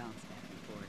Balanced Staff Report.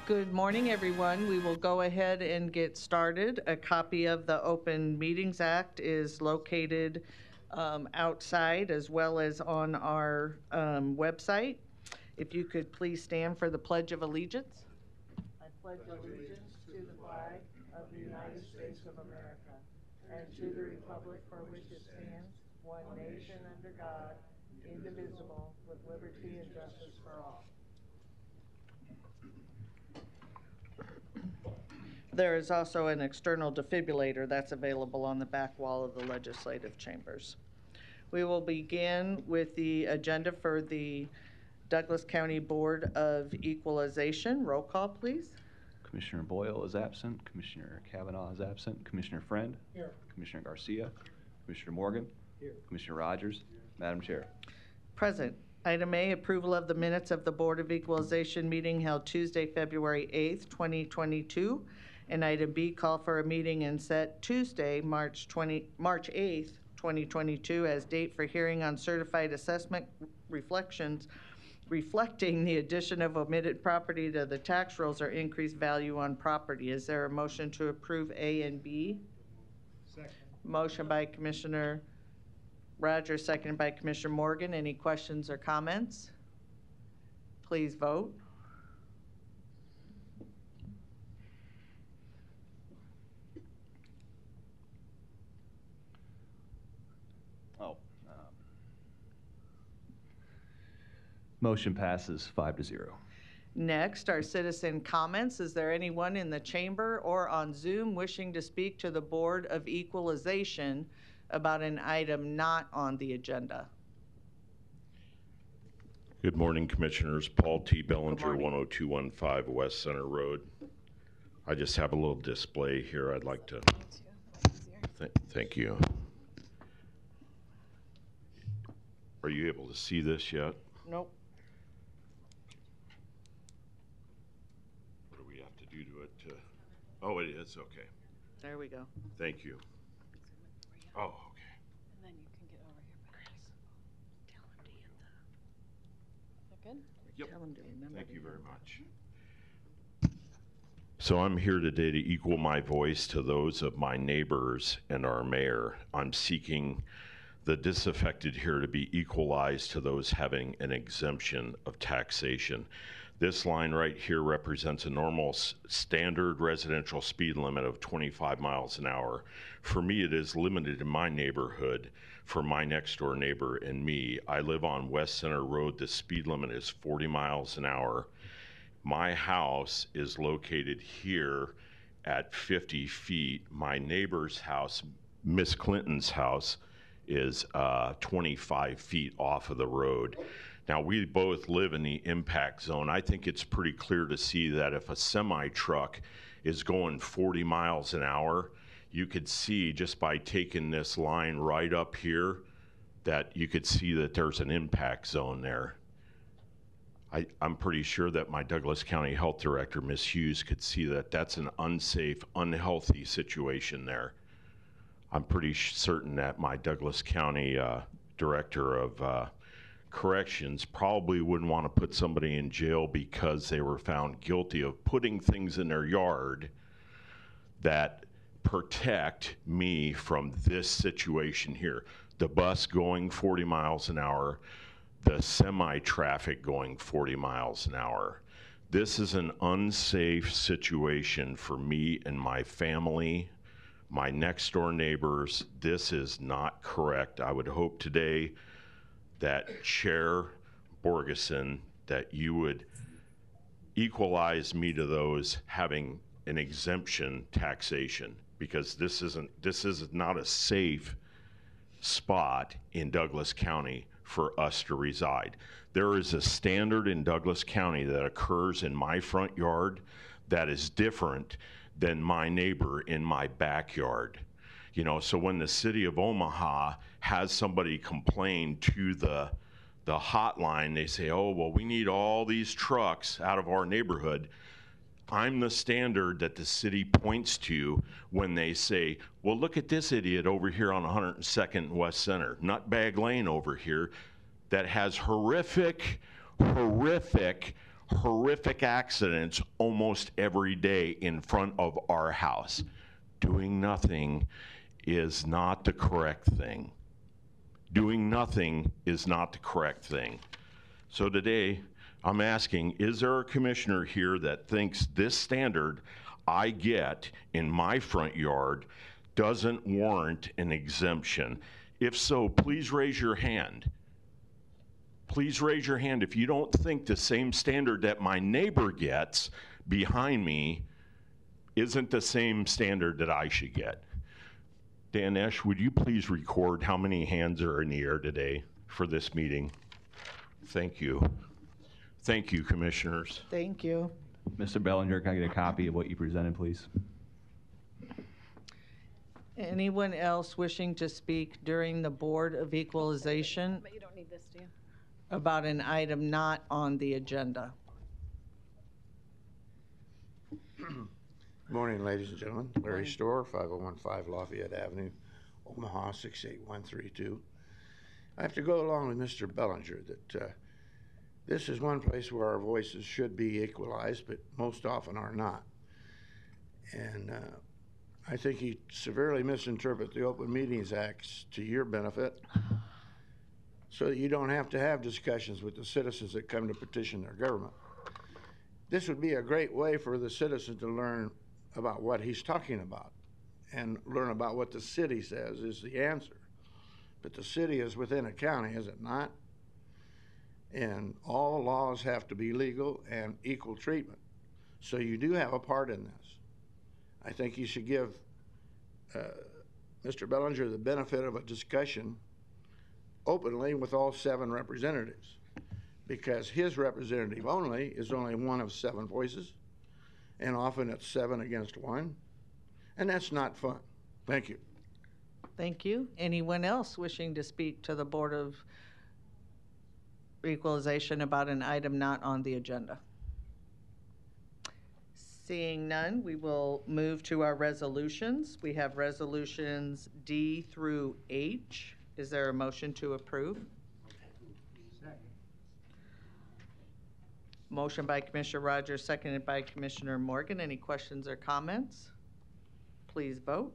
Good morning, everyone. We will go ahead and get started. A copy of the Open Meetings Act is located outside as well as on our website. If you could please stand for the Pledge of Allegiance. I pledge allegiance to the flag of the United States of America and to the republic for which it stands, one nation under God, indivisible, with liberty and justice for all. There is also an external defibrillator that's available on the back wall of the legislative chambers. We will begin with the agenda for the Douglas County Board of Equalization. Roll call, please. Commissioner Boyle is absent. Commissioner Kavanaugh is absent. Commissioner Friend? Here. Commissioner Garcia? Commissioner Morgan? Here. Commissioner Rogers? Here. Madam Chair. Present. Item A, approval of the minutes of the Board of Equalization meeting held Tuesday, February 8th, 2022. And item B, call for a meeting and set Tuesday, March 8th, 2022 as date for hearing on certified assessment reflecting the addition of omitted property to the tax rolls or increased value on property. Is there a motion to approve A and B? Second. Motion by Commissioner Rogers, seconded by Commissioner Morgan. Any questions or comments? Please vote. Motion passes 5-0. Next, our citizen comments. Is there anyone in the chamber or on Zoom wishing to speak to the Board of Equalization about an item not on the agenda? Good morning, Commissioners. Paul T. Bellinger, 10215 West Center Road. I just have a little display here I'd like to. Thank you. Are you able to see this yet? Nope. What do we have to do to it? Oh, it is. Okay. There we go. Thank you. Oh, okay. And then you can get over here. Tell him to hit Is that good? Yep. Tell him to remember. Thank you very much. So I'm here today to equal my voice to those of my neighbors and our mayor. I'm seeking the disaffected here to be equalized to those having an exemption of taxation. This line right here represents a normal standard residential speed limit of 25 miles an hour. For me, it is limited in my neighborhood for my next door neighbor and me. I live on West Center Road. The speed limit is 40 miles an hour. My house is located here at 50 feet. My neighbor's house, Miss Clinton's house, is 25 feet off of the road. Now, we both live in the impact zone. I think it's pretty clear to see that if a semi-truck is going 40 miles an hour, you could see just by taking this line right up here that you could see that there's an impact zone there. I'm pretty sure that my Douglas County Health Director, Ms. Hughes, could see that that's an unsafe, unhealthy situation there. I'm pretty certain that my Douglas County Director of Corrections probably wouldn't want to put somebody in jail because they were found guilty of putting things in their yard that protect me from this situation here. The bus going 40 miles an hour, the semi-traffic going 40 miles an hour. This is an unsafe situation for me and my family, my next door neighbors. This is not correct. I would hope today that Chair Borgeson, that you would equalize me to those having an exemption taxation, because this is not a safe spot in Douglas County for us to reside. There is a standard in Douglas County that occurs in my front yard that is different than my neighbor in my backyard. You know, so when the city of Omaha has somebody complain to the hotline, they say, oh, well, we need all these trucks out of our neighborhood. I'm the standard that the city points to when they say, well, look at this idiot over here on 102nd and West Center, Nutbag Lane over here, that has horrific accidents almost every day in front of our house. Doing nothing is not the correct thing. Doing nothing is not the correct thing. So today, I'm asking, is there a commissioner here that thinks this standard I get in my front yard doesn't warrant an exemption? If so, please raise your hand. Please raise your hand if you don't think the same standard that my neighbor gets behind me isn't the same standard that I should get. Dan Esch, would you please record how many hands are in the air today for this meeting? Thank you. Thank you, commissioners. Thank you. Mr. Bellinger, can I get a copy of what you presented, please? Anyone else wishing to speak during the Board of Equalization But you don't need this, do you? about an item not on the agenda? Good morning, ladies and gentlemen. Larry Storr, 5015 Lafayette Avenue, Omaha, 68132. I have to go along with Mr. Bellinger that this is one place where our voices should be equalized, but most often are not. And I think he severely misinterpreted the Open Meetings Act to your benefit, so that you don't have to have discussions with the citizens that come to petition their government. This would be a great way for the citizen to learn about what he's talking about and learn about what the city says is the answer. But the city is within a county, is it not? And all laws have to be legal and equal treatment. So you do have a part in this. I think you should give Mr. Bellinger the benefit of a discussion openly with all 7 representatives, because his representative only is only one of 7 voices, and often it's 7 against 1, and that's not fun. Thank you. Thank you. Anyone else wishing to speak to the Board of Equalization about an item not on the agenda? Seeing none, we will move to our resolutions. We have resolutions D through H. Is there a motion to approve? Motion by Commissioner Rogers, seconded by Commissioner Morgan. Any questions or comments? Please vote.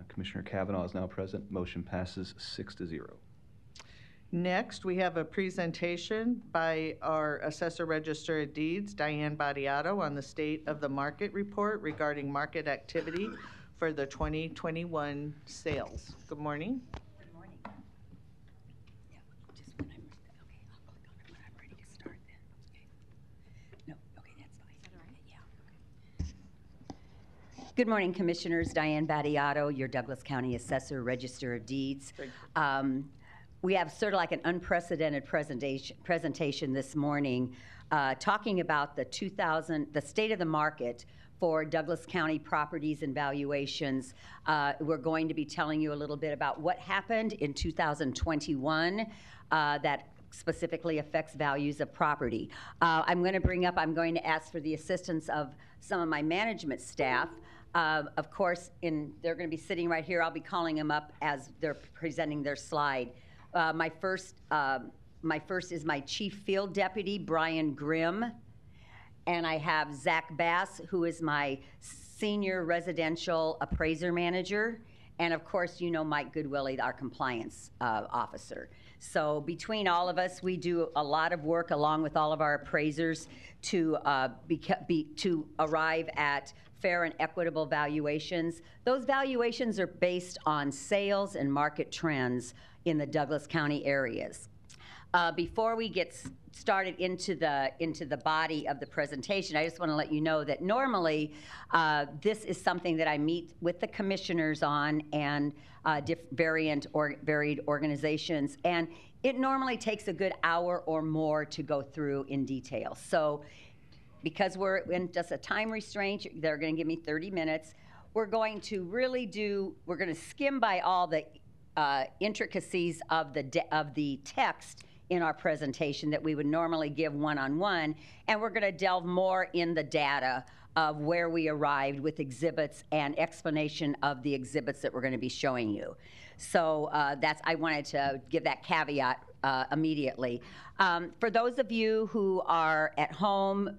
Commissioner Kavanaugh is now present. Motion passes 6-0. Next, we have a presentation by our Assessor Register of Deeds, Diane Battiato, on the State of the Market Report regarding market activity for the 2021 sales. Good morning. Good morning. Yeah, just when I'm ready. Okay, I'll click on it when I'm ready to start then. Okay. No, okay, that's fine. Is that all right? Yeah. Okay. Good morning, Commissioners. Diane Battiato, your Douglas County Assessor, Register of Deeds. We have sort of like an unprecedented presentation this morning talking about the state of the market for Douglas County properties and valuations. We're going to be telling you a little bit about what happened in 2021 that specifically affects values of property. I'm going to ask for the assistance of some of my management staff. Of course, they're going to be sitting right here. I'll be calling them up as they're presenting their slide. My first is my Chief Field Deputy, Brian Grimm. And I have Zach Bass, who is my Senior Residential Appraiser Manager. And of course, you know Mike Goodwillie, our Compliance Officer. So between all of us, we do a lot of work along with all of our appraisers to arrive at fair and equitable valuations. Those valuations are based on sales and market trends in the Douglas County areas. Before we get started into the body of the presentation, I just want to let you know that normally this is something that I meet with the commissioners on and varied organizations, and it normally takes a good hour or more to go through in detail. So because we're in just a time restraint, they're going to give me 30 minutes. We're going to skim by all the intricacies of the text in our presentation that we would normally give one-on-one, and we're going to delve more in the data of where we arrived with exhibits and explanation of the exhibits that we're going to be showing you. So I wanted to give that caveat immediately. For those of you who are at home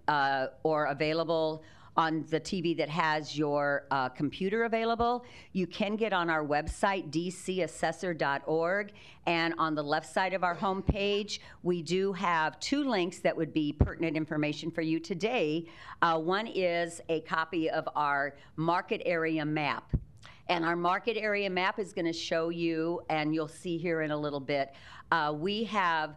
or available on the TV that has your computer available, you can get on our website, dcassessor.org, and on the left side of our homepage, we do have 2 links that would be pertinent information for you today. One is a copy of our market area map. And our market area map is going to show you, and you'll see here in a little bit, we have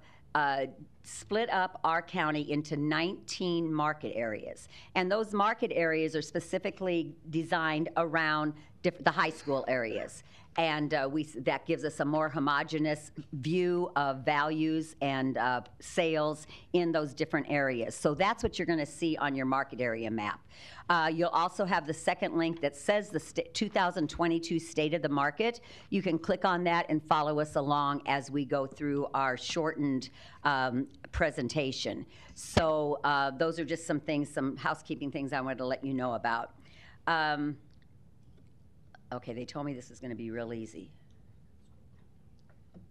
split up our county into 19 market areas. And those market areas are specifically designed around the high school areas. And that gives us a more homogeneous view of values and sales in those different areas. So that's what you're going to see on your market area map. You'll also have the second link that says the 2022 State of the Market. You can click on that and follow us along as we go through our shortened presentation. So those are just some housekeeping things I wanted to let you know about. Okay, they told me this is going to be real easy.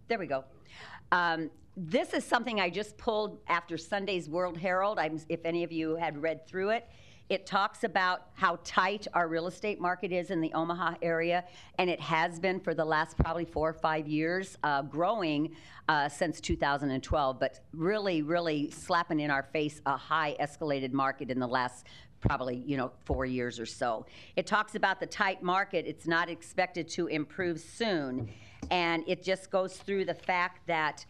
There we go. This is something I just pulled after Sunday's World Herald. If any of you had read through it, it talks about how tight our real estate market is in the Omaha area, and it has been for the last probably 4 or 5 years, growing since 2012, but really, really slapping in our face a high escalated market in the last probably 4 years or so. It talks about the tight market. It's not expected to improve soon, and it just goes through the fact that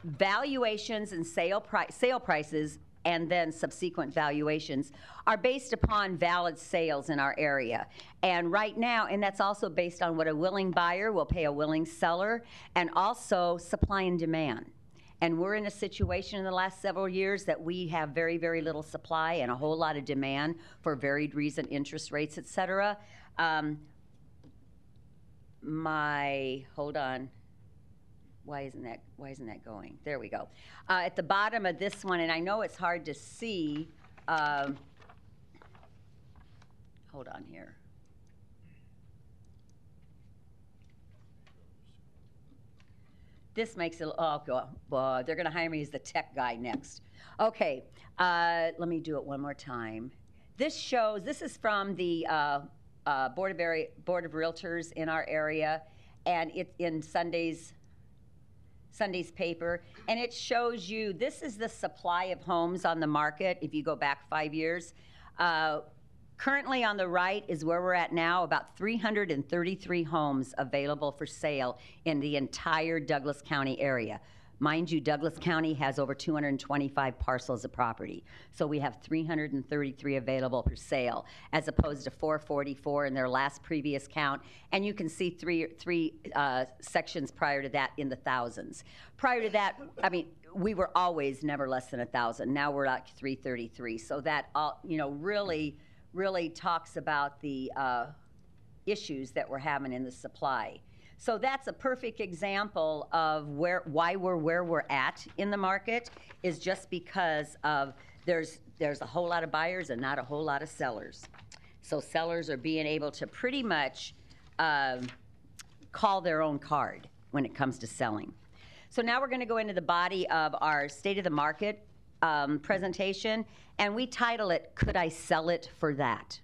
valuations and sale prices and then subsequent valuations are based upon valid sales in our area. And right now, and that's also based on what a willing buyer will pay a willing seller, and also supply and demand. And we're in a situation in the last several years that we have very, very little supply and a whole lot of demand for varied reason, interest rates, et cetera. Hold on. Why isn't that going? There we go. At the bottom of this one, and I know it's hard to see. Hold on here. This makes it, they're going to hire me as the tech guy next. Okay, let me do it one more time. This is from the Board of Realtors in our area, and it's in Sunday's paper, and it shows you, this is the supply of homes on the market if you go back 5 years. Currently on the right is where we're at now, about 333 homes available for sale in the entire Douglas County area. Mind you, Douglas County has over 225 parcels of property. So we have 333 available for sale, as opposed to 444 in their previous count. And you can see three sections prior to that in the thousands. Prior to that, I mean, we were always never less than 1,000. Now we're at 333. So that really talks about the issues that we're having in the supply. So that's a perfect example of why we're where we're at in the market, is just because of there's a whole lot of buyers and not a whole lot of sellers. So sellers are being able to pretty much call their own card when it comes to selling. So now we're going to go into the body of our State of the Market presentation, and we title it, Could I Sell It for That?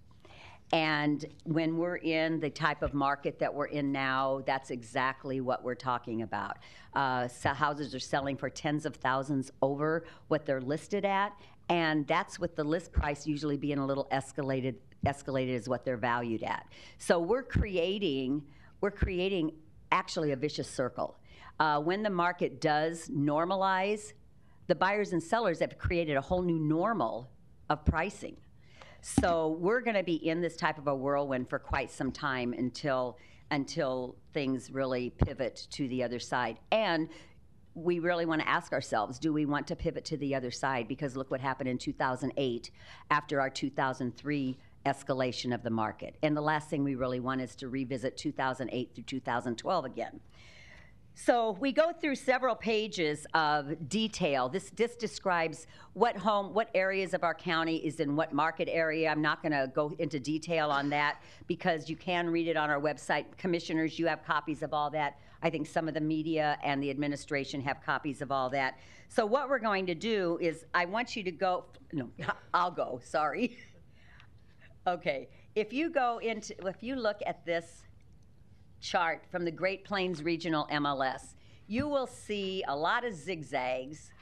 And when we're in the type of market that we're in now, that's exactly what we're talking about. So houses are selling for tens of thousands over what they're listed at, And that's with the list price usually being a little escalated is what they're valued at. So we're creating actually a vicious circle. When the market does normalize, the buyers and sellers have created a whole new normal of pricing. So we're going to be in this type of a whirlwind for quite some time until things really pivot to the other side. And we really want to ask ourselves, do we want to pivot to the other side? Because look what happened in 2008 after our 2003 escalation of the market. And the last thing we really want is to revisit 2008 through 2012 again. So we go through several pages of detail. This describes what areas of our county is in what market area. I'm not going to go into detail on that because you can read it on our website. Commissioners, you have copies of all that. I think some of the media and the administration have copies of all that. So what we're going to do is I want you to go, no, I'll go, sorry. Okay, if you look at this chart from the Great Plains Regional MLS, you will see a lot of zigzags,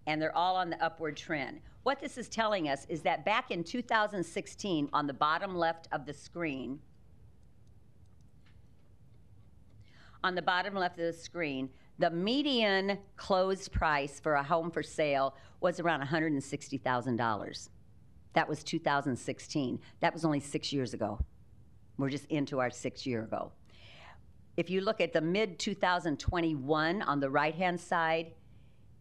and they're all on the upward trend. What this is telling us is that back in 2016, on the bottom left of the screen, the median closed price for a home for sale was around $160,000. That was 2016. That was only 6 years ago. We're just into our 6 year ago. If you look at the mid-2021 on the right-hand side,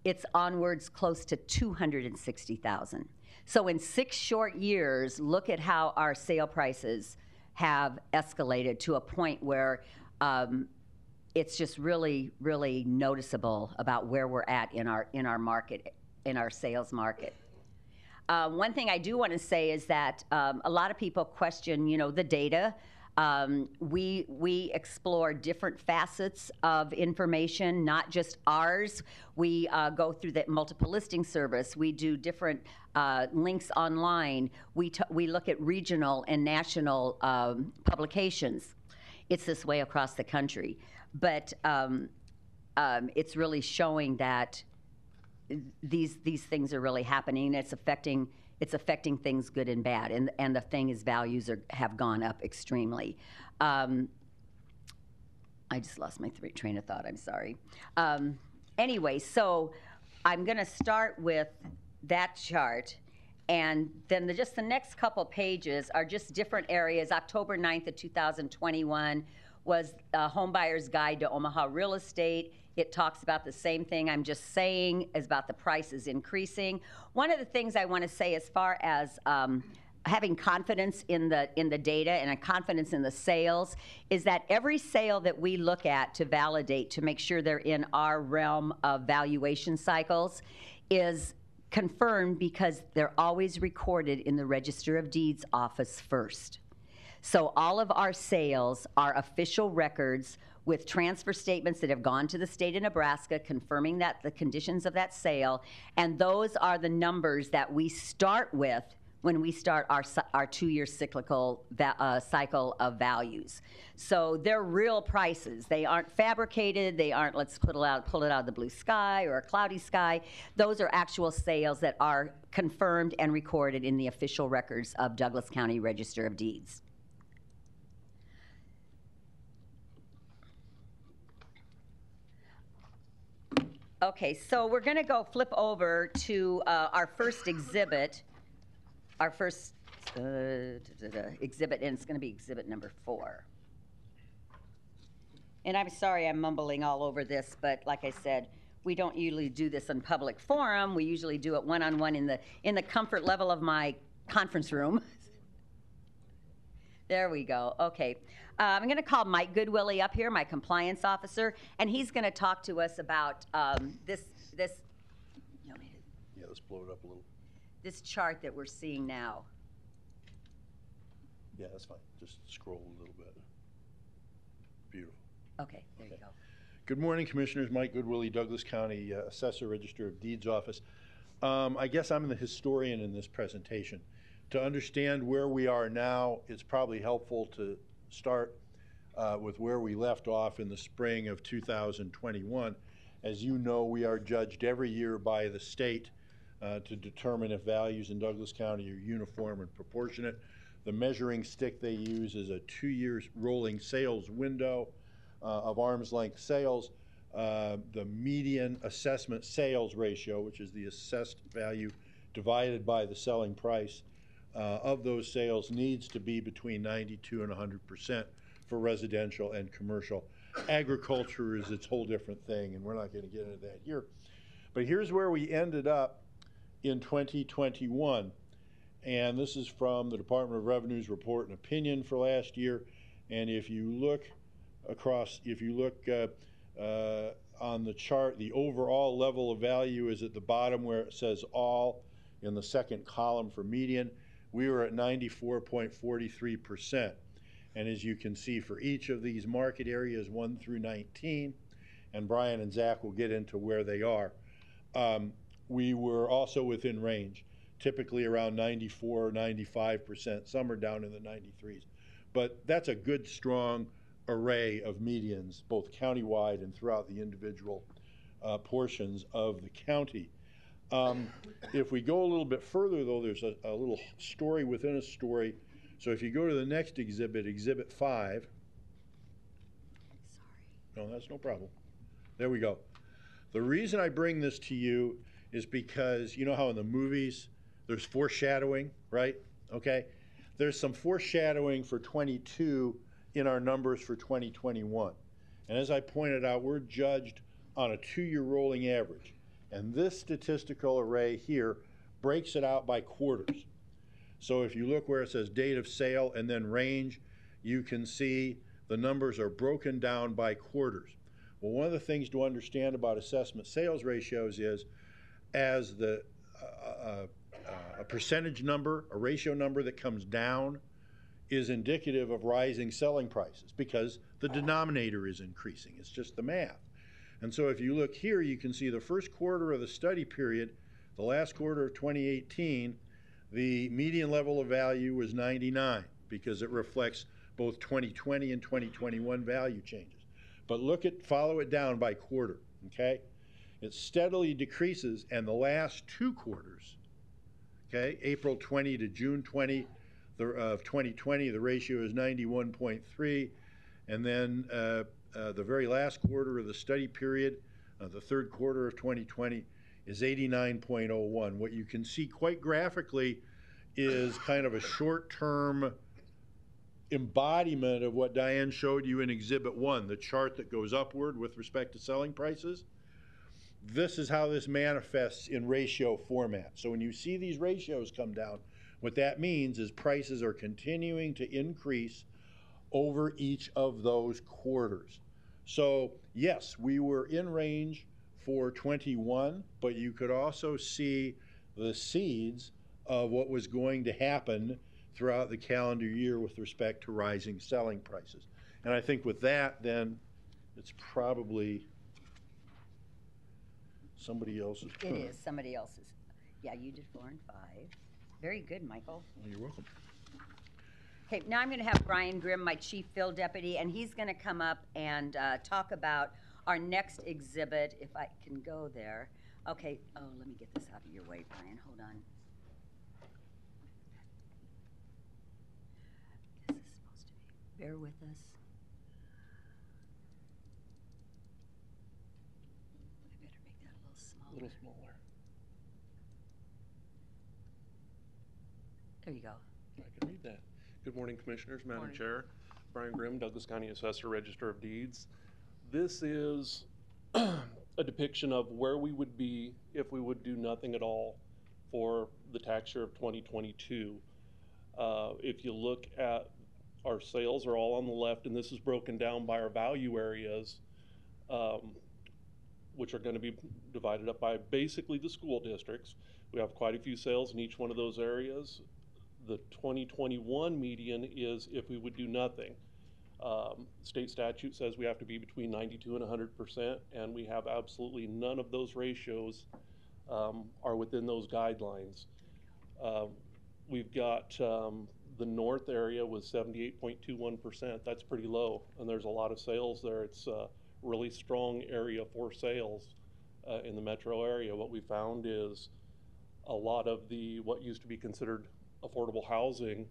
it's onwards close to 260,000. So in 6 short years, look at how our sale prices have escalated to a point where it's just really, really noticeable about where we're at in our market, in our sales market. One thing I do want to say is that a lot of people question, the data. We explore different facets of information, not just ours. We go through the multiple listing service. We do different links online. We look at regional and national publications. It's this way across the country. But it's really showing that these things are really happening. It's affecting things good and bad, and the thing is values have gone up extremely. I just lost my train of thought. I'm sorry. Anyway, so I'm going to start with that chart, and then just the next couple pages are just different areas. October 9th of 2021 was a Home Buyer's Guide to Omaha Real Estate. It talks about the same thing I'm just saying, is about the prices increasing. One of the things I want to say as far as having confidence in the data and a confidence in the sales is that every sale that we look at to validate, to make sure they're in our realm of valuation cycles, is confirmed because they're always recorded in the Register of Deeds office first. So all of our sales are official records with transfer statements that have gone to the state of Nebraska confirming that the conditions of that sale, and those are the numbers that we start with when we start our 2-year cyclical cycle of values. So they're real prices. They aren't fabricated. They aren't, let's pull it out of the blue sky or a cloudy sky. Those are actual sales that are confirmed and recorded in the official records of Douglas County Register of Deeds. Okay, so we're going to go flip over to our first exhibit, exhibit, and it's going to be exhibit number 4. And I'm sorry I'm mumbling all over this, but like I said, we don't usually do this in public forum. We usually do it one-on-one in the comfort level of my conference room. There we go. Okay. I'm going to call Mike Goodwillie up here, my compliance officer, and he's going to talk to us about this. Yeah, let's blow it up a little. This chart that we're seeing now. Yeah, that's fine. Just scroll a little bit. Beautiful. Okay, there you go. Good morning, Commissioners. Mike Goodwillie, Douglas County Assessor, Register of Deeds Office. I guess I'm the historian in this presentation. To understand where we are now, it's probably helpful to start with where we left off in the spring of 2021. As you know, we are judged every year by the state to determine if values in Douglas County are uniform and proportionate. The measuring stick they use is a 2-year rolling sales window of arm's length sales. The median assessment sales ratio, which is the assessed value divided by the selling price of those sales, needs to be between 92 and 100% for residential and commercial. Agriculture is its whole different thing, and we're not going to get into that here. But here's where we ended up in 2021. And this is from the Department of Revenue's report and opinion for last year. And if you look across, on the chart, the overall level of value is at the bottom where it says all in the second column for median. We were at 94.43%. And as you can see, for each of these market areas, 1 through 19, and Brian and Zach will get into where they are, we were also within range, typically around 94 or 95%. Some are down in the 93s. But that's a good, strong array of medians, both countywide and throughout the individual portions of the county. If we go a little bit further, though, there's a little story within a story. So if you go to the next exhibit, Exhibit 5. Sorry. No, that's no problem. There we go. The reason I bring this to you is because you know how in the movies there's foreshadowing, right? Okay. There's some foreshadowing for 22 in our numbers for 2021. And as I pointed out, we're judged on a 2-year rolling average. And this statistical array here breaks it out by quarters. So if you look where it says date of sale and then range, you can see the numbers are broken down by quarters. Well, one of the things to understand about assessment sales ratios is as a percentage number, a ratio number that comes down is indicative of rising selling prices because the denominator is increasing. It's just the math. And so if you look here, you can see the first quarter of the study period, the last quarter of 2018, the median level of value was 99 because it reflects both 2020 and 2021 value changes. But follow it down by quarter, okay? It steadily decreases, and the last 2 quarters, okay, April 20 to June 20 of 2020, the ratio is 91.3, and then the very last quarter of the study period, the third quarter of 2020, is 89.01. What you can see quite graphically is kind of a short-term embodiment of what Diane showed you in Exhibit 1, the chart that goes upward with respect to selling prices. This is how this manifests in ratio format. So when you see these ratios come down, what that means is prices are continuing to increase over each of those quarters. So yes, we were in range for 21, but you could also see the seeds of what was going to happen throughout the calendar year with respect to rising selling prices. And I think with that, then, it's probably somebody else's turn. It is somebody else's. Yeah, you did 4 and 5. Very good, Michael. Well, you're welcome. Okay, now I'm going to have Brian Grimm, my chief field deputy, and he's going to come up and talk about our next exhibit, if I can go there. Okay, oh, let me get this out of your way, Brian. Hold on. This is supposed to be. Bear with us. I better make that a little smaller. A little smaller. There you go. I can read that. Good morning, Commissioners, Madam Morning. Chair. Brian Grimm, Douglas County Assessor, Register of Deeds. This is a depiction of where we would be if we would do nothing at all for the tax year of 2022. If you look at our sales are all on the left, and this is broken down by our value areas, which are going to be divided up by basically the school districts. We have quite a few sales in each one of those areas. The 2021 median is if we would do nothing. State statute says we have to be between 92 and 100%, and we have absolutely none of those ratios are within those guidelines. We've got the north area was 78.21%. That's pretty low, and there's a lot of sales there. It's a really strong area for sales in the metro area. What we found is a lot of what used to be considered affordable housing,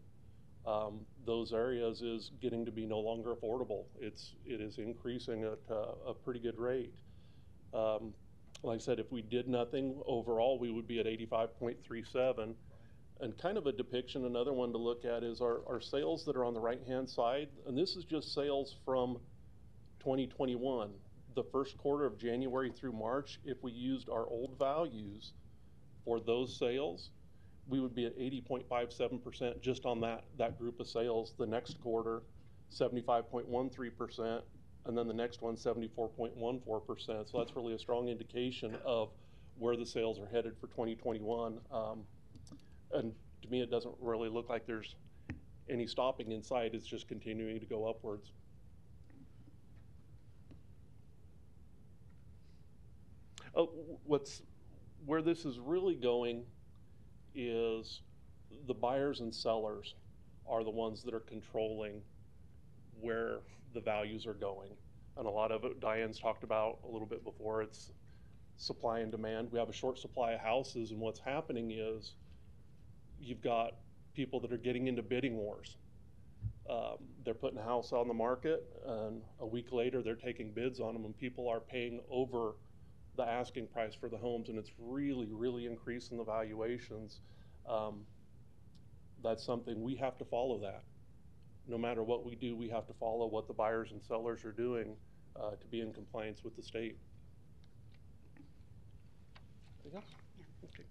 those areas is getting to be no longer affordable. It is increasing at a pretty good rate. Like I said, if we did nothing overall, we would be at 85.37. And kind of a depiction, another one to look at is our sales that are on the right-hand side. And this is just sales from 2021. The first quarter of January through March, if we used our old values for those sales, we would be at 80.57% just on that group of sales. The next quarter, 75.13%, and then the next one, 74.14%. So that's really a strong indication of where the sales are headed for 2021. And to me, it doesn't really look like there's any stopping in sight. It's just continuing to go upwards. Where this is really going is the buyers and sellers are the ones that are controlling where the values are going. And a lot of it, Diane's talked about a little bit before, it's supply and demand. We have a short supply of houses, and what's happening is you've got people that are getting into bidding wars. They're putting a house on the market, and a week later they're taking bids on them, and people are paying over the asking price for the homes, and it's really, really increasing the valuations. That's something we have to follow that. No matter what we do, we have to follow what the buyers and sellers are doing to be in compliance with the state. Anything else? Yeah. Okay.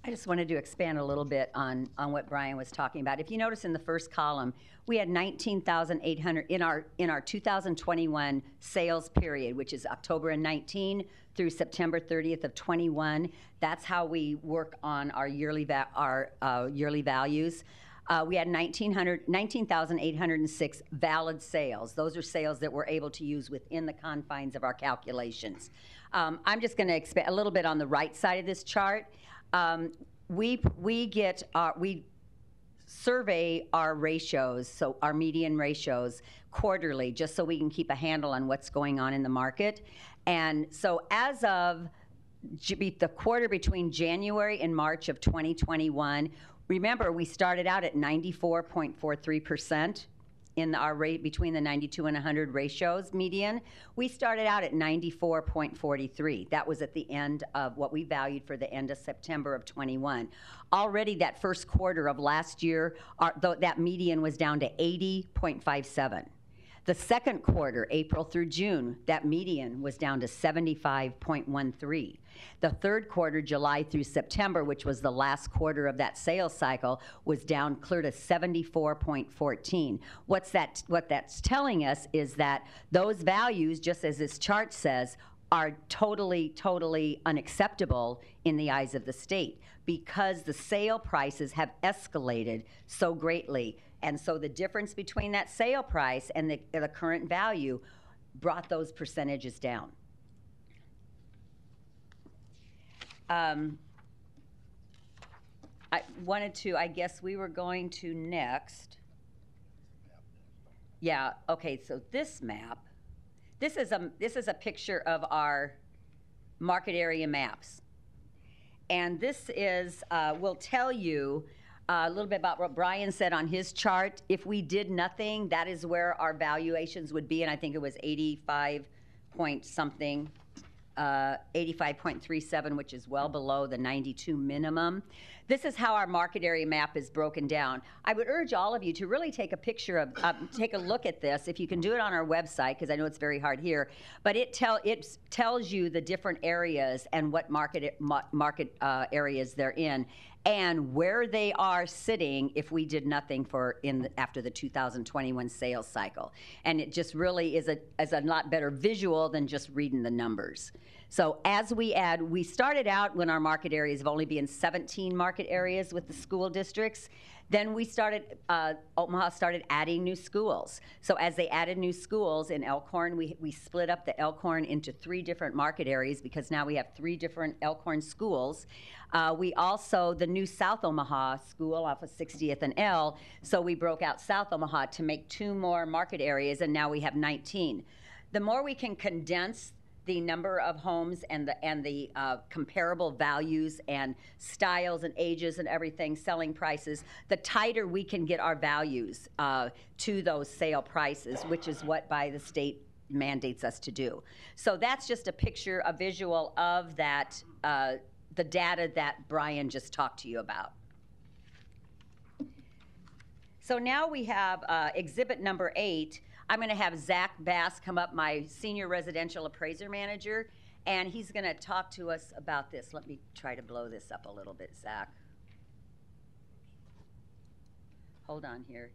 I just wanted to expand a little bit on what Brian was talking about. If you notice in the first column, we had 19,800 in our 2021 sales period, which is October of 19 through September 30th of 21. That's how we work on our yearly values. We had 19,806 valid sales. Those are sales that we're able to use within the confines of our calculations. I'm just going to expand a little bit on the right side of this chart. We survey our ratios, so our median ratios, quarterly, just so we can keep a handle on what's going on in the market. And so as of the quarter between January and March of 2021, remember, we started out at 94.43% in our rate between the 92 and 100 ratios median. We started out at 94.43. That was at the end of what we valued for the end of September of 21. Already that first quarter of last year, that median was down to 80.57. The second quarter, April through June, that median was down to 75.13. The third quarter, July through September, which was the last quarter of that sales cycle, was down clear to 74.14. What that's telling us is that those values, just as this chart says, are totally, totally unacceptable in the eyes of the state because the sale prices have escalated so greatly. And so the difference between that sale price and the current value brought those percentages down. I guess we were going to next. Yeah, okay, so this map, this is a picture of our market area maps. And this is, will tell you a little bit about what Brian said on his chart. If we did nothing, that is where our valuations would be, and I think it was 85 point something, 85.37, which is well below the 92 minimum. This is how our market area map is broken down. I would urge all of you to really take a picture of, take a look at this. If you can do it on our website, because I know it's very hard here, but it tells you the different areas and what market areas they're in, and where they are sitting if we did nothing after the 2021 sales cycle. And it just really is a lot better visual than just reading the numbers. So as we started out when our market areas have only been in 17 market areas with the school districts. Then Omaha started adding new schools. So as they added new schools in Elkhorn, we split up the Elkhorn into 3 different market areas because now we have 3 different Elkhorn schools. We also, the new South Omaha school off of 60th and L, so we broke out South Omaha to make 2 more market areas, and now we have 19. The more we can condense the number of homes and the comparable values and styles and ages and everything, selling prices, the tighter we can get our values to those sale prices, which is what by the state mandates us to do. So that's just a picture, a visual of that, the data that Brian just talked to you about. So now we have exhibit number 8. I'm going to have Zach Bass come up, my senior residential appraiser manager, and he's going to talk to us about this. Let me try to blow this up a little bit, Zach. Hold on here.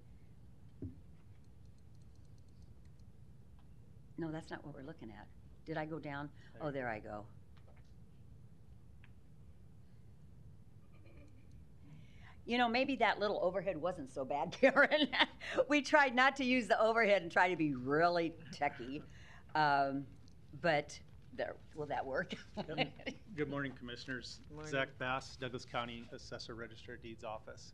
No, that's not what we're looking at. Did I go down? Oh, there I go. You know, maybe that little overhead wasn't so bad, Karen. We tried not to use the overhead and try to be really techy. But there, will that work? Yep. Good morning, Commissioners. Morning. Zach Bass, Douglas County Assessor Register of Deeds Office.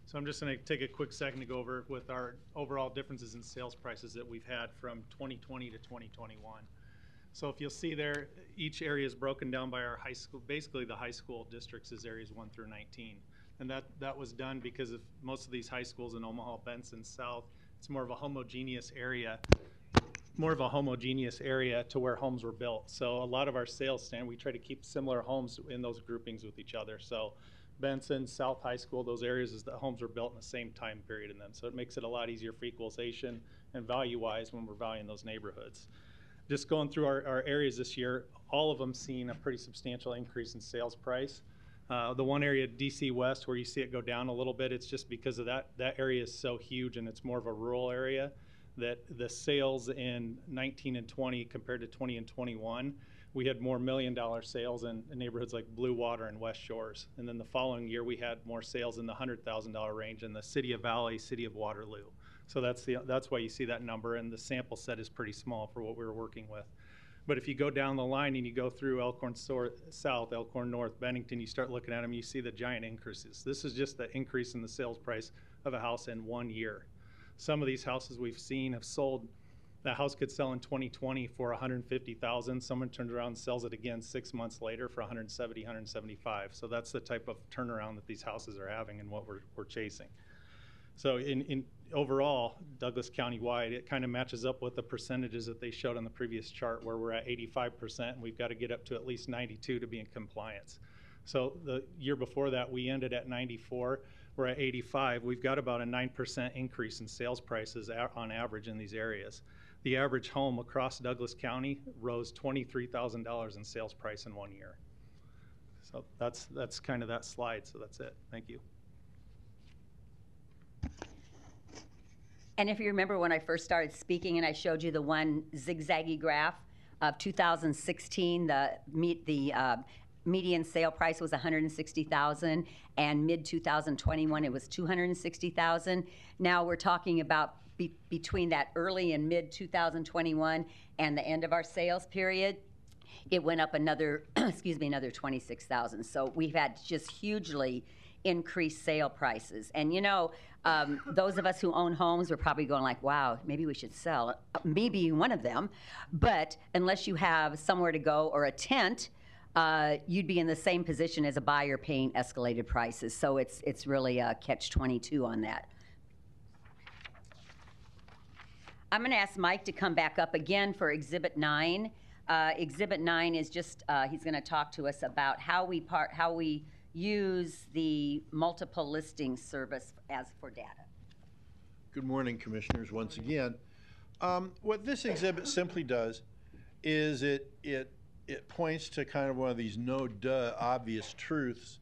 So I'm just going to take a quick second to go over with our overall differences in sales prices that we've had from 2020 to 2021. So if you'll see there, each area is broken down by our high school, basically the high school districts is areas 1 through 19. And that was done because of most of these high schools in Omaha, Benson, South, it's more of a homogeneous area to where homes were built. So a lot of our sales stand, we try to keep similar homes in those groupings with each other. So Benson, South High School, those areas is the homes were built in the same time period in them. So it makes it a lot easier for equalization and value-wise when we're valuing those neighborhoods. Just going through our areas this year, all of them seen a pretty substantial increase in sales price. The one area, DC West, where you see it go down a little bit, it's just because of that area is so huge and it's more of a rural area that the sales in 19 and 20 compared to 20 and 21, we had more $1 million sales in neighborhoods like Blue Water and West Shores. And then the following year, we had more sales in the $100,000 range in the City of Valley, City of Waterloo. So that's why you see that number, and the sample set is pretty small for what we were working with. But if you go down the line and you go through Elkhorn South, Elkhorn North, Bennington, you start looking at them, you see the giant increases. This is just the increase in the sales price of a house in 1 year. Some of these houses we've seen have sold, that house could sell in 2020 for $150,000. Someone turns around and sells it again 6 months later for $170,000, $175,000. So that's the type of turnaround that these houses are having and what we're chasing. So in overall, Douglas County-wide, it kind of matches up with the percentages that they showed on the previous chart where we're at 85% and we've got to get up to at least 92 to be in compliance. So the year before that, we ended at 94. We're at 85. We've got about a 9% increase in sales prices on average in these areas. The average home across Douglas County rose $23,000 in sales price in 1 year. So that's kind of that slide. So that's it. Thank you. And if you remember when I first started speaking and I showed you the one zigzaggy graph of 2016, the median sale price was $160,000, and mid-2021 it was $260,000. Now we're talking about between that early and mid-2021 and the end of our sales period, it went up another, another 26,000. So we've had just hugely increased sale prices. And you know, those of us who own homes are probably going like, wow, maybe we should sell. Maybe one of them, but unless you have somewhere to go or a tent, you'd be in the same position as a buyer paying escalated prices. So it's really a catch-22 on that. I'm going to ask Mike to come back up again for Exhibit 9. Exhibit 9 is just, he's going to talk to us about how we use the multiple listing service as for data. Good morning, Commissioners, once again. What this exhibit simply does is it points to kind of one of these no-duh obvious truths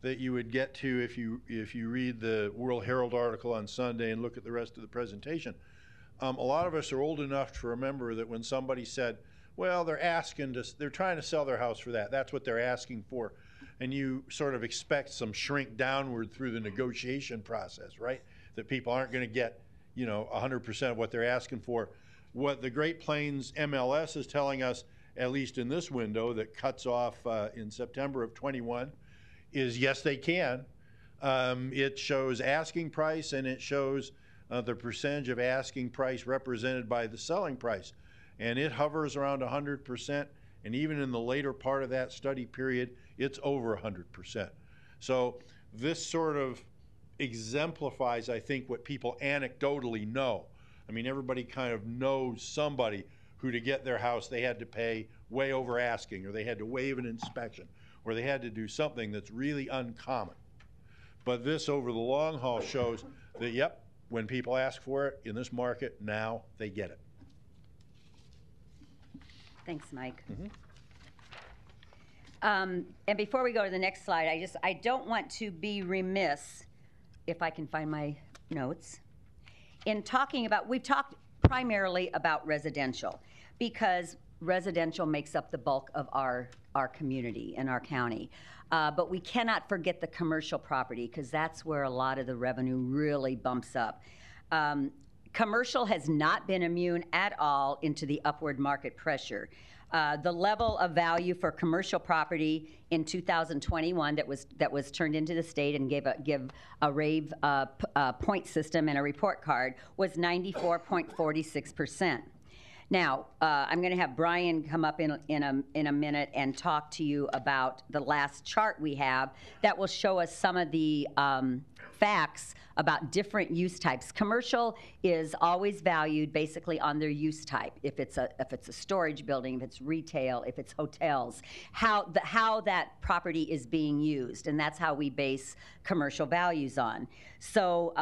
that you would get to if you read the World Herald article on Sunday and look at the rest of the presentation. A lot of us are old enough to remember that when somebody said, well, they're trying to sell their house for that. That's what they're asking for. And you sort of expect some shrink downward through the negotiation process, right? That people aren't going to get, 100% of what they're asking for. What the Great Plains MLS is telling us, at least in this window that cuts off in September of 21, is yes, they can. It shows asking price and it shows the percentage of asking price represented by the selling price. And it hovers around 100% And even in the later part of that study period, it's over 100%. So this sort of exemplifies, I think, what people anecdotally know. I mean, everybody kind of knows somebody who, to get their house, they had to pay way over asking, or they had to waive an inspection, or they had to do something that's really uncommon. But this, over the long haul, shows that, yep, when people ask for it in this market, now they get it. Thanks, Mike. And before we go to the next slide, I don't want to be remiss, if I can find my notes, in talking about, we've talked primarily about residential, because residential makes up the bulk of our community and our county. But we cannot forget the commercial property, because that's where a lot of the revenue really bumps up. Commercial has not been immune at all into the upward market pressure. The level of value for commercial property in 2021 that was turned into the state and give a rave point system and a report card was 94.46%. Now, I'm going to have Brian come up in a minute and talk to you about the last chart we have that will show us some of the facts about different use types. Commercial is always valued basically on their use type. If it's a storage building, if it's retail, if it's hotels, how that property is being used, and that's how we base commercial values on. So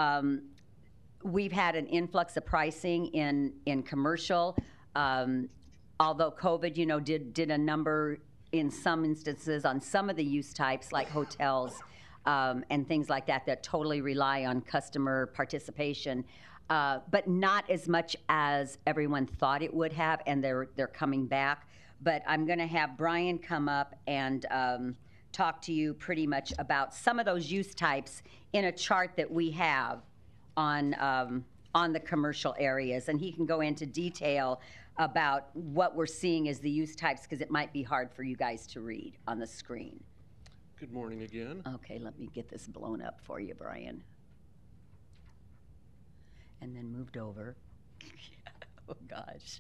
we've had an influx of pricing in commercial. Although COVID, did a number in some instances on some of the use types like hotels and things like that totally rely on customer participation, but not as much as everyone thought it would have, and they're coming back. But I'm going to have Brian come up and talk to you pretty much about some of those use types in a chart that we have on the commercial areas, and he can go into detail about what we're seeing as the use types, because it might be hard for you guys to read on the screen. Good morning again. Okay, let me get this blown up for you, Brian. And then moved over. Oh, gosh.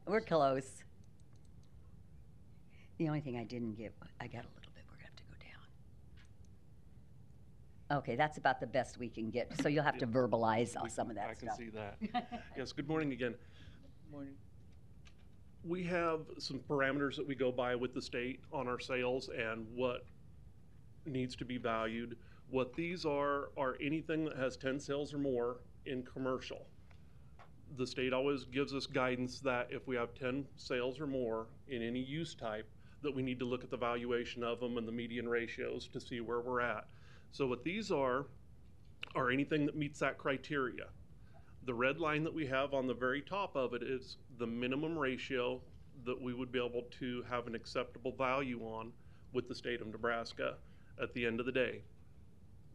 We're close. The only thing I didn't get, I got a little bit, we're gonna have to go down. Okay, that's about the best we can get, so you'll have to verbalize some of that stuff. I can see that. Yes, good morning again. Morning. We have some parameters that we go by with the state on our sales and what needs to be valued. What these are anything that has 10 sales or more in commercial. The state always gives us guidance that if we have 10 sales or more in any use type, that we need to look at the valuation of them and the median ratios to see where we're at. So what these are anything that meets that criteria. The red line that we have on the very top of it is the minimum ratio that we would be able to have an acceptable value on with the state of Nebraska at the end of the day.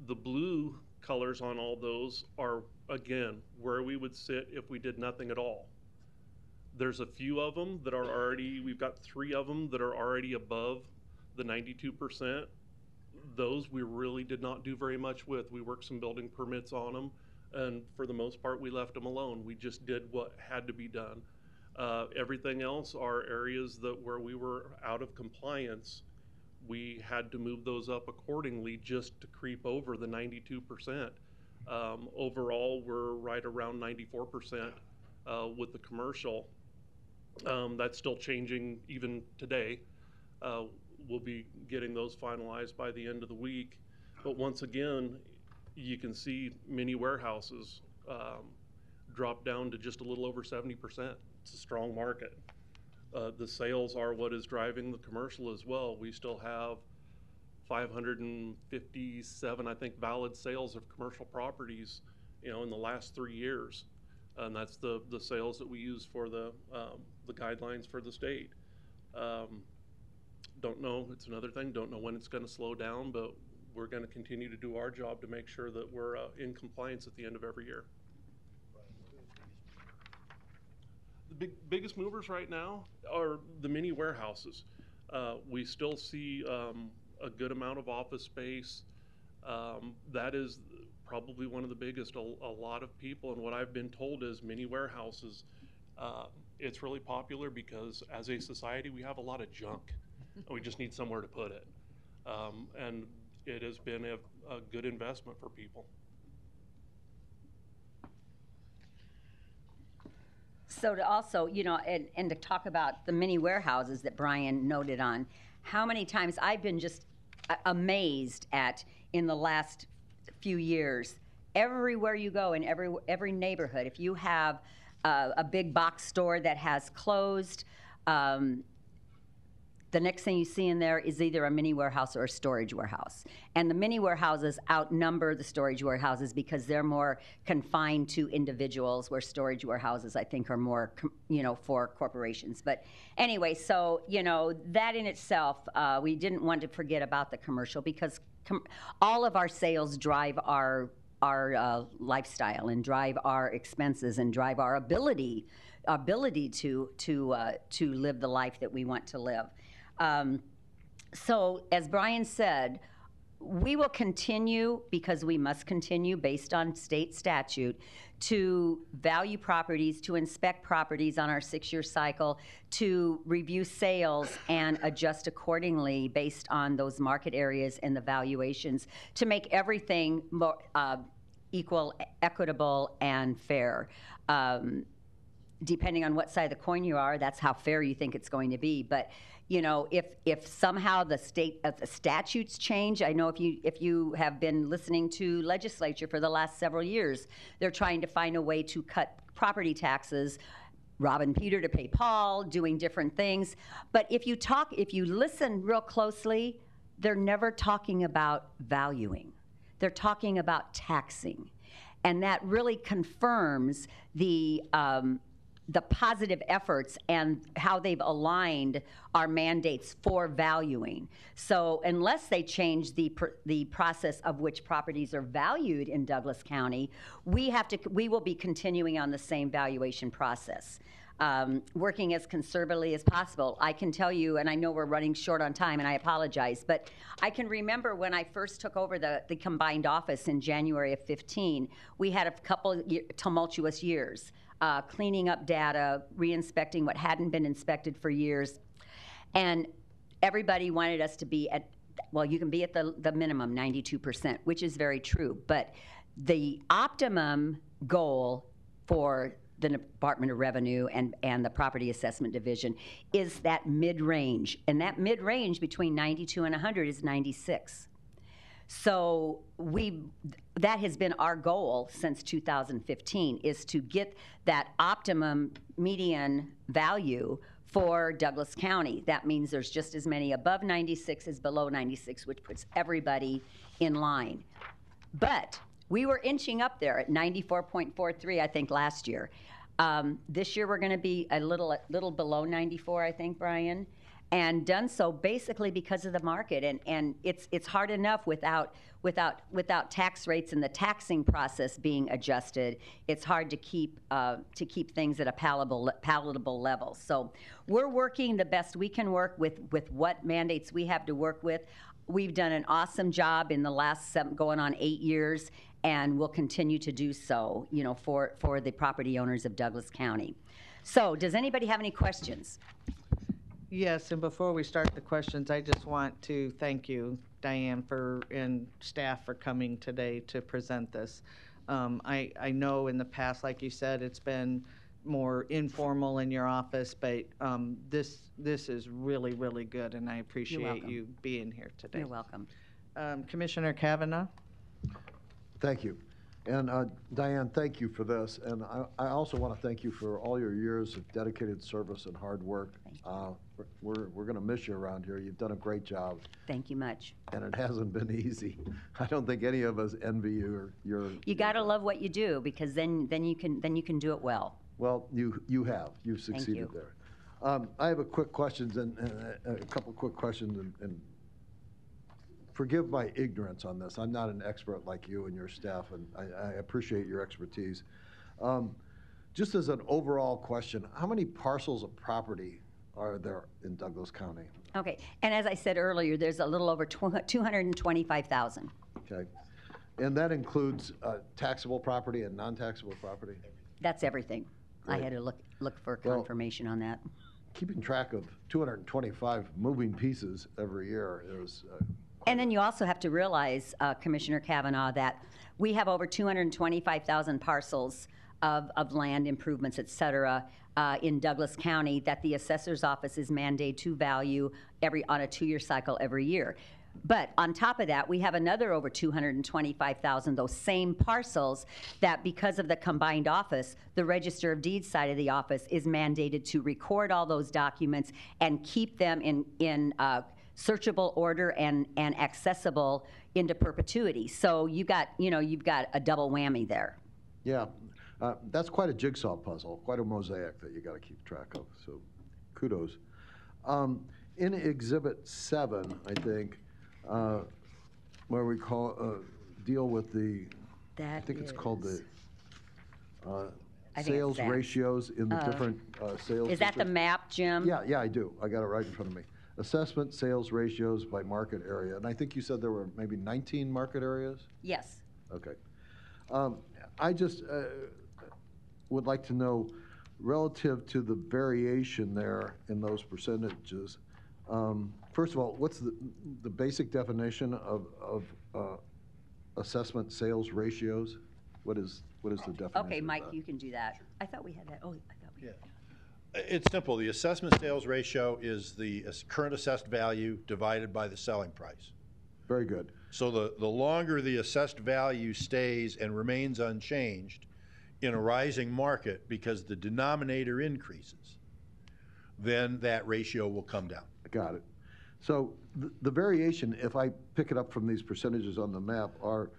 The blue colors on all those are, again, where we would sit if we did nothing at all. There's a few of them that are already, we've got 3 of them that are already above the 92%. Those we really did not do very much with. We worked some building permits on them, and for the most part, we left them alone. We just did what had to be done. Everything else are areas that where we were out of compliance. We had to move those up accordingly just to creep over the 92%. Overall, we're right around 94% with the commercial. That's still changing even today. We'll be getting those finalized by the end of the week. But once again, you can see many warehouses drop down to just a little over 70%. It's a strong market. The sales are what is driving the commercial as well. We still have 557, I think, valid sales of commercial properties, in the last 3 years. And that's the sales that we use for the guidelines for the state. Don't know, it's another thing, don't know when it's going to slow down, but we're going to continue to do our job to make sure that we're in compliance at the end of every year. The biggest movers right now are the mini warehouses. We still see a good amount of office space. That is probably one of the biggest. A lot of people, and what I've been told is many warehouses, it's really popular because as a society we have a lot of junk. We just need somewhere to put it. And it has been a good investment for people. So to also, you know, and to talk about the mini warehouses that Brian noted on, how many times I've been just amazed at in the last few years, everywhere you go in every neighborhood, if you have a big box store that has closed, the next thing you see in there is either a mini warehouse or a storage warehouse. And the mini warehouses outnumber the storage warehouses because they're more confined to individuals, where storage warehouses, I think, are more, you know, for corporations. But anyway, so, you know, that in itself, we didn't want to forget about the commercial because all of our sales drive our lifestyle and drive our expenses and drive our ability to live the life that we want to live. So as Brian said, we will continue, because we must continue based on state statute, to value properties, to inspect properties on our 6-year cycle, to review sales and adjust accordingly based on those market areas and the valuations to make everything more equal, equitable, and fair. Depending on what side of the coin you are, that's how fair you think it's going to be. But you know, if somehow the statutes change, I know if you have been listening to legislature for the last several years, they're trying to find a way to cut property taxes, robbing Peter to pay Paul, doing different things. But if you listen real closely, they're never talking about valuing. They're talking about taxing. And that really confirms the positive efforts and how they've aligned our mandates for valuing. So unless they change the process of which properties are valued in Douglas County, we will be continuing on the same valuation process, working as conservatively as possible. I can tell you, and I know we're running short on time, and I apologize, but I can remember when I first took over the combined office in January of 15, we had a couple tumultuous years. Cleaning up data, re-inspecting what hadn't been inspected for years. And everybody wanted us to be at, well, you can be at the minimum, 92%, which is very true. But the optimum goal for the Department of Revenue and the Property Assessment Division is that mid-range. And that mid-range between 92 and 100 is 96. So that has been our goal since 2015, is to get that optimum median value for Douglas County. That means there's just as many above 96 as below 96, which puts everybody in line. But we were inching up there at 94.43, I think, last year. This year we're going to be a little below 94, I think, Brian. And done so basically because of the market, and it's hard enough without tax rates and the taxing process being adjusted. It's hard to keep things at a palatable level. So we're working the best we can work with what mandates we have to work with. We've done an awesome job in the last going on 8 years, and we'll continue to do so, you know, for the property owners of Douglas County. So does anybody have any questions? Yes, and before we start the questions, I just want to thank you, Diane, and staff for coming today to present this. I know in the past, like you said, it's been more informal in your office, but this is really, really good, and I appreciate you being here today. You're welcome. Commissioner Kavanaugh? Thank you. And Diane, thank you for this. And I also want to thank you for all your years of dedicated service and hard work. We're going to miss you around here. You've done a great job. Thank you much. And it hasn't been easy. I don't think any of us envy you or your. You got to love what you do, because then you can do it well. Well, you have. You've succeeded there. I have a quick questions and a couple quick questions and forgive my ignorance on this. I'm not an expert like you and your staff, and I appreciate your expertise. Just as an overall question, how many parcels of property are there in Douglas County? Okay, and as I said earlier, there's a little over 225,000. Okay. And that includes taxable property and non-taxable property? That's everything. I Great. had to look for Well- confirmation on that. Keeping track of 225 moving pieces every year is. And then you also have to realize, Commissioner Kavanaugh, that we have over 225,000 parcels of land improvements, et cetera, in Douglas County that the assessor's office is mandated to value on a 2-year cycle every year. But on top of that, we have another over 225,000, those same parcels, that because of the combined office, the Register of Deeds side of the office is mandated to record all those documents and keep them in searchable order and accessible into perpetuity. So you've got a double whammy there. Yeah, that's quite a jigsaw puzzle, quite a mosaic that you got to keep track of. So, kudos. In Exhibit 7, I think, where we deal with the, I think it's called the I think it's sales that. ratios in the different sales. Is that the districts. map, Jim? Yeah, I do. I got it right in front of me. Assessment sales ratios by market area, and I think you said there were maybe 19 market areas. Yes. Okay. I just would like to know, relative to the variation there in those percentages, first of all, what's the basic definition of assessment sales ratios? What is the definition? Okay, of Mike, that? you can do that. I thought we had that. Oh, I thought we had that. It's simple. The assessment sales ratio is the current assessed value divided by the selling price. Very good. So the longer the assessed value stays and remains unchanged in a rising market because the denominator increases, then that ratio will come down. Got it. So the variation, if I pick it up from these percentages on the map, are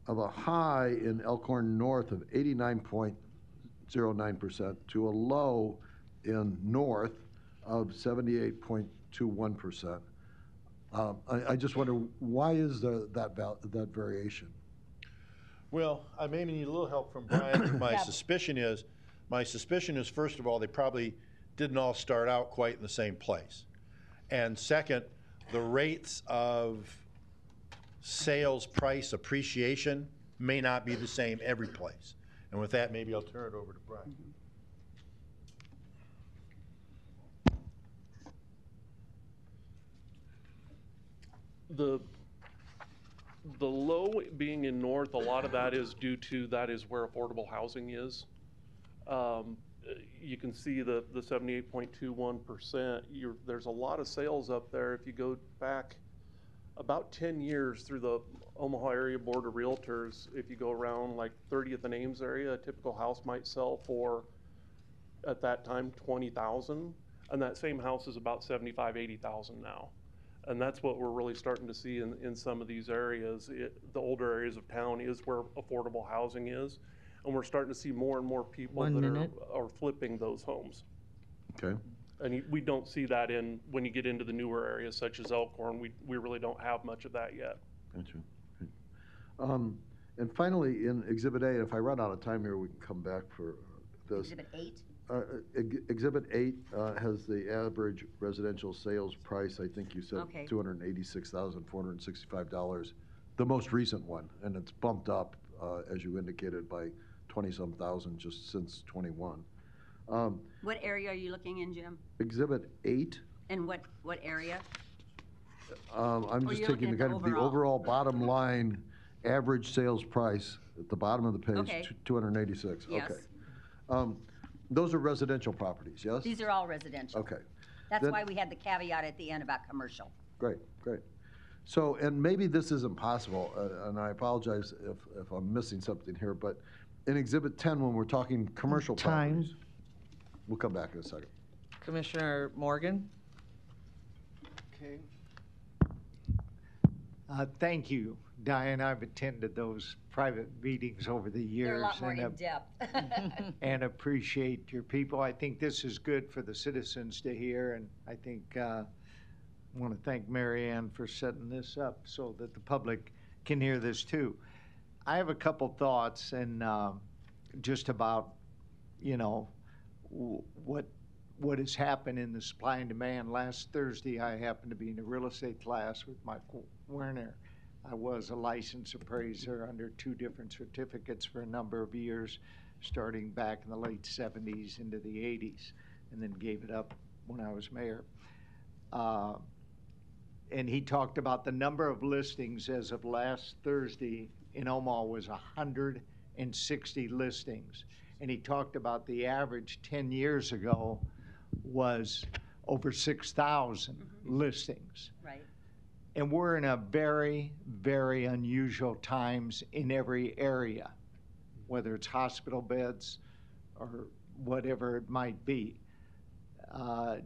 of a high in Elkhorn North of 89.09% to a low in North of 78.21%. I just wonder, why is that variation? Well, I may need a little help from Brian. My suspicion is, first of all, they probably didn't all start out quite in the same place. And second, the rates of sales price appreciation may not be the same every place. And with that, maybe I'll turn it over to Brian. Mm-hmm. The low being in North, a lot of that is due to that is where affordable housing is. You can see the 78.21%. There's a lot of sales up there. If you go back about 10 years through the Omaha Area Board of Realtors, if you go around like 30th and Ames area, a typical house might sell for, at that time, $20,000, and that same house is about $75,000, $80,000 now. And that's what we're really starting to see in some of these areas. The older areas of town is where affordable housing is. And we're starting to see more and more people are flipping those homes. Okay. And we don't see that when you get into the newer areas such as Elkhorn. We really don't have much of that yet. Gotcha. Okay. And finally, in Exhibit 8, if I run out of time here, we can come back for this. Exhibit 8? Exhibit 8 has the average residential sales price, I think you said Okay. $286,465, the most recent one, and it's bumped up, as you indicated, by 20-some thousand just since 21. What area are you looking in, Jim? Exhibit 8, And what area? I'm just you're taking looking the at kind the of the overall bottom line average sales price at the bottom of the page, Okay. 286. Yes. Okay. Those are residential properties, yes? These are all residential. Okay. That's Then- why we had the caveat at the end about commercial. Great. So, and maybe this isn't possible, and I apologize if I'm missing something here, but in Exhibit 10, when we're talking commercial Time. properties, we'll come back in a second. Commissioner Morgan? Okay. Thank you, Diane. I've attended those private meetings over the years. They're a lot more and, in-depth. and appreciate your people. I think this is good for the citizens to hear, and I think I want to thank Mary Ann for setting this up so that the public can hear this too. I have a couple thoughts and just about, what what has happened in the supply and demand. Last Thursday, I happened to be in a real estate class with Mike Werner. I was a licensed appraiser under 2 different certificates for a number of years, starting back in the late 70s into the 80s, and then gave it up when I was mayor. And he talked about the number of listings as of last Thursday in Omaha was 160 listings. And he talked about the average 10 years ago was over 6,000 listings. Right. And we're in a very, very unusual times in every area, whether it's hospital beds or whatever it might be.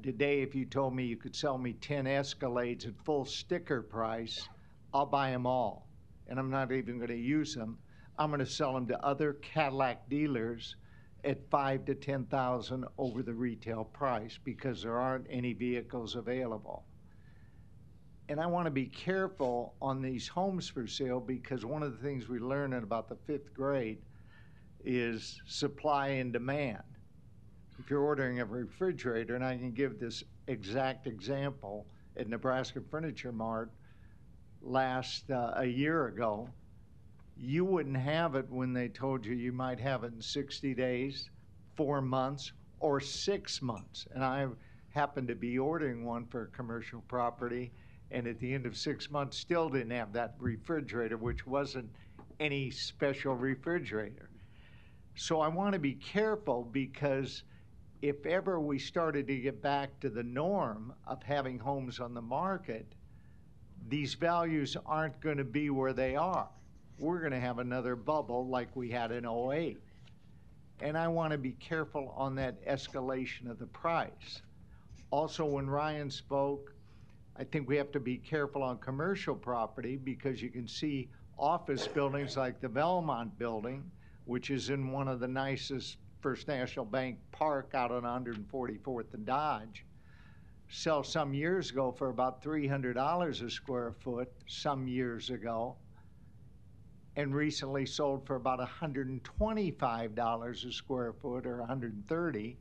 Today, if you told me you could sell me 10 Escalades at full sticker price, I'll buy them all. And I'm not even going to use them. I'm going to sell them to other Cadillac dealers at $5,000 to $10,000 over the retail price because there aren't any vehicles available. And I want to be careful on these homes for sale because one of the things we learn in about the 5th grade is supply and demand. If you're ordering a refrigerator, and I can give this exact example at Nebraska Furniture Mart a year ago, you wouldn't have it when they told you you might have it in 60 days, 4 months, or 6 months. And I happened to be ordering one for a commercial property, and at the end of 6 months still didn't have that refrigerator, which wasn't any special refrigerator. So I want to be careful because if ever we started to get back to the norm of having homes on the market, these values aren't going to be where they are. We're going to have another bubble like we had in '08. And I want to be careful on that escalation of the price. Also, when Ryan spoke, I think we have to be careful on commercial property because you can see office buildings like the Belmont building, which is in one of the nicest First National Bank Park out on 144th and Dodge, sell some years ago for about $300 a square foot some years ago, and recently sold for about $125 a square foot, or $130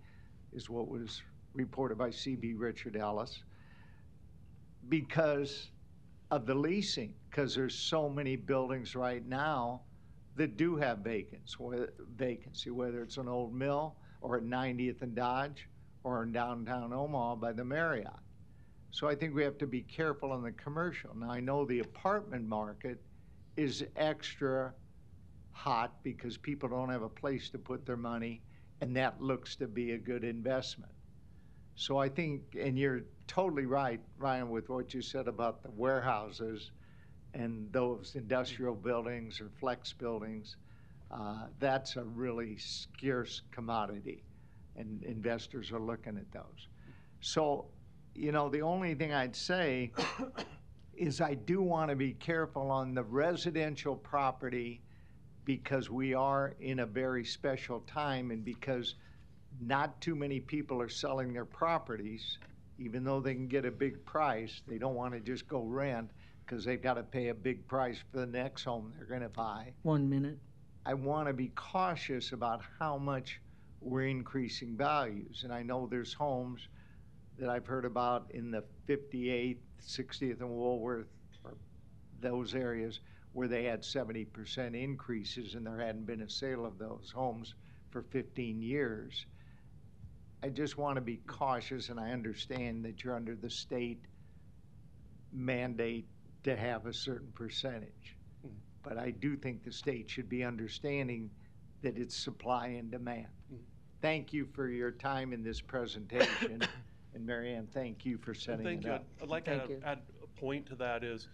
is what was reported by CB Richard Ellis, because of the leasing, because there's so many buildings right now that do have vacancy, whether it's an old mill or at 90th and Dodge or in downtown Omaha by the Marriott. So I think we have to be careful on the commercial. Now, I know the apartment market is extra hot because people don't have a place to put their money, and that looks to be a good investment. So I think, and you're totally right, Ryan, with what you said about the warehouses and those industrial buildings or flex buildings. That's a really scarce commodity, and investors are looking at those. So, you know, the only thing I'd say is I do want to be careful on the residential property because we are in a very special time and because not too many people are selling their properties. Even though they can get a big price, they don't want to just go rent because they've got to pay a big price for the next home they're going to buy. 1 minute. I want to be cautious about how much we're increasing values. And I know there's homes that I've heard about in the 58th, 60th and Woolworth, or those areas where they had 70% increases and there hadn't been a sale of those homes for 15 years. I just want to be cautious, and I understand that you're under the state mandate to have a certain percentage. But I do think the state should be understanding that it's supply and demand. Thank you for your time in this presentation. And Mary Ann, thank you for setting Thank it you. up. I'd like to add a point to that is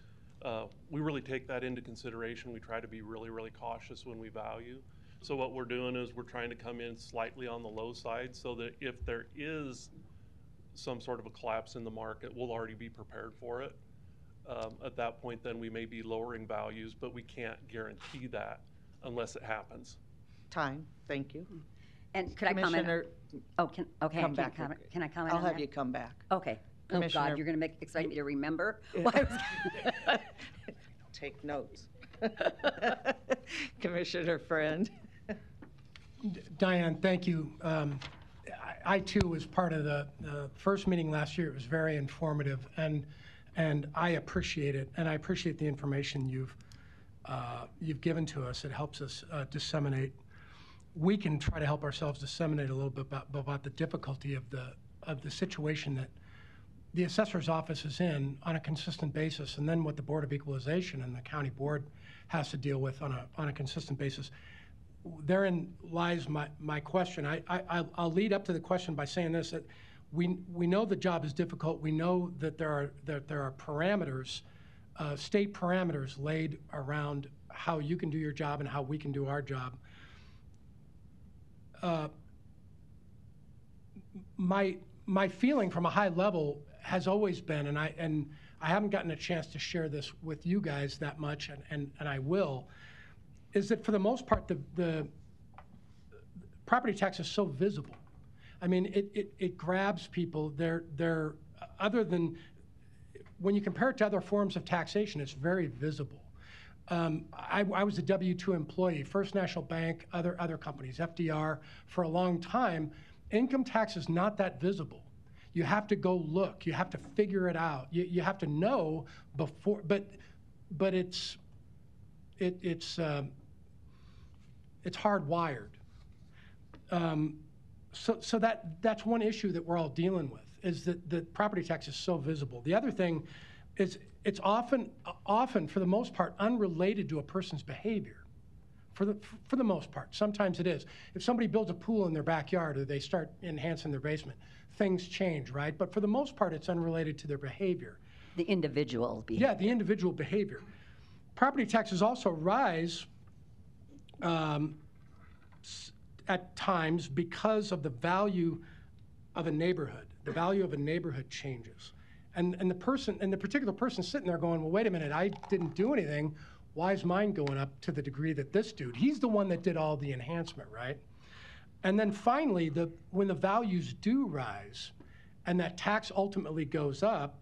we really take that into consideration. We try to be really, really cautious when we value. So what we're doing is we're trying to come in slightly on the low side so that if there is some sort of a collapse in the market, we'll already be prepared for it. At that point, then we may be lowering values, but we can't guarantee that unless it happens. Time, thank you. And could I comment? Commissioner, Oh, can I comment? Can I comment I'll on have that? you come back. Okay. Oh, Commissioner- God, you're going to expect me to remember? Take notes. Commissioner Friend. Diane, thank you. I too was part of the first meeting last year. It was very informative, and I appreciate it, and I appreciate the information you've given to us. It helps us disseminate. We can try to help ourselves disseminate a little bit about the difficulty of the situation that the assessor's office is in on a consistent basis, and then what the Board of Equalization and the county board has to deal with on a consistent basis. Therein lies my question. I'll lead up to the question by saying this: that we know the job is difficult. We know that there are parameters, state parameters laid around how you can do your job and how we can do our job. My feeling from a high level has always been, and I haven't gotten a chance to share this with you guys that much, and I will, is that for the most part the property tax is so visible. I mean, it grabs people. They're other than when you compare it to other forms of taxation, it's very visible. I was a W-2 employee, First National Bank, other companies, FDR, for a long time. Income tax is not that visible. You have to go look. You have to figure it out. You have to know before. But it's hardwired. So that's one issue that we're all dealing with, is that the property tax is so visible. The other thing is it's often for the most part unrelated to a person's behavior. For the most part, sometimes it is. If somebody builds a pool in their backyard or they start enhancing their basement, things change, right? But for the most part, it's unrelated to their behavior. The individual behavior. Yeah, the individual behavior. Property taxes also rise at times because of the value of a neighborhood. The value of a neighborhood changes. And the particular person sitting there going, well, wait a minute, I didn't do anything. Why is mine going up to the degree that this dude? He's the one that did all the enhancement, right? And then finally, when the values do rise and that tax ultimately goes up,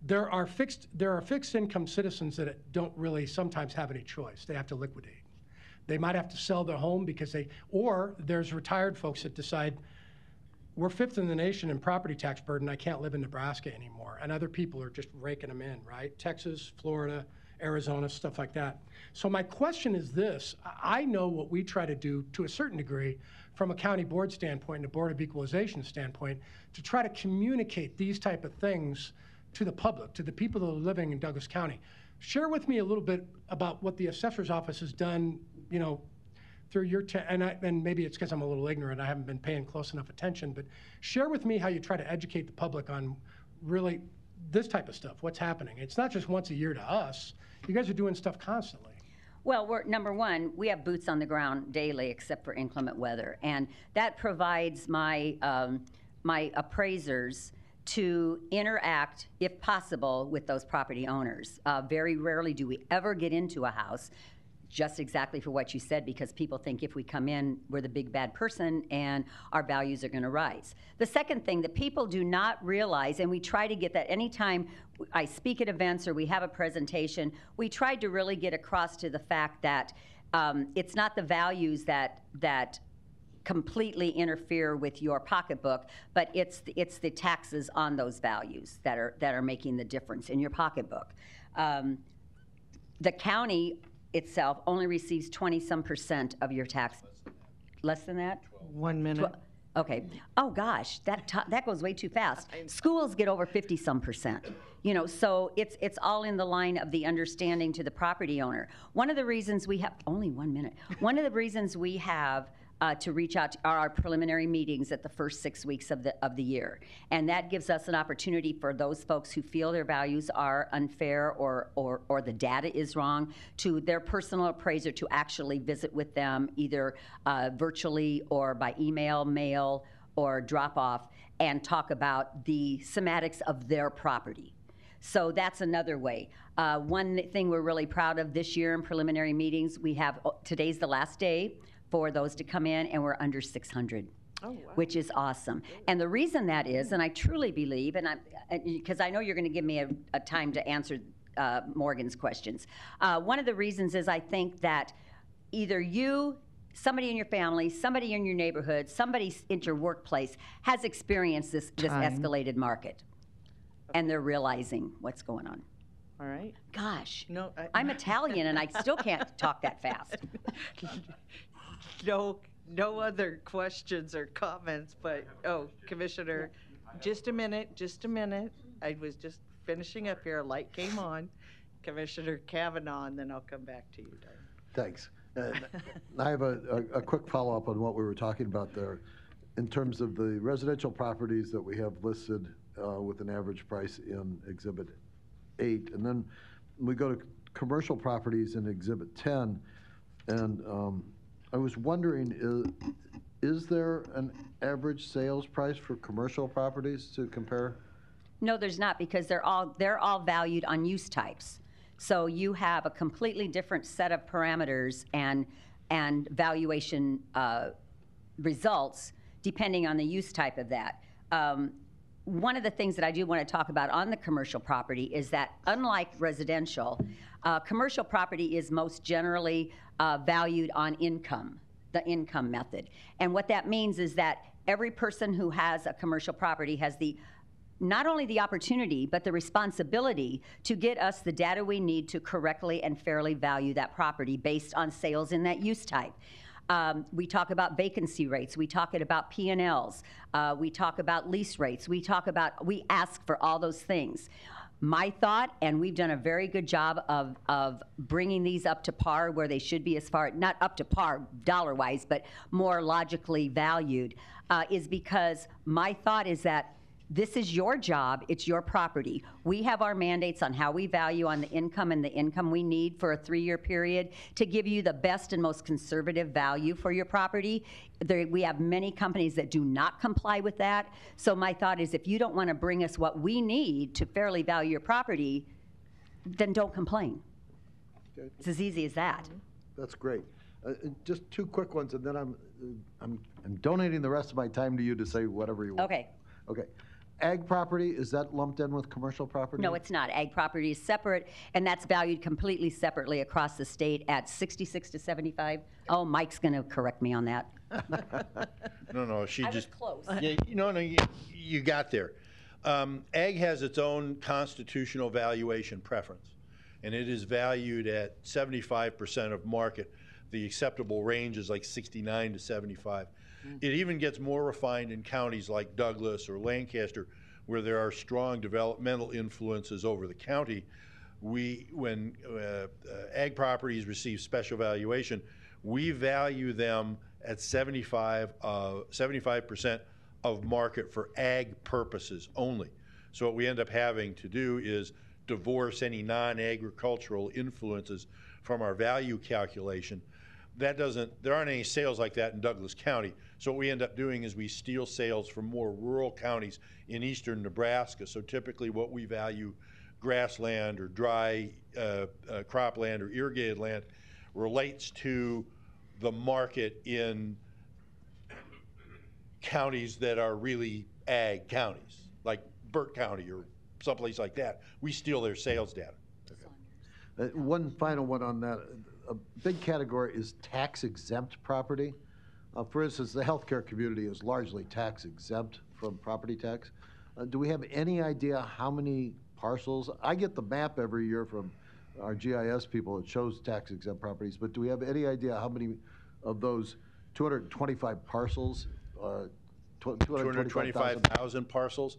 there are fixed income citizens that don't really sometimes have any choice. They have to liquidate. They might have to sell their home or there's retired folks that decide, we're fifth in the nation in property tax burden. I can't live in Nebraska anymore. And other people are just raking them in, right? Texas, Florida, Arizona, stuff like that. So my question is this. I know what we try to do to a certain degree from a county board standpoint and a Board of Equalization standpoint to try to communicate these type of things to the public, to the people that are living in Douglas County. Share with me a little bit about what the assessor's office has done, through your and maybe it's because I'm a little ignorant, I haven't been paying close enough attention, but share with me how you try to educate the public on really this type of stuff, what's happening. It's not just once a year to us. You guys are doing stuff constantly. Well, number one, we have boots on the ground daily except for inclement weather, and that provides my appraisers to interact, if possible, with those property owners. Very rarely do we ever get into a house, just exactly for what you said, because people think if we come in, we're the big bad person and our values are going to rise. The second thing that people do not realize, and we try to get that anytime I speak at events or we have a presentation, we tried to really get across to the fact that it's not the values that completely interfere with your pocketbook, but it's the taxes on those values that are making the difference in your pocketbook. The county itself only receives 20-some% of your tax. Less than that? 1 minute. Okay. Oh gosh, that goes way too fast. Schools get over 50-some%. So it's all in the line of the understanding to the property owner. One of the reasons we have only 1 minute. One of the reasons we have to reach out to our preliminary meetings at the first 6 weeks of the year. And that gives us an opportunity for those folks who feel their values are unfair or the data is wrong, to their personal appraiser to actually visit with them either virtually or by email, mail, or drop off and talk about the semantics of their property. So that's another way. One thing we're really proud of this year in preliminary meetings, we have, today's the last day for those to come in, and we're under 600, which is awesome. And the reason that is, and I truly believe, and because I know you're going to give me a time to answer Morgan's questions. One of the reasons is I think that either you somebody in your family, somebody in your neighborhood, somebody in your workplace has experienced this Time. escalated market, and they're realizing what's going on. All right. Gosh, No, I'm Italian and I still can't talk that fast. No other questions or comments, but, Commissioner, just a minute. I was just finishing up here. A light came on. Commissioner Kavanaugh, and then I'll come back to you, Diane. Thanks. I have a quick follow-up on what we were talking about there. In terms of the residential properties that we have listed with an average price in Exhibit 8, and then we go to commercial properties in Exhibit 10, and I was wondering, is there an average sales price for commercial properties to compare? No, there's not, because they're all valued on use types. So you have a completely different set of parameters and valuation results depending on the use type of that. One of the things that I do want to talk about on the commercial property is that, unlike residential, commercial property is most generally valued on income, the income method. And what that means is that every person who has a commercial property has not only the opportunity, but the responsibility to get us the data we need to correctly and fairly value that property based on sales in that use type. We talk about vacancy rates. We talk about P&Ls. We talk about lease rates. We ask for all those things. My thought, and we've done a very good job of bringing these up to par where they should be, as far, not up to par dollar-wise, but more logically valued, is because my thought is that this is your job, it's your property. We have our mandates on how we value on the income and the income we need for a 3-year period to give you the best and most conservative value for your property. We have many companies that do not comply with that. So my thought is, if you don't want to bring us what we need to fairly value your property, then don't complain. Okay. It's as easy as that. That's great. Just 2 quick ones, and then I'm donating the rest of my time to you to say whatever you want. Okay. Okay. Ag property, is that lumped in with commercial property? No, it's not. Ag property is separate, and that's valued completely separately across the state at 66 to 75. Oh, Mike's going to correct me on that. No, she I just. was close. Yeah, you got there. Ag has its own constitutional valuation preference, and it is valued at 75% of market. The acceptable range is like 69 to 75. It even gets more refined in counties like Douglas or Lancaster, where there are strong developmental influences over the county. When ag properties receive special valuation, we value them at 75% of market for ag purposes only. So what we end up having to do is divorce any non-agricultural influences from our value calculation. There aren't any sales like that in Douglas County. So what we end up doing is we steal sales from more rural counties in eastern Nebraska. So typically what we value, grassland or dry cropland or irrigated land, relates to the market in counties that are really ag counties, like Burt County or someplace like that. We steal their sales data. Okay. One final one on that. A big category is tax-exempt property. For instance, the healthcare community is largely tax-exempt from property tax. Do we have any idea how many parcels? I get the map every year from our GIS people that shows tax-exempt properties, but do we have any idea how many of those 225 parcels, 225,000 parcels?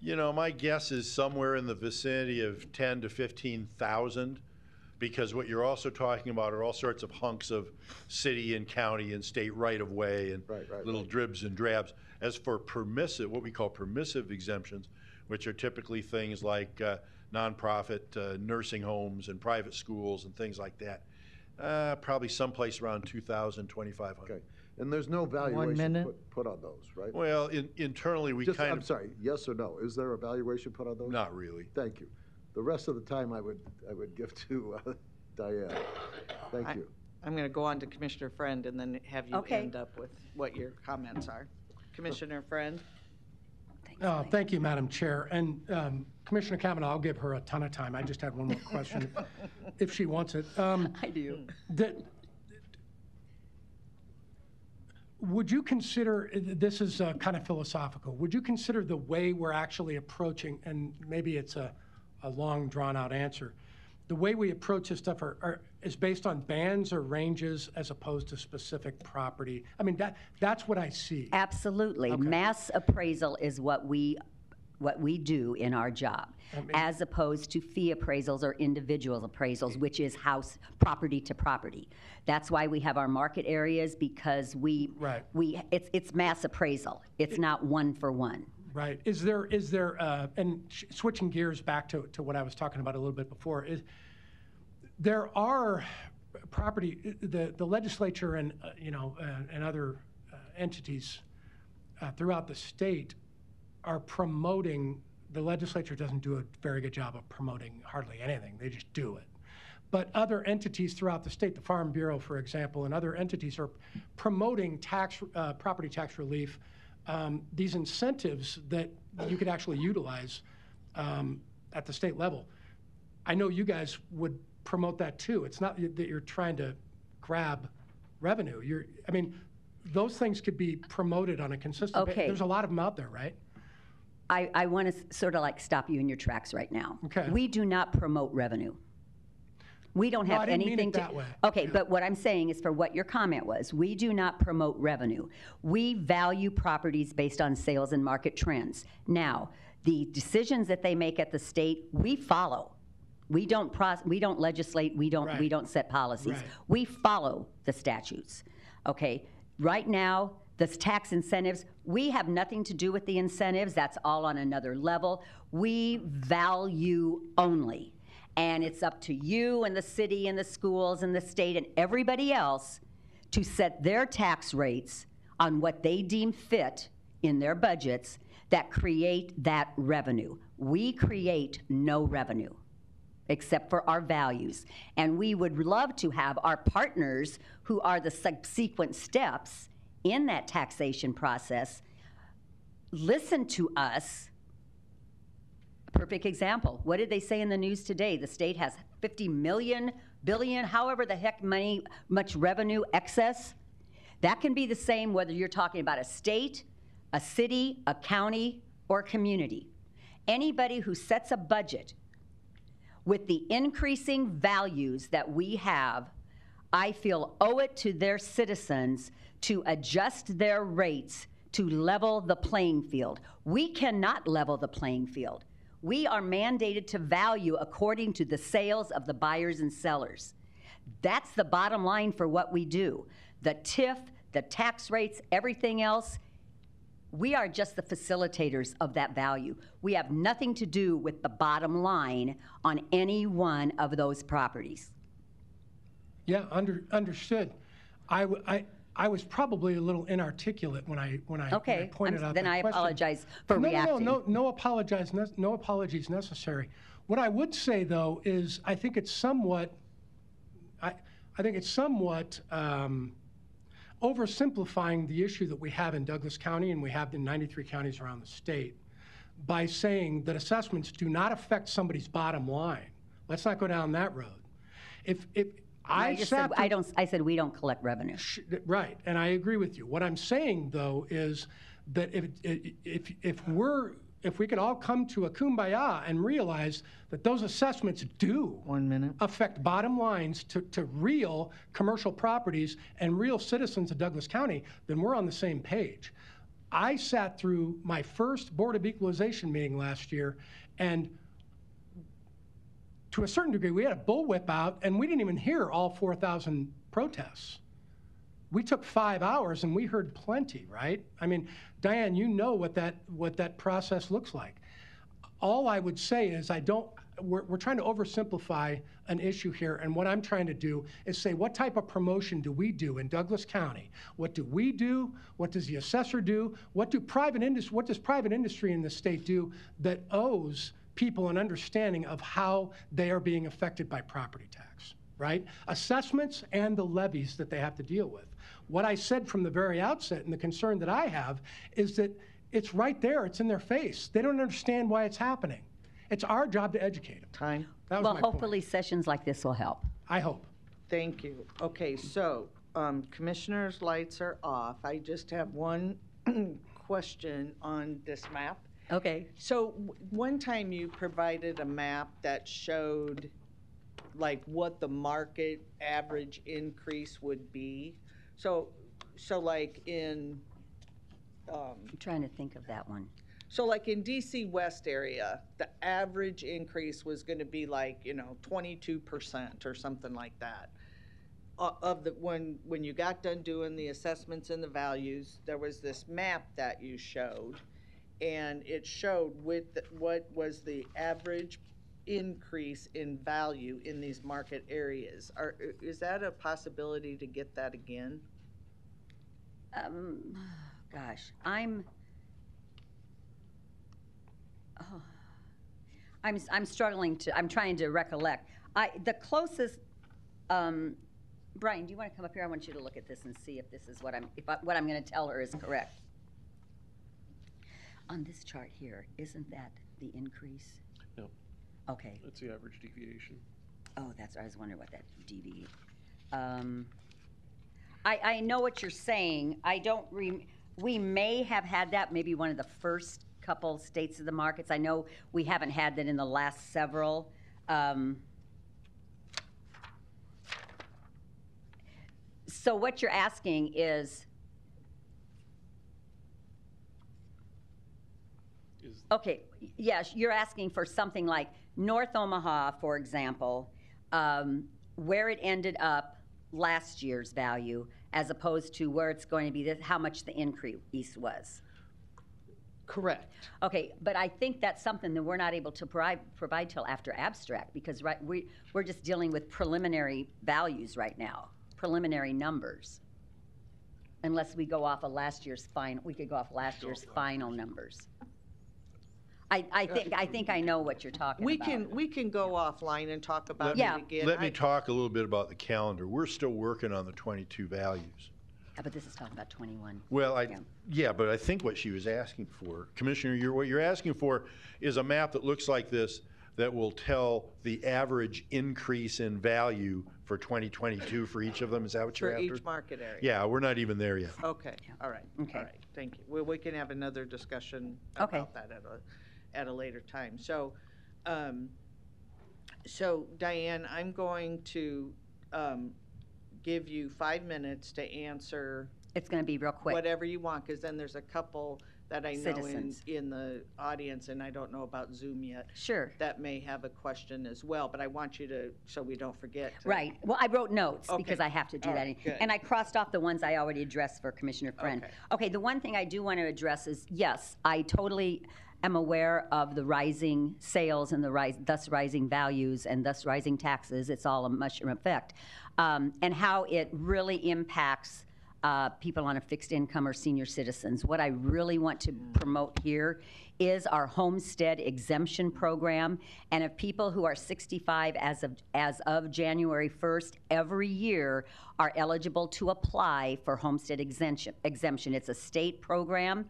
My guess is somewhere in the vicinity of 10 to 15,000. Because what you're also talking about are all sorts of hunks of city and county and state right-of-way and little dribs and drabs. As for what we call permissive exemptions, which are typically things like nonprofit nursing homes and private schools and things like that, probably someplace around 2,000, 2,500. Okay. And there's no valuation put on those, right? Well, internally we I'm sorry, yes or no? Is there a valuation put on those? Not really. Thank you. The rest of the time I would give to Diane. Thank you. I'm going to go on to Commissioner Friend and then have you end up with what your comments are. Commissioner Friend? Thank you, Madam Chair. And Commissioner Kavanaugh, I'll give her a ton of time. I just had one more question if she wants it. I do. would you consider, this is kind of philosophical, would you consider the way we're actually approaching, and maybe it's a long drawn-out answer, the way we approach this stuff is based on bands or ranges as opposed to specific property? I mean, that's what I see. Absolutely. Okay. Mass appraisal is what we do in our job, as opposed to fee appraisals or individual appraisals, which is house property to property. That's why we have our market areas, because it's mass appraisal. It's not one for one. Right. Is there and switching gears back to what I was talking about a little bit before, there are property, the legislature and, and other entities throughout the state are promoting. The legislature doesn't do a very good job of promoting hardly anything. They just do it. But other entities throughout the state, the Farm Bureau, for example, and other entities are promoting property tax relief, these incentives that you could actually utilize at the state level. I know you guys would promote that too. It's not that you're trying to grab revenue. Those things could be promoted on a consistent basis. There's a lot of them out there, right? I want to sort of like stop you in your tracks right now. Okay. We do not promote revenue. We don't have I didn't anything mean it to. that way. Okay, but what I'm saying is for what your comment was, we do not promote revenue. We value properties based on sales and market trends. Now, the decisions that they make at the state, we follow. We don't legislate. We don't set policies. Right. We follow the statutes. Okay. Right now, the tax incentives, we have nothing to do with the incentives. That's all on another level. We value only. And it's up to you and the city and the schools and the state and everybody else to set their tax rates on what they deem fit in their budgets that create that revenue. We create no revenue except for our values. And we would love to have our partners, who are the subsequent steps in that taxation process, listen to us. A perfect example. What did they say in the news today? The state has 50 million, billion, however the heck much revenue excess. That can be the same whether you're talking about a state, a city, a county, or a community. Anybody who sets a budget with the increasing values that we have, I feel owe it to their citizens to adjust their rates to level the playing field. We cannot level the playing field. We are mandated to value according to the sales of the buyers and sellers. That's the bottom line for what we do. The TIF, the tax rates, everything else, we are just the facilitators of that value. We have nothing to do with the bottom line on any one of those properties. Yeah, understood. I was probably a little inarticulate when I pointed out then that I question. apologize for reacting. No apologies necessary. What I would say though is I think it's somewhat oversimplifying the issue that we have in Douglas County and we have in 93 counties around the state by saying that assessments do not affect somebody's bottom line. Let's not go down that road. I said we don't collect revenue. Right, and I agree with you. What I'm saying though is that if we could all come to a kumbaya and realize that those assessments do affect bottom lines to real commercial properties and real citizens of Douglas County, then we're on the same page. I sat through my first Board of Equalization meeting last year, and to a certain degree, we had a bullwhip out, and we didn't even hear all 4,000 protests. We took 5 hours, and we heard plenty, right? I mean, Diane, you know what that process looks like. All I would say is we're trying to oversimplify an issue here, and what I'm trying to do is say, what type of promotion do we do in Douglas County? What do we do? What does the assessor do? What does private industry in the state do that owes people an understanding of how they are being affected by property tax, right? Assessments and the levies that they have to deal with. What I said from the very outset, and the concern that I have, is that it's right there, it's in their face. They don't understand why it's happening. It's our job to educate them. Time. That was Well, my hopefully point. sessions like this will help. I hope. Thank you. Okay, so Commissioners' lights are off. I just have one question on this map. Okay. So one time you provided a map that showed like what the market average increase would be. So like in, I'm trying to think of that one. so like in DC West area, the average increase was gonna be like, 22% or something like that. Of the, when you got done doing the assessments and the values, there was this map that you showed, and it showed what was the average increase in value in these market areas. Is that a possibility to get that again? Gosh, I'm struggling to, I'm trying to recollect. The closest, Brian, do you want to come up here? I want you to look at this and see if this is what what I'm going to tell her is correct. On this chart here, isn't that the increase? No. Okay. That's the average deviation. Oh, that's, I was wondering what that deviation. I know what you're saying. I don't, we may have had that, maybe one of the first couple states of the markets. I know we haven't had that in the last several. So what you're asking is, okay, yes, you're asking for something like North Omaha, for example, where it ended up last year's value, as opposed to where it's going to be, how much the increase was. Correct. Okay, but I think that's something that we're not able to provide till after abstract, because we're just dealing with preliminary values right now, preliminary numbers. Unless we go off of last year's final, we could go off last year's final numbers. I think I know what you're talking about. We can go offline and talk about Yeah. it again. Let me talk a little bit about the calendar. We're still working on the 22 values. Yeah, but this is talking about 21. Well, yeah, but I think what she was asking for, Commissioner, what you're asking for is a map that looks like this that will tell the average increase in value for 2022 for each of them. Is that what you're For after? each market area. Yeah, we're not even there yet. Okay, all right. Okay. All right, thank you. We can have another discussion Okay. about that at a later time. So, so Diane, I'm going to give you 5 minutes to answer It's going to be real quick. whatever you want, because then there's a couple that I know Citizens. in the audience, and I don't know about Zoom yet, Sure. that may have a question as well, but I want you to, so we don't forget. Right. Well, I wrote notes Okay. because I have to do All that. right, good. And I crossed off the ones I already addressed for Commissioner Friend. Okay. Okay, the one thing I do want to address is, yes, I totally am aware of the rising sales and thus rising values and thus rising taxes. It's all a mushroom effect. And how it really impacts people on a fixed income or senior citizens. What I really want to promote here is our homestead exemption program. And if people who are 65 as of January 1st every year are eligible to apply for homestead exemption. It's a state program.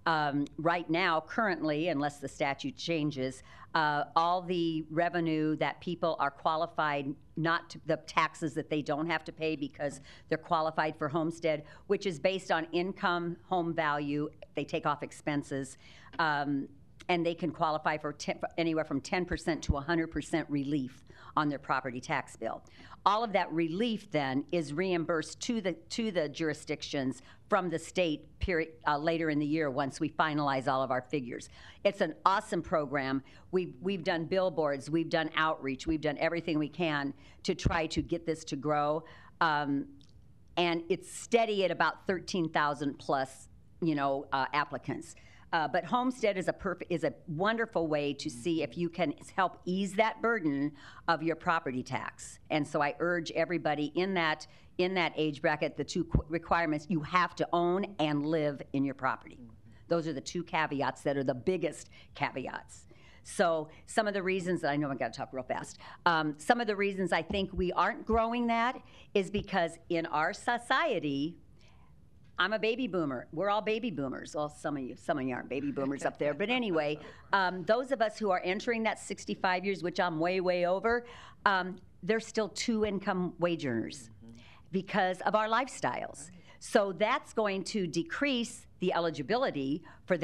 Right now, currently, unless the statute changes, all the revenue that people are qualified, not to, the taxes that they don't have to pay because they're qualified for homestead, which is based on income, home value, they take off expenses, and they can qualify for anywhere from 10% to 100% relief on their property tax bill. All of that relief then is reimbursed to the jurisdictions from the state later in the year once we finalize all of our figures. It's an awesome program. We've done billboards, we've done outreach, we've done everything we can to try to get this to grow. And it's steady at about 13,000 plus, applicants. But homestead is a wonderful way to see if you can help ease that burden of your property tax. And so I urge everybody in that age bracket, the two requirements: you have to own and live in your property. Those are the two caveats that are the biggest caveats. So some of the reasons, I know I've got to talk real fast, some of the reasons I think we aren't growing that is because in our society, I'm a baby boomer. We're all baby boomers. Well, some of you aren't baby boomers up there. But anyway, those of us who are entering that 65 years, which I'm way, way over, they're still two-income wage earners. because of our lifestyles. So that's going to decrease the eligibility for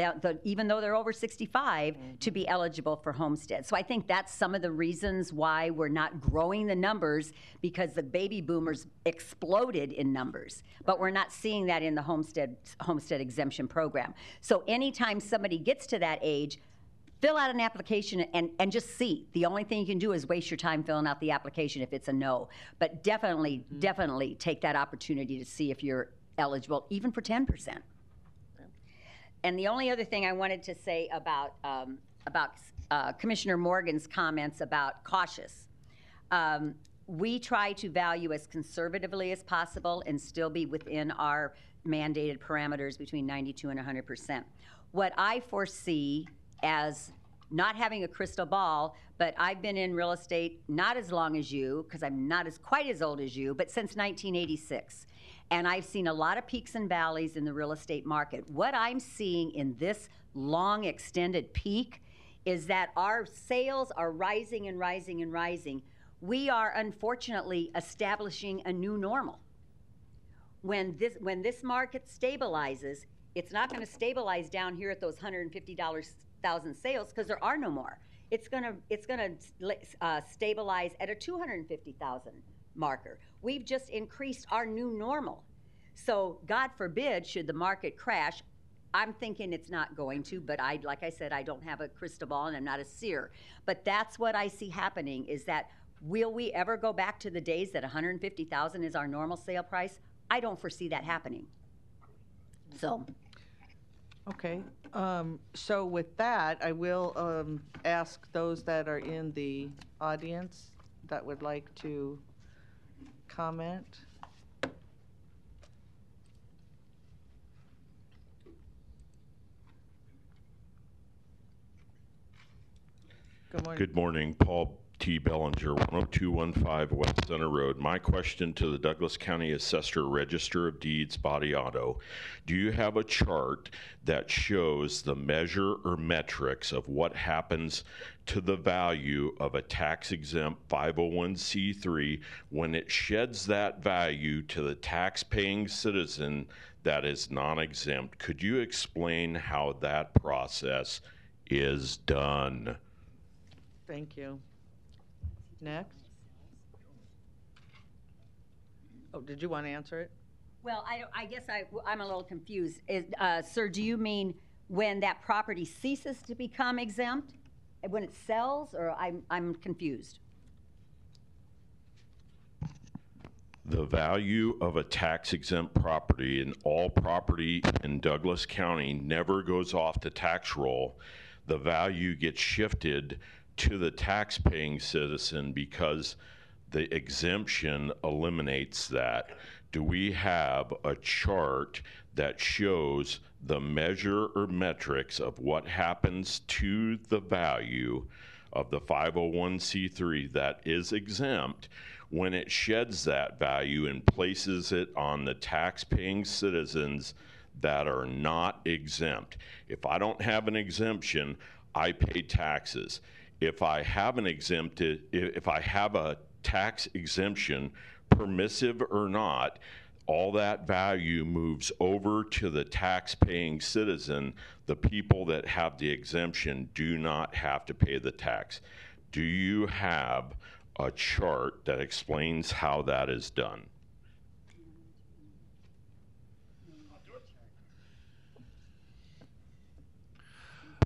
even though they're over 65, to be eligible for homestead. So I think that's some of the reasons why we're not growing the numbers, because the baby boomers exploded in numbers, but we're not seeing that in the homestead exemption program. So anytime somebody gets to that age, fill out an application and just see. The only thing you can do is waste your time filling out the application if it's a no. But definitely take that opportunity to see if you're eligible, even for 10%. And the only other thing I wanted to say about Commissioner Morgan's comments about cautious. We try to value as conservatively as possible and still be within our mandated parameters between 92 and 100%. What I foresee, as not having a crystal ball, but I've been in real estate not as long as you, because I'm not quite as old as you, but since 1986. And I've seen a lot of peaks and valleys in the real estate market. What I'm seeing in this long extended peak is that our sales are rising and rising and rising. We are unfortunately establishing a new normal. When this market stabilizes, it's not going to stabilize down here at those $150,000 sales, because there are no more. It's going to stabilize at a $250,000 marker. We've just increased our new normal. So God forbid, should the market crash, I'm thinking it's not going to, but like I said, I don't have a crystal ball and I'm not a seer. But that's what I see happening, is that will we ever go back to the days that $150,000 is our normal sale price? I don't foresee that happening. So. Okay, so with that, I will ask those that are in the audience that would like to comment. Good morning. Good morning, Paul T. Bellinger, 10215 West Center Road. My question to the Douglas County Assessor, Register of Deeds, Body Auto: do you have a chart that shows the measure or metrics of what happens to the value of a tax-exempt 501c3 when it sheds that value to the tax-paying citizen that is non-exempt? Could you explain how that process is done? Thank you. Next. Oh, did you want to answer it? Well, I guess I'm a little confused. Sir, do you mean when that property ceases to become exempt? When it sells, or I'm confused? The value of a tax-exempt property, and all property in Douglas County never goes off the tax roll. The value gets shifted to the tax-paying citizen because the exemption eliminates that. Do we have a chart that shows the measure or metrics of what happens to the value of the 501c3 that is exempt when it sheds that value and places it on the tax-paying citizens that are not exempt? If I don't have an exemption, I pay taxes. If I have a tax exemption, permissive or not, all that value moves over to the tax-paying citizen. The people that have the exemption do not have to pay the tax. Do you have a chart that explains how that is done?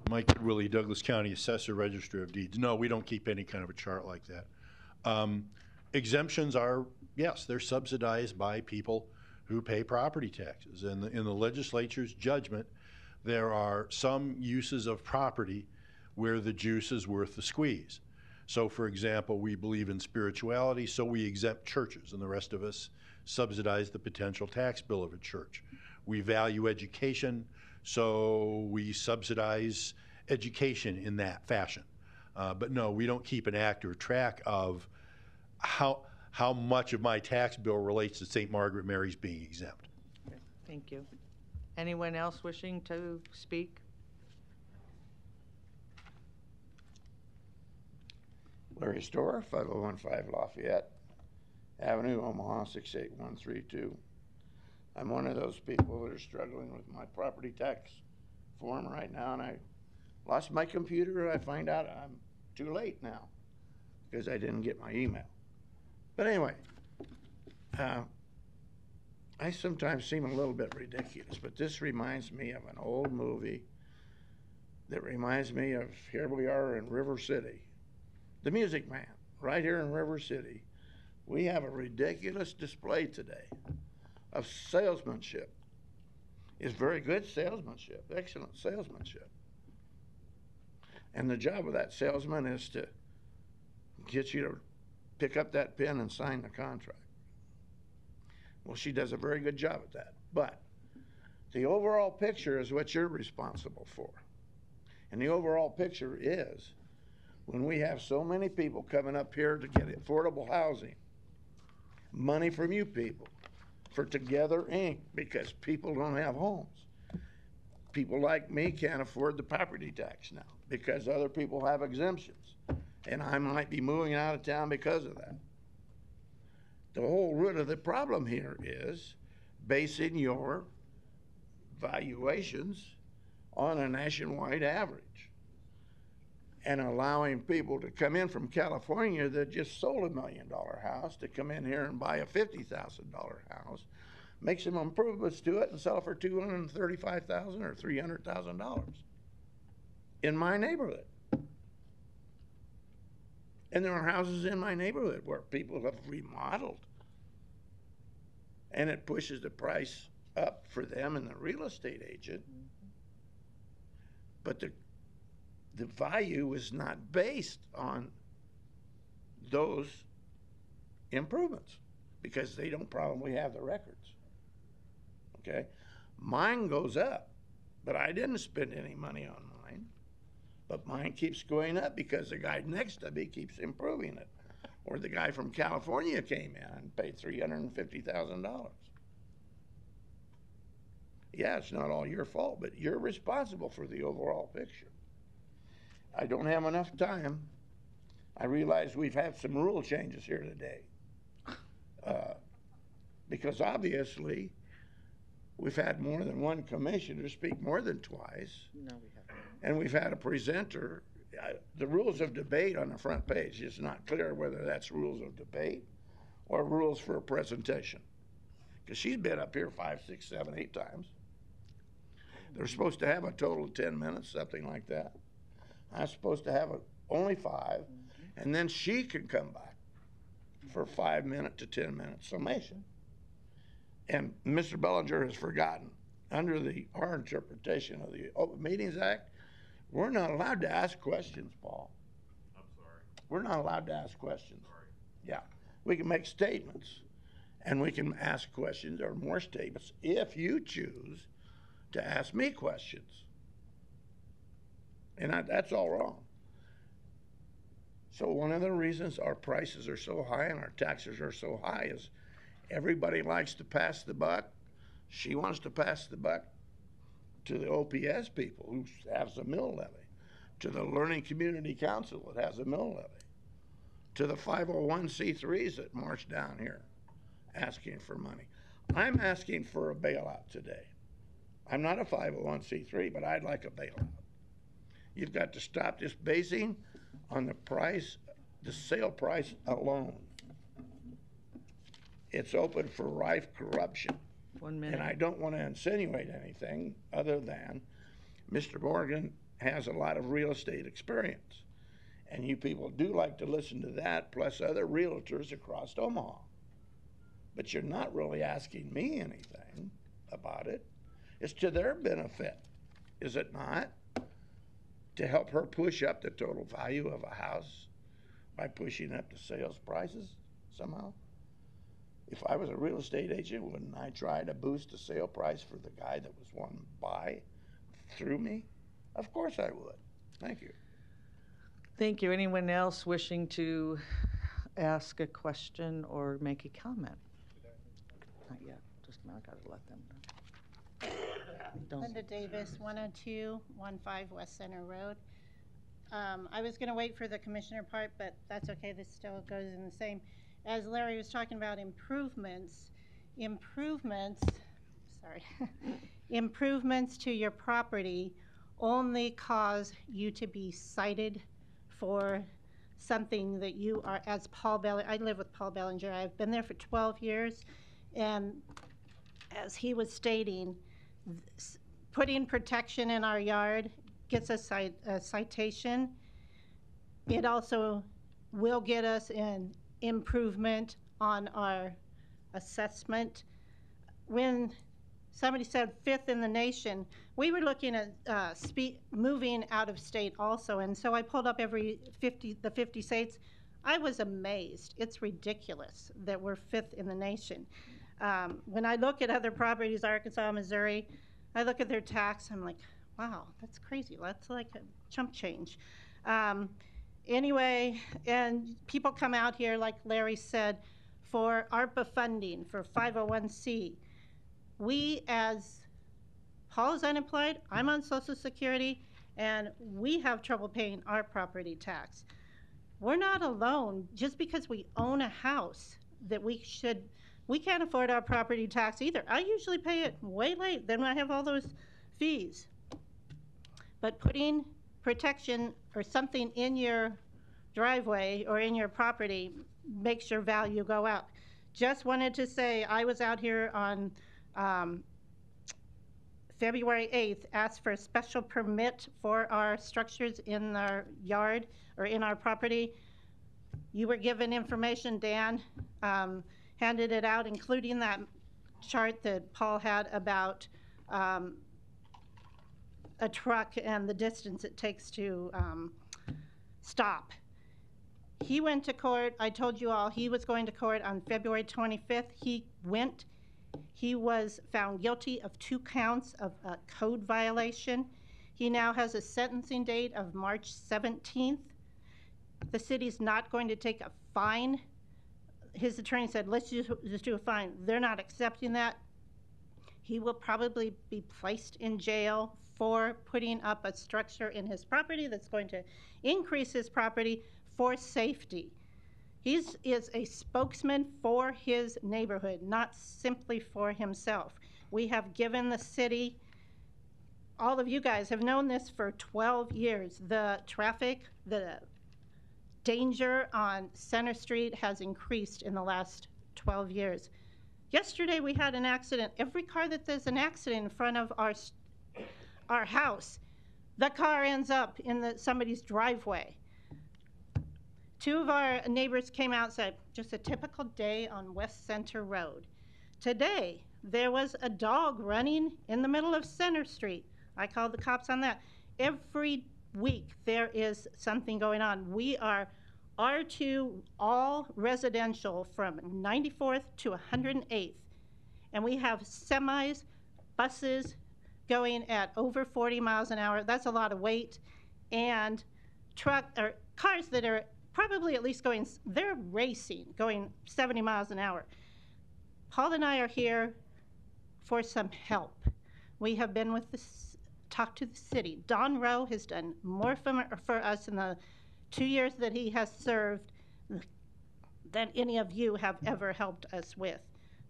Mike Goodwillie, Douglas County Assessor, Register of Deeds. No, we don't keep any kind of a chart like that. Exemptions are, yes, they're subsidized by people who pay property taxes. And in the legislature's judgment, there are some uses of property where the juice is worth the squeeze. So, for example, we believe in spirituality, so we exempt churches, and the rest of us subsidize the potential tax bill of a church. We value education, so we subsidize education in that fashion. But no, we don't keep an accurate track of how much of my tax bill relates to St. Margaret Mary's being exempt. Okay, thank you. Anyone else wishing to speak? Larry Storr, 5015 Lafayette. Avenue, Omaha 68132. I'm one of those people that are struggling with my property tax form right now, and I lost my computer. I find out I'm too late now because I didn't get my email. But anyway, I sometimes seem a little bit ridiculous, but this reminds me of an old movie that reminds me of here we are in River City. The Music Man, right here in River City. We have a ridiculous display today of salesmanship. It's very good salesmanship, excellent salesmanship. And the job of that salesman is to get you to pick up that pen and sign the contract. Well, she does a very good job at that. But the overall picture is what you're responsible for. And the overall picture is when we have so many people coming up here to get affordable housing, money from you people for Together Inc., because people don't have homes. People like me can't afford the property tax now because other people have exemptions. And I might be moving out of town because of that. The whole root of the problem here is basing your valuations on a nationwide average and allowing people to come in from California that just sold $1 million house to come in here and buy a $50,000 house, make some improvements to it and sell it for $235,000 or $300,000 in my neighborhood. And there are houses in my neighborhood where people have remodeled, and it pushes the price up for them and the real estate agent. But the value is not based on those improvements because they don't probably have the records. Okay? Mine goes up, but I didn't spend any money on mine. But mine keeps going up because the guy next to me keeps improving it. Or the guy from California came in and paid $350,000. Yeah, it's not all your fault, but you're responsible for the overall picture. I don't have enough time. I realize we've had some rule changes here today. Because obviously, we've had more than one commissioner speak more than twice. No, we haven't. And we've had a presenter. The rules of debate on the front page, it's not clear whether that's rules of debate or rules for a presentation. Because she's been up here 5, 6, 7, 8 times. They're supposed to have a total of 10 minutes, something like that. I'm supposed to have only 5, and then she can come back for 5-minute to 10-minute summation. And Mr. Bellinger has forgotten, under our interpretation of the Open Meetings Act, we're not allowed to ask questions, Paul. I'm sorry. We're not allowed to ask questions. Sorry. Yeah. We can make statements, and we can ask questions or more statements if you choose to ask me questions. And that's all wrong. So one of the reasons our prices are so high and our taxes are so high is everybody likes to pass the buck. She wants to pass the buck to the OPS people who has a mill levy, to the Learning Community Council that has a mill levy, to the 501c3s that march down here asking for money. I'm asking for a bailout today. I'm not a 501c3, but I'd like a bailout. You've got to stop this basing on the price, the sale price alone. It's open for rife corruption. 1 minute. And I don't want to insinuate anything other than Mr. Morgan has a lot of real estate experience. And you people do like to listen to that, plus other realtors across Omaha. But you're not really asking me anything about it. It's to their benefit, is it not? To help her push up the total value of a house by pushing up the sales prices somehow. If I was a real estate agent, wouldn't I try to boost the sale price for the guy that was wanting to buy through me? Of course I would. Thank you. Thank you. Anyone else wishing to ask a question or make a comment? Not yet. Just now, I gotta let them know. Don't. Linda Davis, 10215 West Center Road. I was going to wait for the commissioner part, but that's okay. This still goes in the same. as Larry was talking about improvements, sorry, improvements to your property only cause you to be cited for something that you are, as Paul Bellinger, I live with Paul Bellinger, I've been there for 12 years, and as he was stating, putting protection in our yard gets us a citation. It also will get us an improvement on our assessment. When somebody said 5th in the nation, we were looking at moving out of state also, and so I pulled up the 50 states. I was amazed. It's ridiculous that we're 5th in the nation. When I look at other properties, Arkansas, Missouri, I look at their tax, I'm like, wow, that's crazy. That's like a chump change. Anyway, and people come out here, like Larry said, for ARPA funding, for 501c. We, as Paul is unemployed, I'm on Social Security, and we have trouble paying our property tax. We're not alone. Just because we own a house that we can't afford our property tax either. I usually pay it way late, then I have all those fees. But putting protection or something in your driveway or in your property makes your value go up. Just wanted to say, I was out here on February 8th, asked for a special permit for our structures in our yard or in our property. You were given information, Dan handed it out, including that chart that Paul had about a truck and the distance it takes to stop. He went to court. I told you all he was going to court on February 25th. He went. He was found guilty of 2 counts of a code violation. He now has a sentencing date of March 17th. The city's not going to take a fine. His attorney said, let's just do a fine. They're not accepting that. He will probably be placed in jail for putting up a structure in his property that's going to increase his property for safety. He is a spokesman for his neighborhood, not simply for himself. We have given the city, all of you guys have known this for 12 years. The traffic, the danger on Center Street has increased in the last 12 years. Yesterday we had an accident. Every car that there's an accident in front of our house, the car ends up in somebody's driveway. 2 of our neighbors came out and said, just a typical day on West Center Road. Today, there was a dog running in the middle of Center Street. I called the cops on that. Every week, there is something going on. We are R2 all residential from 94th to 108th. And we have semis, buses going at over 40 miles an hour. That's a lot of weight. And cars that are probably at least they're racing, going 70 miles an hour. Paul and I are here for some help. We have been talked to the city. Don Rowe has done more for us in the 2 years that he has served than any of you have ever helped us with.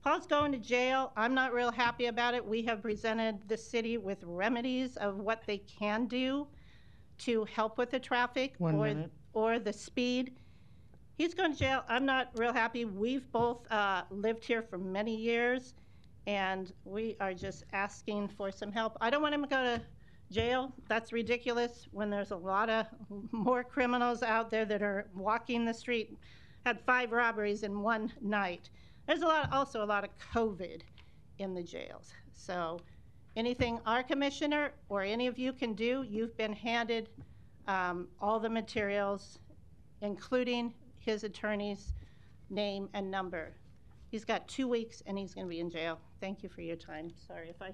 Paul's going to jail. I'm not real happy about it. We have presented the city with remedies of what they can do to help with the traffic or the speed. He's going to jail. I'm not real happy. We've both lived here for many years, and we are just asking for some help. I don't want him to go to jail. That's ridiculous when there's a lot of more criminals out there that are walking the street. Had 5 robberies in one night. There's also a lot of COVID in the jails. So anything our commissioner or any of you can do, you've been handed all the materials, including his attorney's name and number. He's got 2 weeks and he's going to be in jail. Thank you for your time. Sorry if I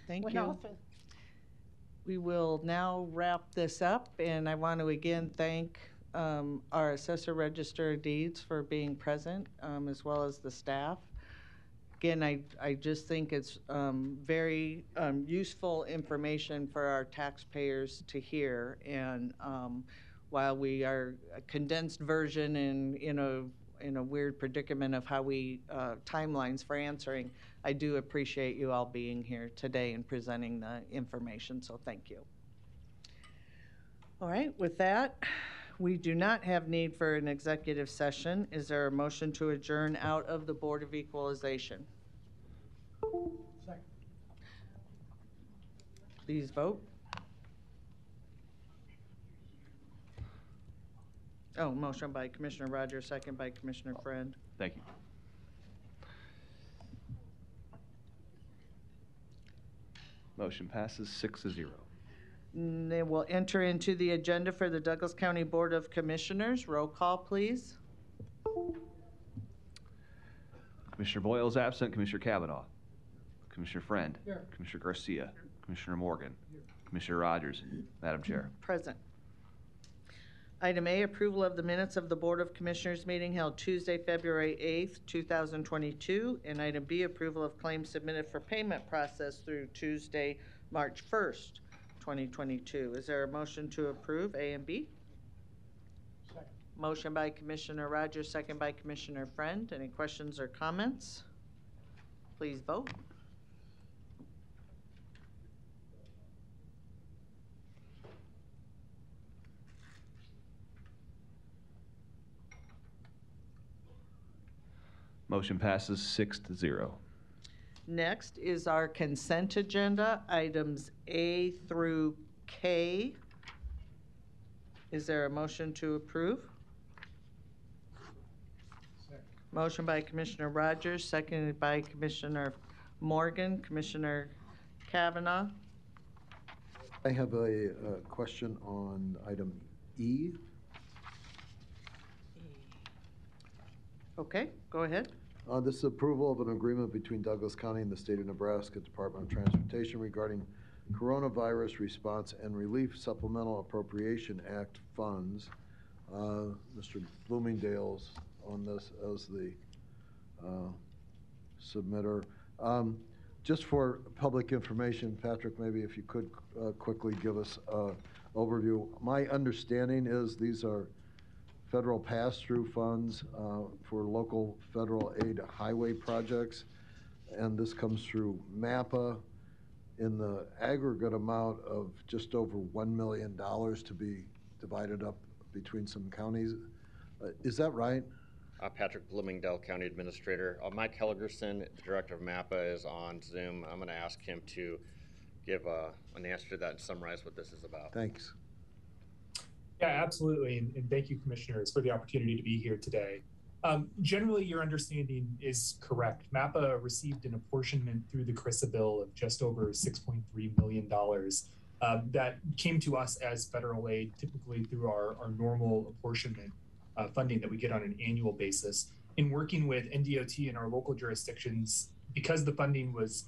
Thank went you. off. We will now wrap this up, and I want to again thank our Assessor Register of Deeds for being present, as well as the staff. Again, I just think it's very useful information for our taxpayers to hear. And while we are a condensed version and in a weird predicament of how we, timelines for answering. I do appreciate you all being here today and presenting the information, so thank you. All right, with that, we do not have need for an executive session. Is there a motion to adjourn out of the Board of Equalization? Second. Please vote. Oh, motion by Commissioner Rogers, second by Commissioner Friend. Thank you. Motion passes 6-0. They will enter into the agenda for the Douglas County Board of Commissioners. Roll call, please. Commissioner Boyle is absent. Commissioner Kavanaugh. Commissioner Friend. Here. Commissioner Garcia. Commissioner Morgan. Commissioner Rogers. Madam Chair. Present. Item A, approval of the minutes of the Board of Commissioners meeting held Tuesday, February 8th, 2022. And item B, approval of claims submitted for payment process through Tuesday, March 1st, 2022. Is there a motion to approve A and B? Second. Motion by Commissioner Rogers, second by Commissioner Friend. Any questions or comments? Please vote. Motion passes 6-0. Next is our consent agenda, items A through K. Is there a motion to approve? Second. Motion by Commissioner Rogers, seconded by Commissioner Morgan. Commissioner Kavanaugh. I have a question on item E. Okay, go ahead. This is approval of an agreement between Douglas County and the State of Nebraska Department of Transportation regarding Coronavirus Response and Relief Supplemental Appropriation Act funds. Mr. Bloomingdale's on this as the submitter. Just for public information, Patrick, maybe if you could quickly give us an overview. My understanding is these are federal pass-through funds for local federal aid highway projects, and this comes through MAPA in the aggregate amount of just over $1 million to be divided up between some counties. Is that right? Patrick Bloomingdale, County Administrator. Mike Helgerson, the Director of MAPA, is on Zoom. I'm going to ask him to give an answer to that and summarize what this is about. Thanks. Yeah, absolutely. And thank you, commissioners, for the opportunity to be here today. Generally, your understanding is correct. MAPA received an apportionment through the CRISA bill of just over $6.3 million that came to us as federal aid, typically through our normal apportionment funding that we get on an annual basis. In working with NDOT and our local jurisdictions, because the funding was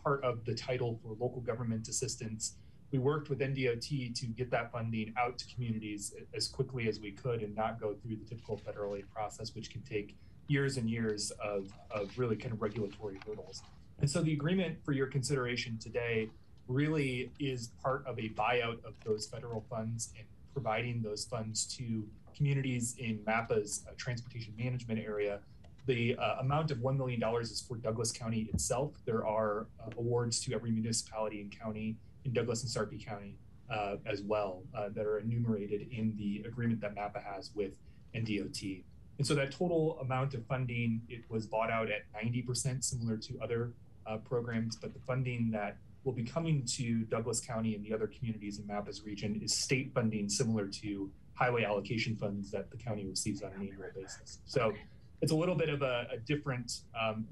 part of the title for local government assistance, we worked with NDOT to get that funding out to communities as quickly as we could and not go through the typical federal aid process, which can take years and years of really kind of regulatory hurdles. And so the agreement for your consideration today really is part of a buyout of those federal funds and providing those funds to communities in MAPA's transportation management area. The amount of $1 million is for Douglas County itself. There are awards to every municipality and county in Douglas and Sarpy County as well that are enumerated in the agreement that MAPA has with NDOT. And so that total amount of funding, it was bought out at 90%, similar to other programs, but the funding that will be coming to Douglas County and the other communities in MAPA's region is state funding similar to highway allocation funds that the county receives on an annual basis. So it's a little bit of a different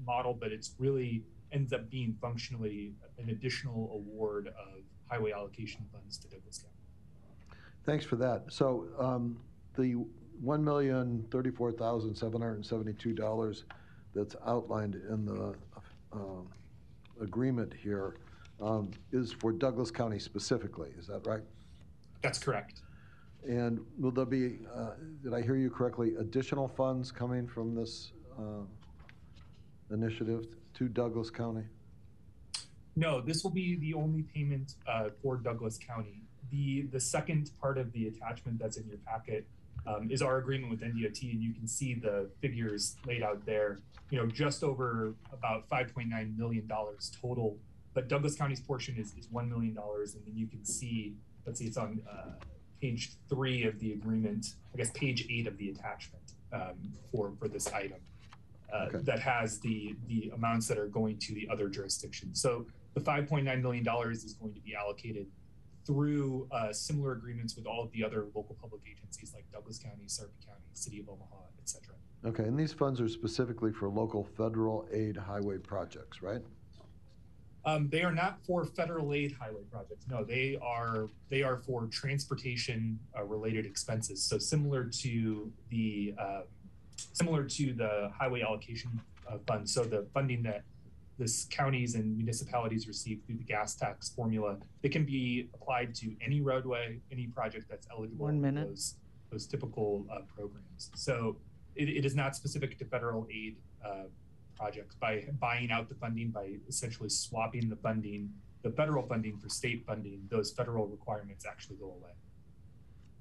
model, but it's really ends up being functionally an additional award of highway allocation funds to Douglas County. Thanks for that. So the $1,034,772 that's outlined in the agreement here is for Douglas County specifically, is that right? That's correct. And will there be, did I hear you correctly, additional funds coming from this initiative to Douglas County? No, this will be the only payment for Douglas County. The second part of the attachment that's in your packet is our agreement with NDOT, and you can see the figures laid out there. Just over about $5.9 million total, but Douglas County's portion is $1 million, and then you can see, let's see, it's on page 3 of the agreement, I guess page 8 of the attachment for this item. That has the amounts that are going to the other jurisdictions. So the $5.9 million is going to be allocated through similar agreements with all of the other local public agencies like Douglas County, Sarpy County, City of Omaha, etc. Okay, and these funds are specifically for local federal aid highway projects, right? They are not for federal aid highway projects. No, they are for transportation related expenses. So similar to the highway allocation fund. So the funding that this counties and municipalities receive through the gas tax formula, it can be applied to any roadway, any project that's eligible for those typical programs. So it is not specific to federal aid projects. By buying out the funding, by essentially swapping the funding, the federal funding for state funding, those federal requirements actually go away.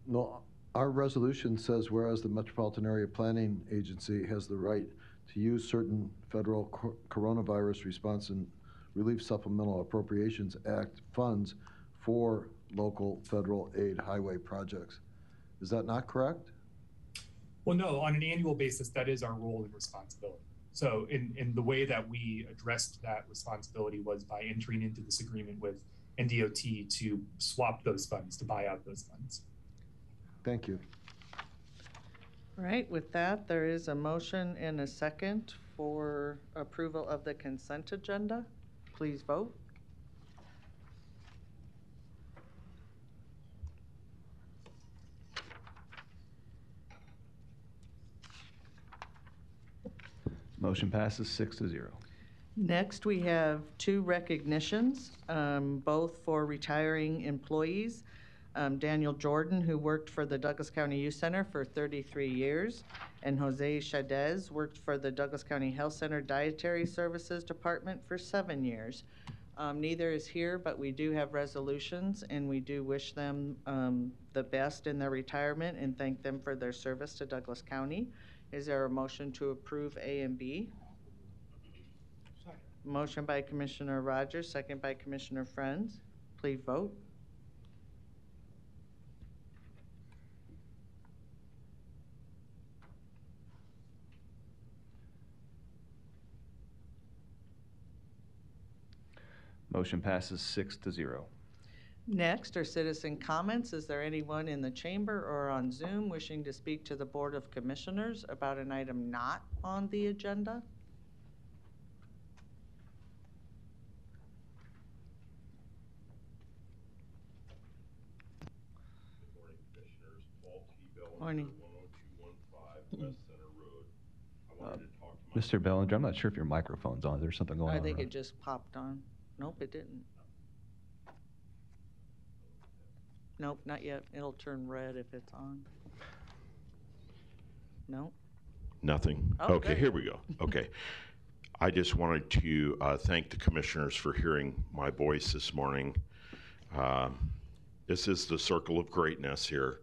No, our resolution says, whereas the Metropolitan Area Planning Agency has the right to use certain federal coronavirus response and relief supplemental appropriations act funds for local federal aid highway projects. Is that not correct? Well, no, on an annual basis, that is our role and responsibility. So in the way that we addressed that responsibility was by entering into this agreement with NDOT to swap those funds, to buy out those funds. Thank you. All right, with that, there is a motion and a second for approval of the consent agenda. Please vote. Motion passes 6-0. Next, we have 2 recognitions, both for retiring employees. Daniel Jordan, who worked for the Douglas County Youth Center for 33 years, and Jose Chadez worked for the Douglas County Health Center Dietary Services Department for 7 years. Neither is here, but we do have resolutions, and we do wish them the best in their retirement and thank them for their service to Douglas County. Is there a motion to approve A and B? Second. Motion by Commissioner Rogers, second by Commissioner Friends. Please vote. Motion passes 6-0. Next are citizen comments. Is there anyone in the chamber or on Zoom wishing to speak to the Board of Commissioners about an item not on the agenda? Good morning, Commissioners. Paul T. Bellinger, Morning. 10215 West Center Road. I wanted to talk to Mr. Bellinger, I'm not sure if your microphone's on. Is there something going on? I think it just popped on. Nope, it didn't. Nope, not yet. It'll turn red if it's on. No? Nothing? Oh, okay, there here you we go. Okay. I just wanted to thank the commissioners for hearing my voice this morning. This is the circle of greatness here.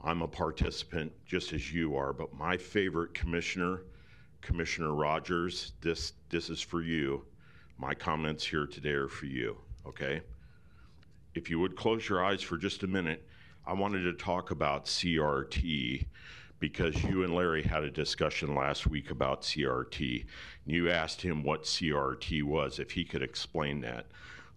I'm a participant just as you are, but my favorite commissioner, Commissioner Rogers, this is for you. My comments here today are for you, okay? If you would close your eyes for just a minute, I wanted to talk about CRT because you and Larry had a discussion last week about CRT. You asked him what CRT was, if he could explain that.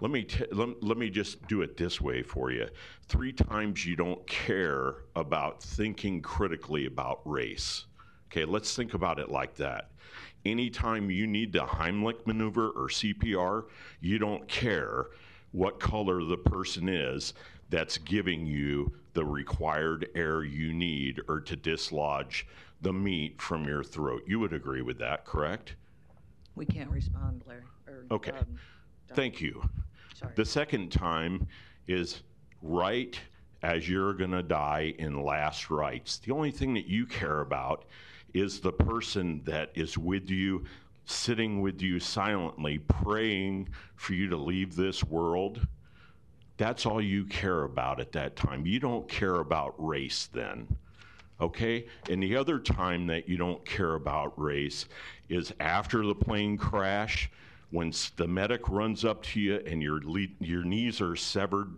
Let me just do it this way for you. 3 times you don't care about thinking critically about race. Okay, let's think about it like that. Anytime you need the Heimlich maneuver or CPR, you don't care what color the person is that's giving you the required air you need or to dislodge the meat from your throat. You would agree with that, correct? We can't respond, Larry. Okay, thank you. Sorry. The second time is right as you're gonna die in last rites. The only thing that you care about is the person that is with you, sitting with you silently, praying for you to leave this world. That's all you care about at that time. You don't care about race then, okay? And the other time that you don't care about race is after the plane crash, when the medic runs up to you and your knees are severed,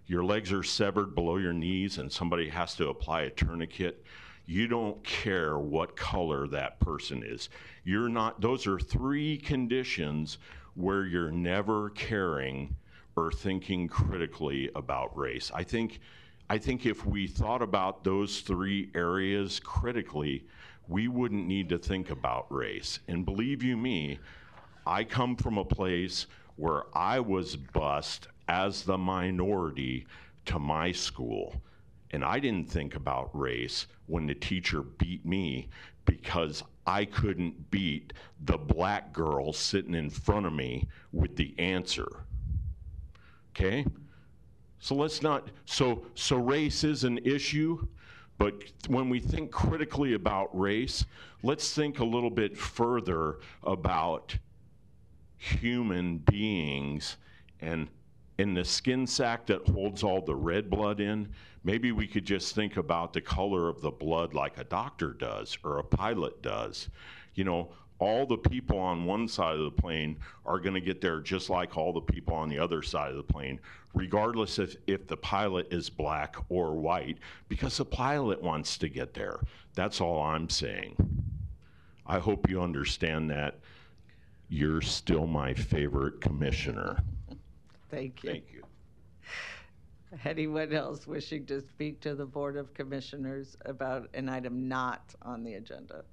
your legs are severed below your knees, and somebody has to apply a tourniquet. You don't care what color that person is. You're not, those are three conditions where you're never caring or thinking critically about race. I think if we thought about those three areas critically, we wouldn't need to think about race. And believe you me, I come from a place where I was bused as the minority to my school. And I didn't think about race when the teacher beat me because I couldn't beat the black girl sitting in front of me with the answer. Okay? So let's not, so race is an issue, but when we think critically about race, let's think a little bit further about human beings, and in the skin sac that holds all the red blood in, maybe we could just think about the color of the blood like a doctor does or a pilot does. You know, all the people on one side of the plane are going to get there just like all the people on the other side of the plane, regardless if the pilot is black or white, because the pilot wants to get there. That's all I'm saying. I hope you understand that. You're still my favorite commissioner. Thank you. Thank you. Anyone else wishing to speak to the Board of Commissioners about an item not on the agenda?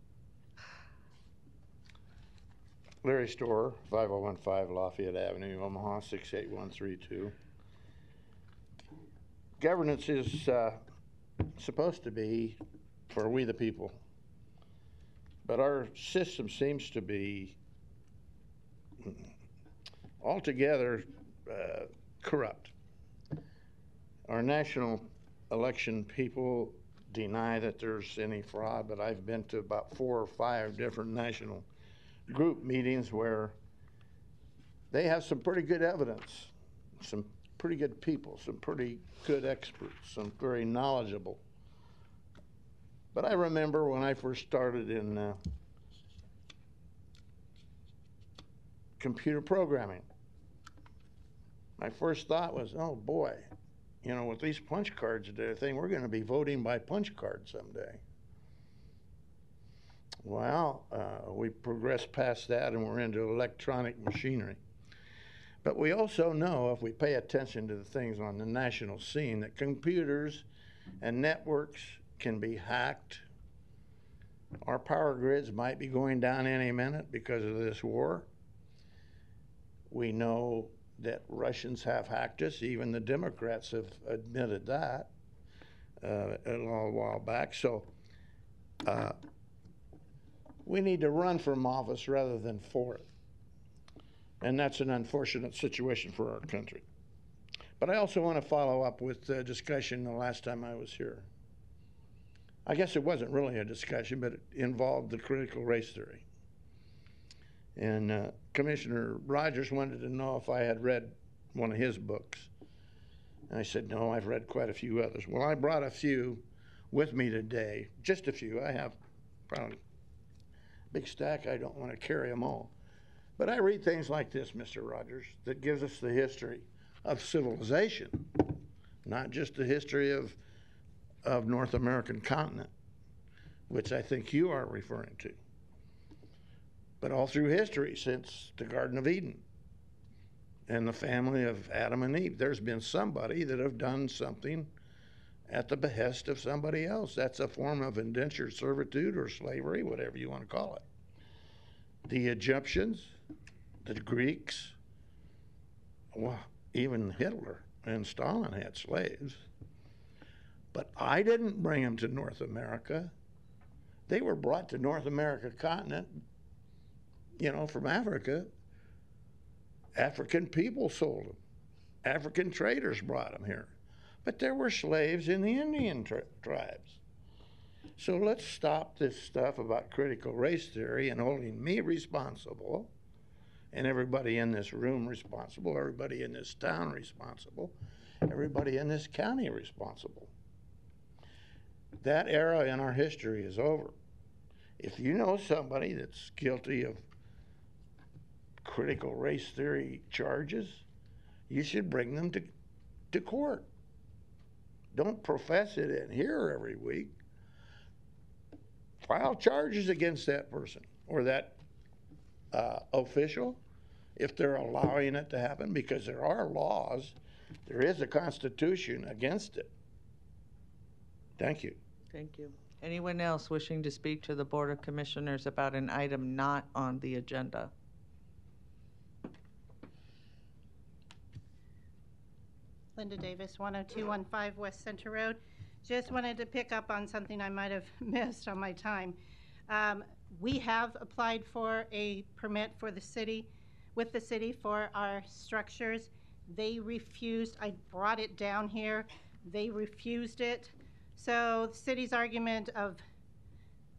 Larry Storer, 5015 Lafayette Avenue, Omaha, 68132. Governance is supposed to be for we the people, but our system seems to be altogether corrupt. Our national election people deny that there's any fraud, but I've been to about 4 or 5 different national group meetings where they have some pretty good evidence, some pretty good people, some pretty good experts, some very knowledgeable. But I remember when I first started in computer programming, my first thought was, oh boy, you know, with these punch cards and everything, we're going to be voting by punch card someday. Well, we progressed past that and we're into electronic machinery. But we also know, if we pay attention to the things on the national scene, that computers and networks can be hacked. Our power grids might be going down any minute because of this war. We know that Russians have hacked us. Even the Democrats have admitted that a little while back. So we need to run from office rather than for it. And that's an unfortunate situation for our country. But I also want to follow up with the discussion the last time I was here. I guess it wasn't really a discussion, but it involved the critical race theory. And Commissioner Rogers wanted to know if I had read one of his books. And I said, no, I've read quite a few others. Well, I brought a few with me today, just a few. I have probably a big stack. I don't want to carry them all. But I read things like this, Mr. Rogers, that gives us the history of civilization, not just the history of North American continent, which I think you are referring to, but all through history since the Garden of Eden and the family of Adam and Eve. There's been somebody that have done something at the behest of somebody else. That's a form of indentured servitude or slavery, whatever you want to call it. The Egyptians, the Greeks, well, even Hitler and Stalin had slaves. But I didn't bring them to North America. They were brought to North America continent, you know, from Africa. African people sold them. African traders brought them here. But there were slaves in the Indian tribes. So let's stop this stuff about critical race theory and holding me responsible, and everybody in this room responsible, everybody in this town responsible, everybody in this county responsible. That era in our history is over. If you know somebody that's guilty of critical race theory charges, you should bring them to court. Don't profess it in here every week. File charges against that person or that official if they're allowing it to happen, because there are laws. There is a constitution against it. Thank you. Thank you. Anyone else wishing to speak to the Board of Commissioners about an item not on the agenda? Linda Davis, 10215 West Center Road. Just wanted to pick up on something I might have missed on my time. We have applied for a permit for the city, with the city for our structures. They refused. I brought it down here. They refused it. So the city's argument of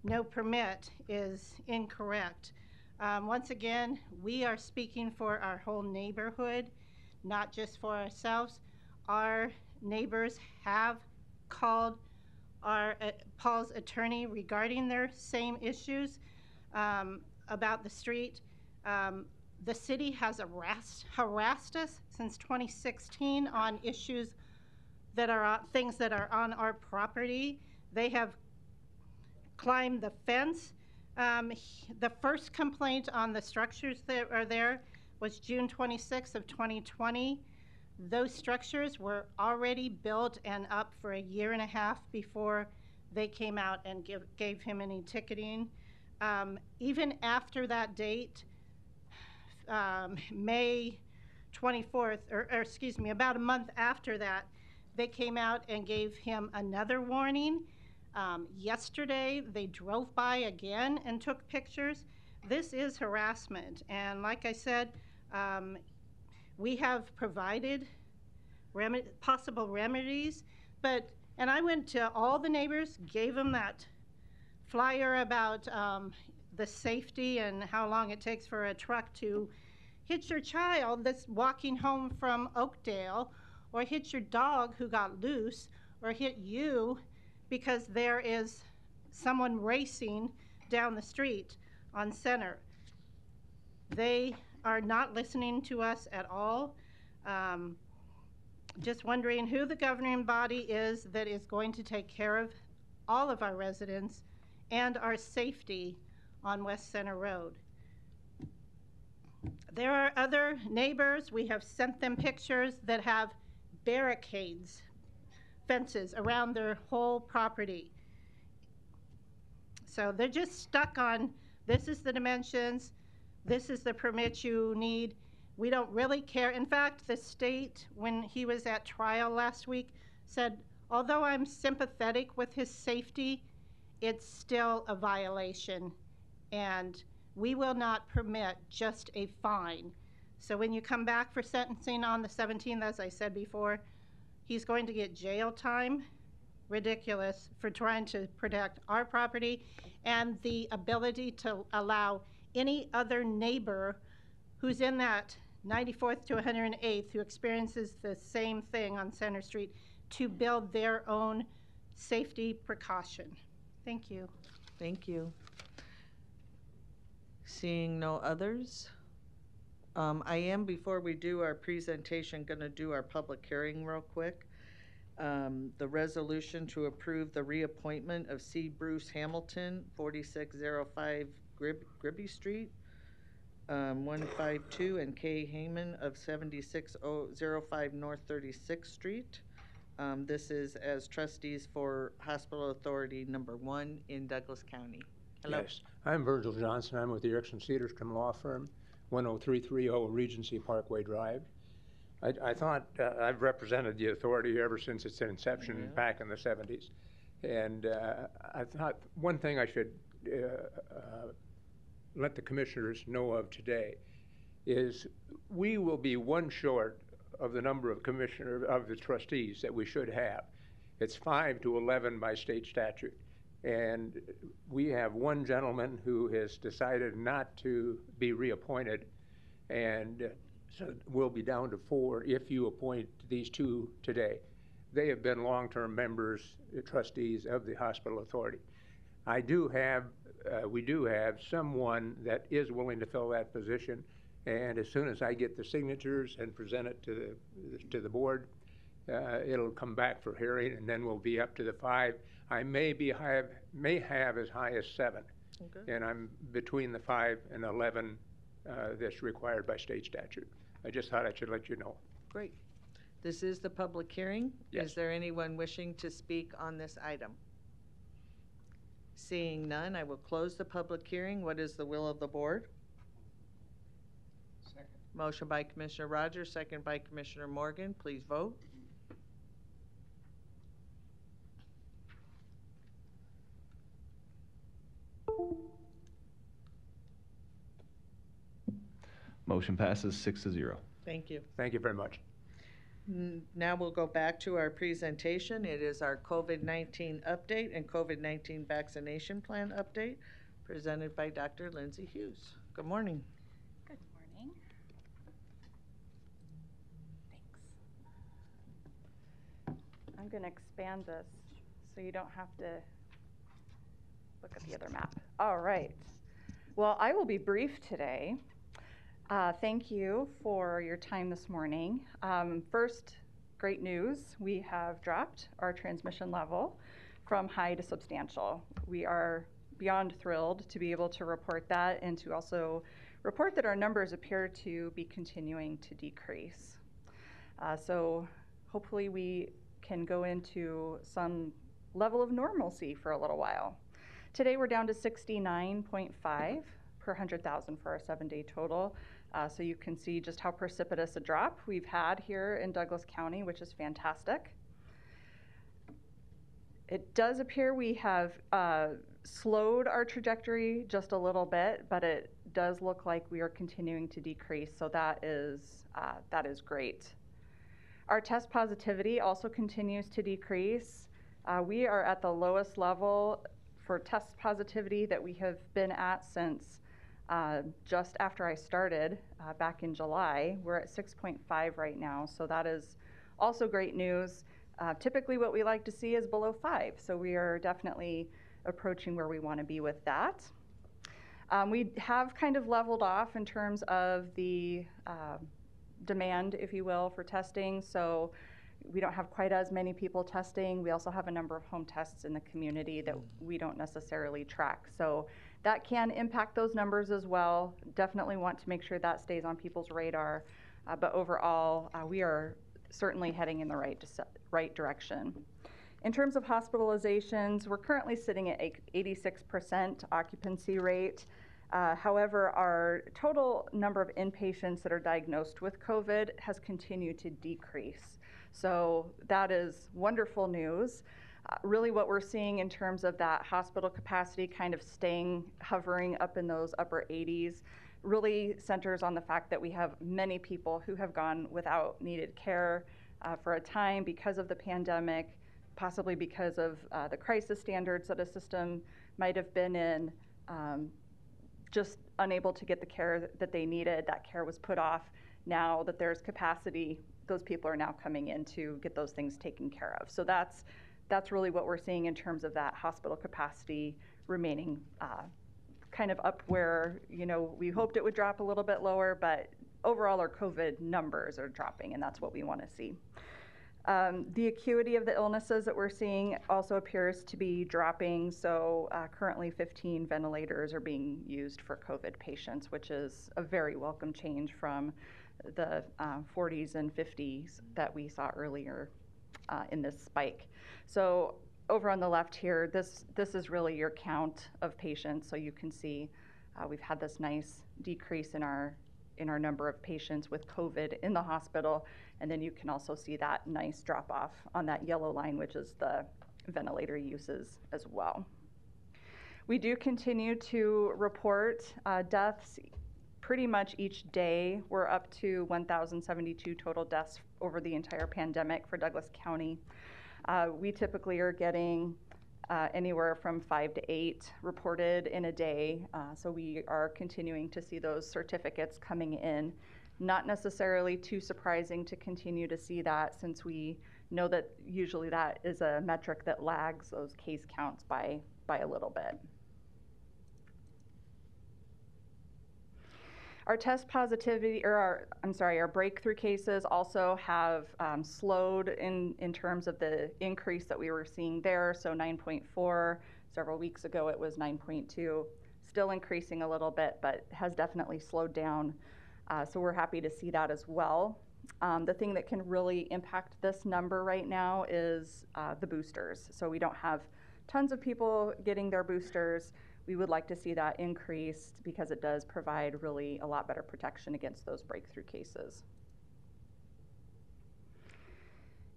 no permit is incorrect. Once again, we are speaking for our whole neighborhood, not just for ourselves. Our neighbors have called our Paul's attorney regarding their same issues about the street. The city has harassed us since 2016 on issues that are things that are on our property. They have climbed the fence. The first complaint on the structures that are there was June 26th of 2020. Those structures were already built and up for a year and a half before they came out and gave him any ticketing. Even after that date, May 24th, or excuse me, about a month after that, they came out and gave him another warning. Yesterday, they drove by again and took pictures. This is harassment, and like I said, we have provided possible remedies, and I went to all the neighbors, gave them that flyer about the safety and how long it takes for a truck to hit your child that's walking home from Oakdale, or hit your dog who got loose, or hit you because there is someone racing down the street on Center. They are not listening to us at all. Just wondering who the governing body is that is going to take care of all of our residents and our safety on West Center Road. There are other neighbors, we have sent them pictures that have barricades, fences around their whole property. So they're just stuck on, this is the dimensions, this is the permit you need. We don't really care. In fact, the state, when he was at trial last week, said, although I'm sympathetic with his safety, it's still a violation, and we will not permit just a fine. So when you come back for sentencing on the 17th, as I said before, he's going to get jail time, ridiculous, for trying to protect our property and the ability to allow any other neighbor who's in that 94th to 108th who experiences the same thing on Center Street to build their own safety precaution. Thank you. Thank you. Seeing no others, I am, before we do our presentation, going to do our public hearing real quick. The resolution to approve the reappointment of C. Bruce Hamilton, 4605 Gribby Street, 152, and K. Heyman of 7605 North 36th Street. This is as trustees for Hospital Authority Number 1 in Douglas County. Hello. Yes, I'm Virgil Johnson. I'm with the Erickson Cedarstrom Law Firm, 10330 Regency Parkway Drive. I thought I've represented the authority ever since its inception back in the 70s. And I thought one thing I should let the commissioners know of today is we will be one short of the number of the trustees that we should have. It's 5 to 11 by state statute. And we have one gentleman who has decided not to be reappointed, and so we'll be down to 4 if you appoint these 2 today. they have been long-term members, trustees of the hospital authority. We do have someone that is willing to fill that position, and as soon as I get the signatures and present it to the board, it'll come back for hearing, and then we'll be up to the 5. I may have as high as 7, Okay. and I'm between the 5 and 11 that's required by state statute. I just thought I should let you know. Great. This is the public hearing. Yes. Is there anyone wishing to speak on this item? Seeing none, I will close the public hearing. What is the will of the board? Second. Motion by Commissioner Rogers, second by Commissioner Morgan. Please vote. Motion passes 6-0. Thank you. Thank you very much. Now we'll go back to our presentation. It is our COVID-19 update and COVID-19 vaccination plan update presented by Dr. Lindsay Hughes. Good morning. Good morning. Thanks. I'm going to expand this so you don't have to look at the other map. All right. Well, I will be brief today. Thank you for your time this morning. First, great news. We have dropped our transmission level from high to substantial. We are beyond thrilled to be able to report that and to also report that our numbers appear to be continuing to decrease. So hopefully we can go into some level of normalcy for a little while. Today we're down to 69.5 per 100,000 for our 7-day total. So you can see just how precipitous a drop we've had here in Douglas County, which is fantastic. It does appear we have slowed our trajectory just a little bit, but it does look like we are continuing to decrease, so that is great. Our test positivity also continues to decrease. We are at the lowest level for test positivity that we have been at since just after I started back in July. We're at 6.5 right now, so that is also great news. Typically what we like to see is below 5, so we are definitely approaching where we want to be with that. We have kind of leveled off in terms of the demand, if you will, for testing, so we don't have quite as many people testing. We also have a number of home tests in the community that we don't necessarily track. So that can impact those numbers as well. Definitely want to make sure that stays on people's radar. But overall, we are certainly heading in the right direction. In terms of hospitalizations, we're currently sitting at 86% occupancy rate. However, our total number of inpatients that are diagnosed with COVID has continued to decrease. So that is wonderful news. Really what we're seeing in terms of that hospital capacity kind of hovering up in those upper 80s really centers on the fact that we have many people who have gone without needed care for a time because of the pandemic, possibly because of the crisis standards that a system might have been in, just unable to get the care that they needed. That care was put off. Now that there's capacity, those people are now coming in to get those things taken care of. So that's really what we're seeing in terms of that hospital capacity remaining kind of up where, we hoped it would drop a little bit lower, but overall our COVID numbers are dropping, and that's what we want to see. The acuity of the illnesses that we're seeing also appears to be dropping. So currently 15 ventilators are being used for COVID patients, which is a very welcome change from the 40s and 50s that we saw earlier in this spike. So over on the left here, this is really your count of patients. So you can see we've had this nice decrease in our number of patients with COVID in the hospital. And then you can also see that nice drop off on that yellow line, which is the ventilator uses as well. We do continue to report deaths pretty much each day. We're up to 1,072 total deaths over the entire pandemic for Douglas County. We typically are getting anywhere from 5 to 8 reported in a day. So we are continuing to see those certificates coming in. Not necessarily too surprising to continue to see that, since we know that usually that is a metric that lags those case counts by a little bit. Our test positivity, or our breakthrough cases also have slowed in terms of the increase that we were seeing there. So 9.4, several weeks ago it was 9.2, still increasing a little bit, but has definitely slowed down. So we're happy to see that as well. The thing that can really impact this number right now is the boosters. So we don't have tons of people getting their boosters. We would like to see that increased because it does provide really a lot better protection against those breakthrough cases.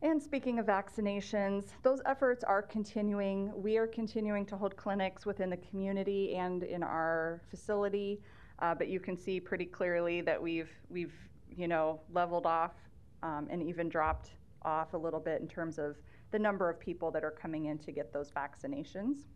And speaking of vaccinations, those efforts are continuing. We are continuing to hold clinics within the community and in our facility, but you can see pretty clearly that we've leveled off and even dropped off a little bit in terms of the number of people that are coming in to get those vaccinations.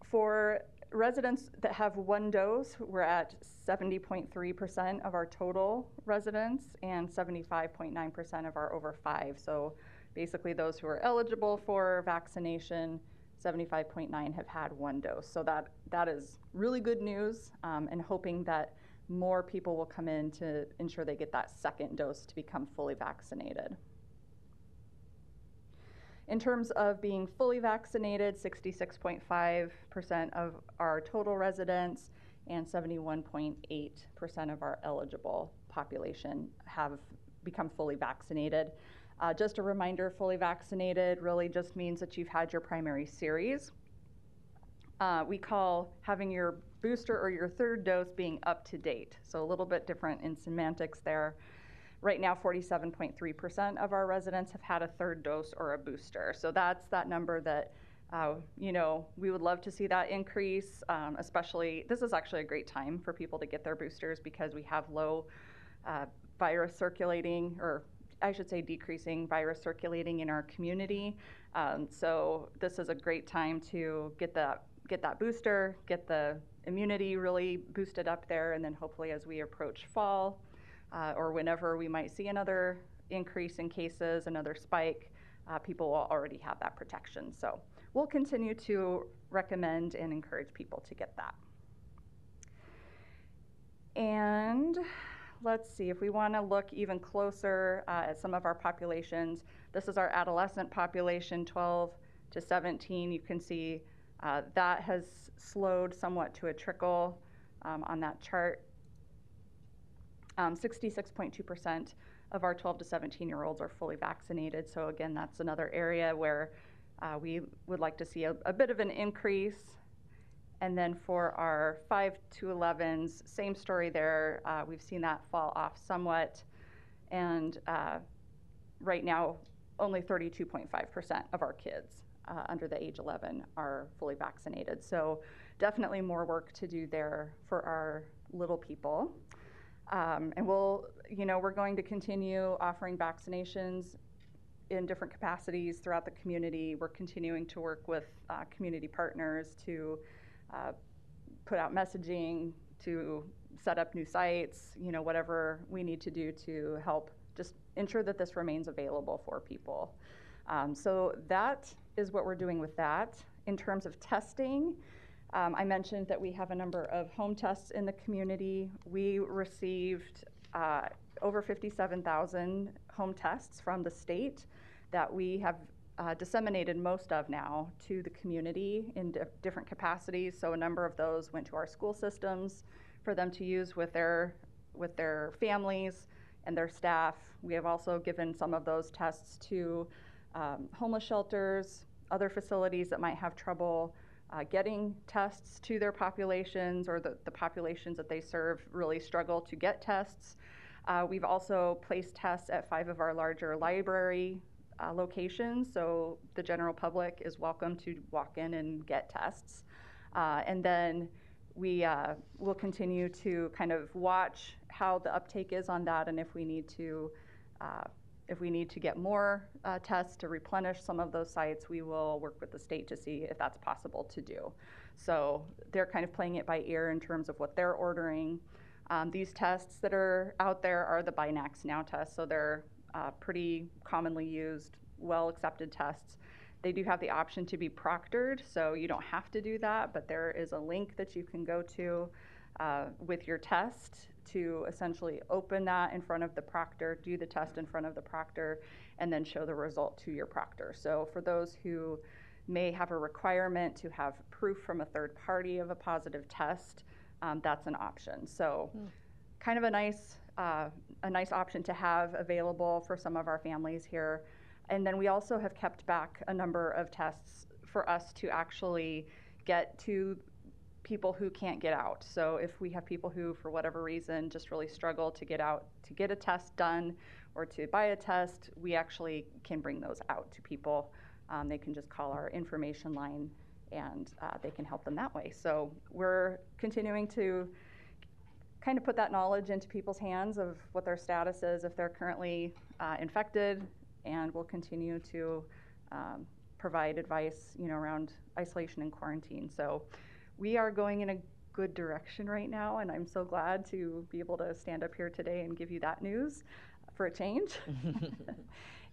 For residents that have one dose, we're at 70.3% of our total residents and 75.9% of our over 5. So basically those who are eligible for vaccination, 75.9 have had one dose. So that is really good news, and hoping that more people will come in to ensure they get that second dose to become fully vaccinated. In terms of being fully vaccinated, 66.5% of our total residents and 71.8% of our eligible population have become fully vaccinated. Just a reminder, fully vaccinated really just means that you've had your primary series. We call having your booster or your third dose being up to date. So a little bit different in semantics there. Right now, 47.3% of our residents have had a third dose or a booster. So that's that number that, we would love to see that increase, especially, this is actually a great time for people to get their boosters because we have low virus circulating, or I should say decreasing virus circulating in our community. So this is a great time to get that booster, get the immunity really boosted up there, and then hopefully as we approach fall, or whenever we might see another increase in cases, another spike, people will already have that protection. So we'll continue to recommend and encourage people to get that. And let's see, if we want to look even closer at some of our populations, this is our adolescent population, 12 to 17. You can see that has slowed somewhat to a trickle on that chart. 66.2% of our 12 to 17-year-olds are fully vaccinated. So again, that's another area where we would like to see a bit of an increase. And then for our 5 to 11s, same story there. We've seen that fall off somewhat. And right now, only 32.5% of our kids under the age 11 are fully vaccinated. So definitely more work to do there for our little people. And we're going to continue offering vaccinations in different capacities throughout the community. We're continuing to work with community partners to put out messaging, to set up new sites, whatever we need to do to help just ensure that this remains available for people. So that is what we're doing with that. In terms of testing, I mentioned that we have a number of home tests in the community. We received over 57,000 home tests from the state that we have disseminated most of now to the community in different capacities. So a number of those went to our school systems for them to use with their families and their staff. We have also given some of those tests to homeless shelters, other facilities that might have trouble getting tests to their populations, or the populations that they serve really struggle to get tests. We've also placed tests at 5 of our larger library locations, so the general public is welcome to walk in and get tests. And then we will continue to kind of watch how the uptake is on that, and if we need to get more tests to replenish some of those sites, we will work with the state to see if that's possible to do. So they're kind of playing it by ear in terms of what they're ordering. These tests that are out there are the Binax Now tests, so they're pretty commonly used, well-accepted tests. They do have the option to be proctored, so you don't have to do that, but there is a link that you can go to with your test to essentially open that in front of the proctor, do the test in front of the proctor, and then show the result to your proctor. So for those who may have a requirement to have proof from a third party of a positive test, that's an option. So kind of a nice option to have available for some of our families here. And then we also have kept back a number of tests for us to actually get to people who can't get out. So if we have people who, for whatever reason, just really struggle to get out to get a test done or to buy a test, we actually can bring those out to people. They can just call our information line and they can help them that way. So we're continuing to kind of put that knowledge into people's hands of what their status is if they're currently infected, and we'll continue to provide advice, around isolation and quarantine. So we are going in a good direction right now, and I'm so glad to be able to stand up here today and give you that news for a change.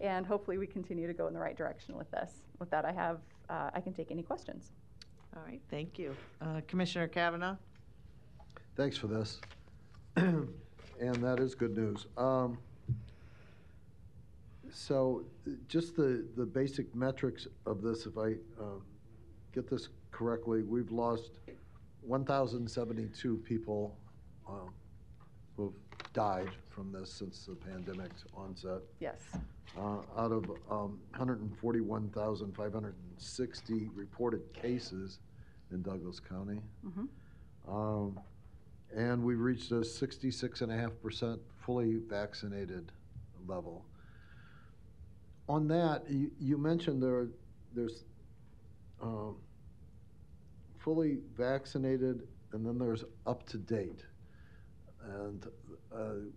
And hopefully we continue to go in the right direction with this. With that, I can take any questions. All right, thank you. Commissioner Kavanaugh? Thanks for this. And that is good news. So just the basic metrics of this, if I get this correctly, we've lost 1,072 people who've died from this since the pandemic's onset. Yes. Out of 141,560 reported cases in Douglas County. And we've reached a 66.5% fully vaccinated level. On that, you mentioned there's fully vaccinated, and then there's up to date. And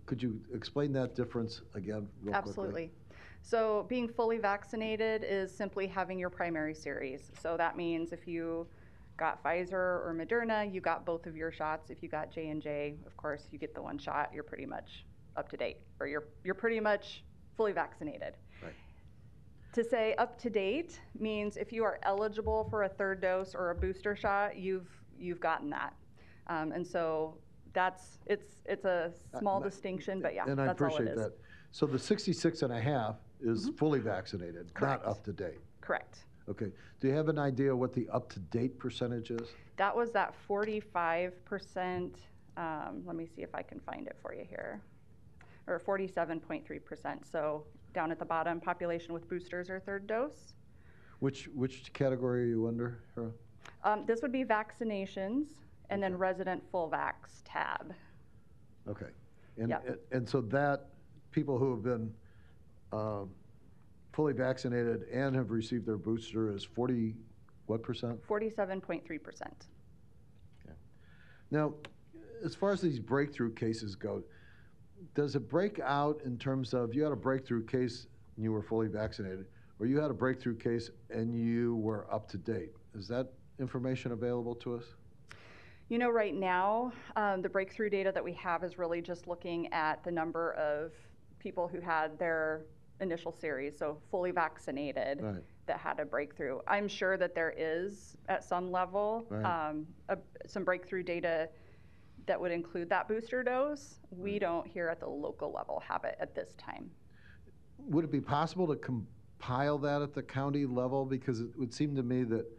could you explain that difference again real Absolutely. quickly? So being fully vaccinated is simply having your primary series. So that means if you got Pfizer or Moderna, you got both of your shots. If you got J&J, of course, you get the one shot, you're pretty much up to date, or you're pretty much fully vaccinated. Right. To say up to date means if you are eligible for a third dose or a booster shot, you've gotten that. And so it's a small distinction, but yeah, and I that's all it appreciate is. that. So the 66.5 is fully vaccinated, Correct. not up to date. Correct. Okay. Do you have an idea what the up to date percentage is? That was that 45%. Let me see if I can find it for you here. Or 47.3%. So down at the bottom, population with boosters or third dose. Which category are you under, Hera? This would be vaccinations, and then resident full vax tab. Okay. And, Yep. and so that people who have been fully vaccinated and have received their booster is 40, what percent? 47.3%. Now, as far as these breakthrough cases go, does it break out in terms of you had a breakthrough case and you were fully vaccinated, or you had a breakthrough case and you were up to date? Is that information available to us? Right now, the breakthrough data that we have is really just looking at the number of people who had their initial series, so fully vaccinated, Right. that had a breakthrough. I'm sure that there is, at some level, Right. some breakthrough data that would include that booster dose. We don't here at the local level have it at this time. Would it be possible to compile that at the county level? Because it would seem to me that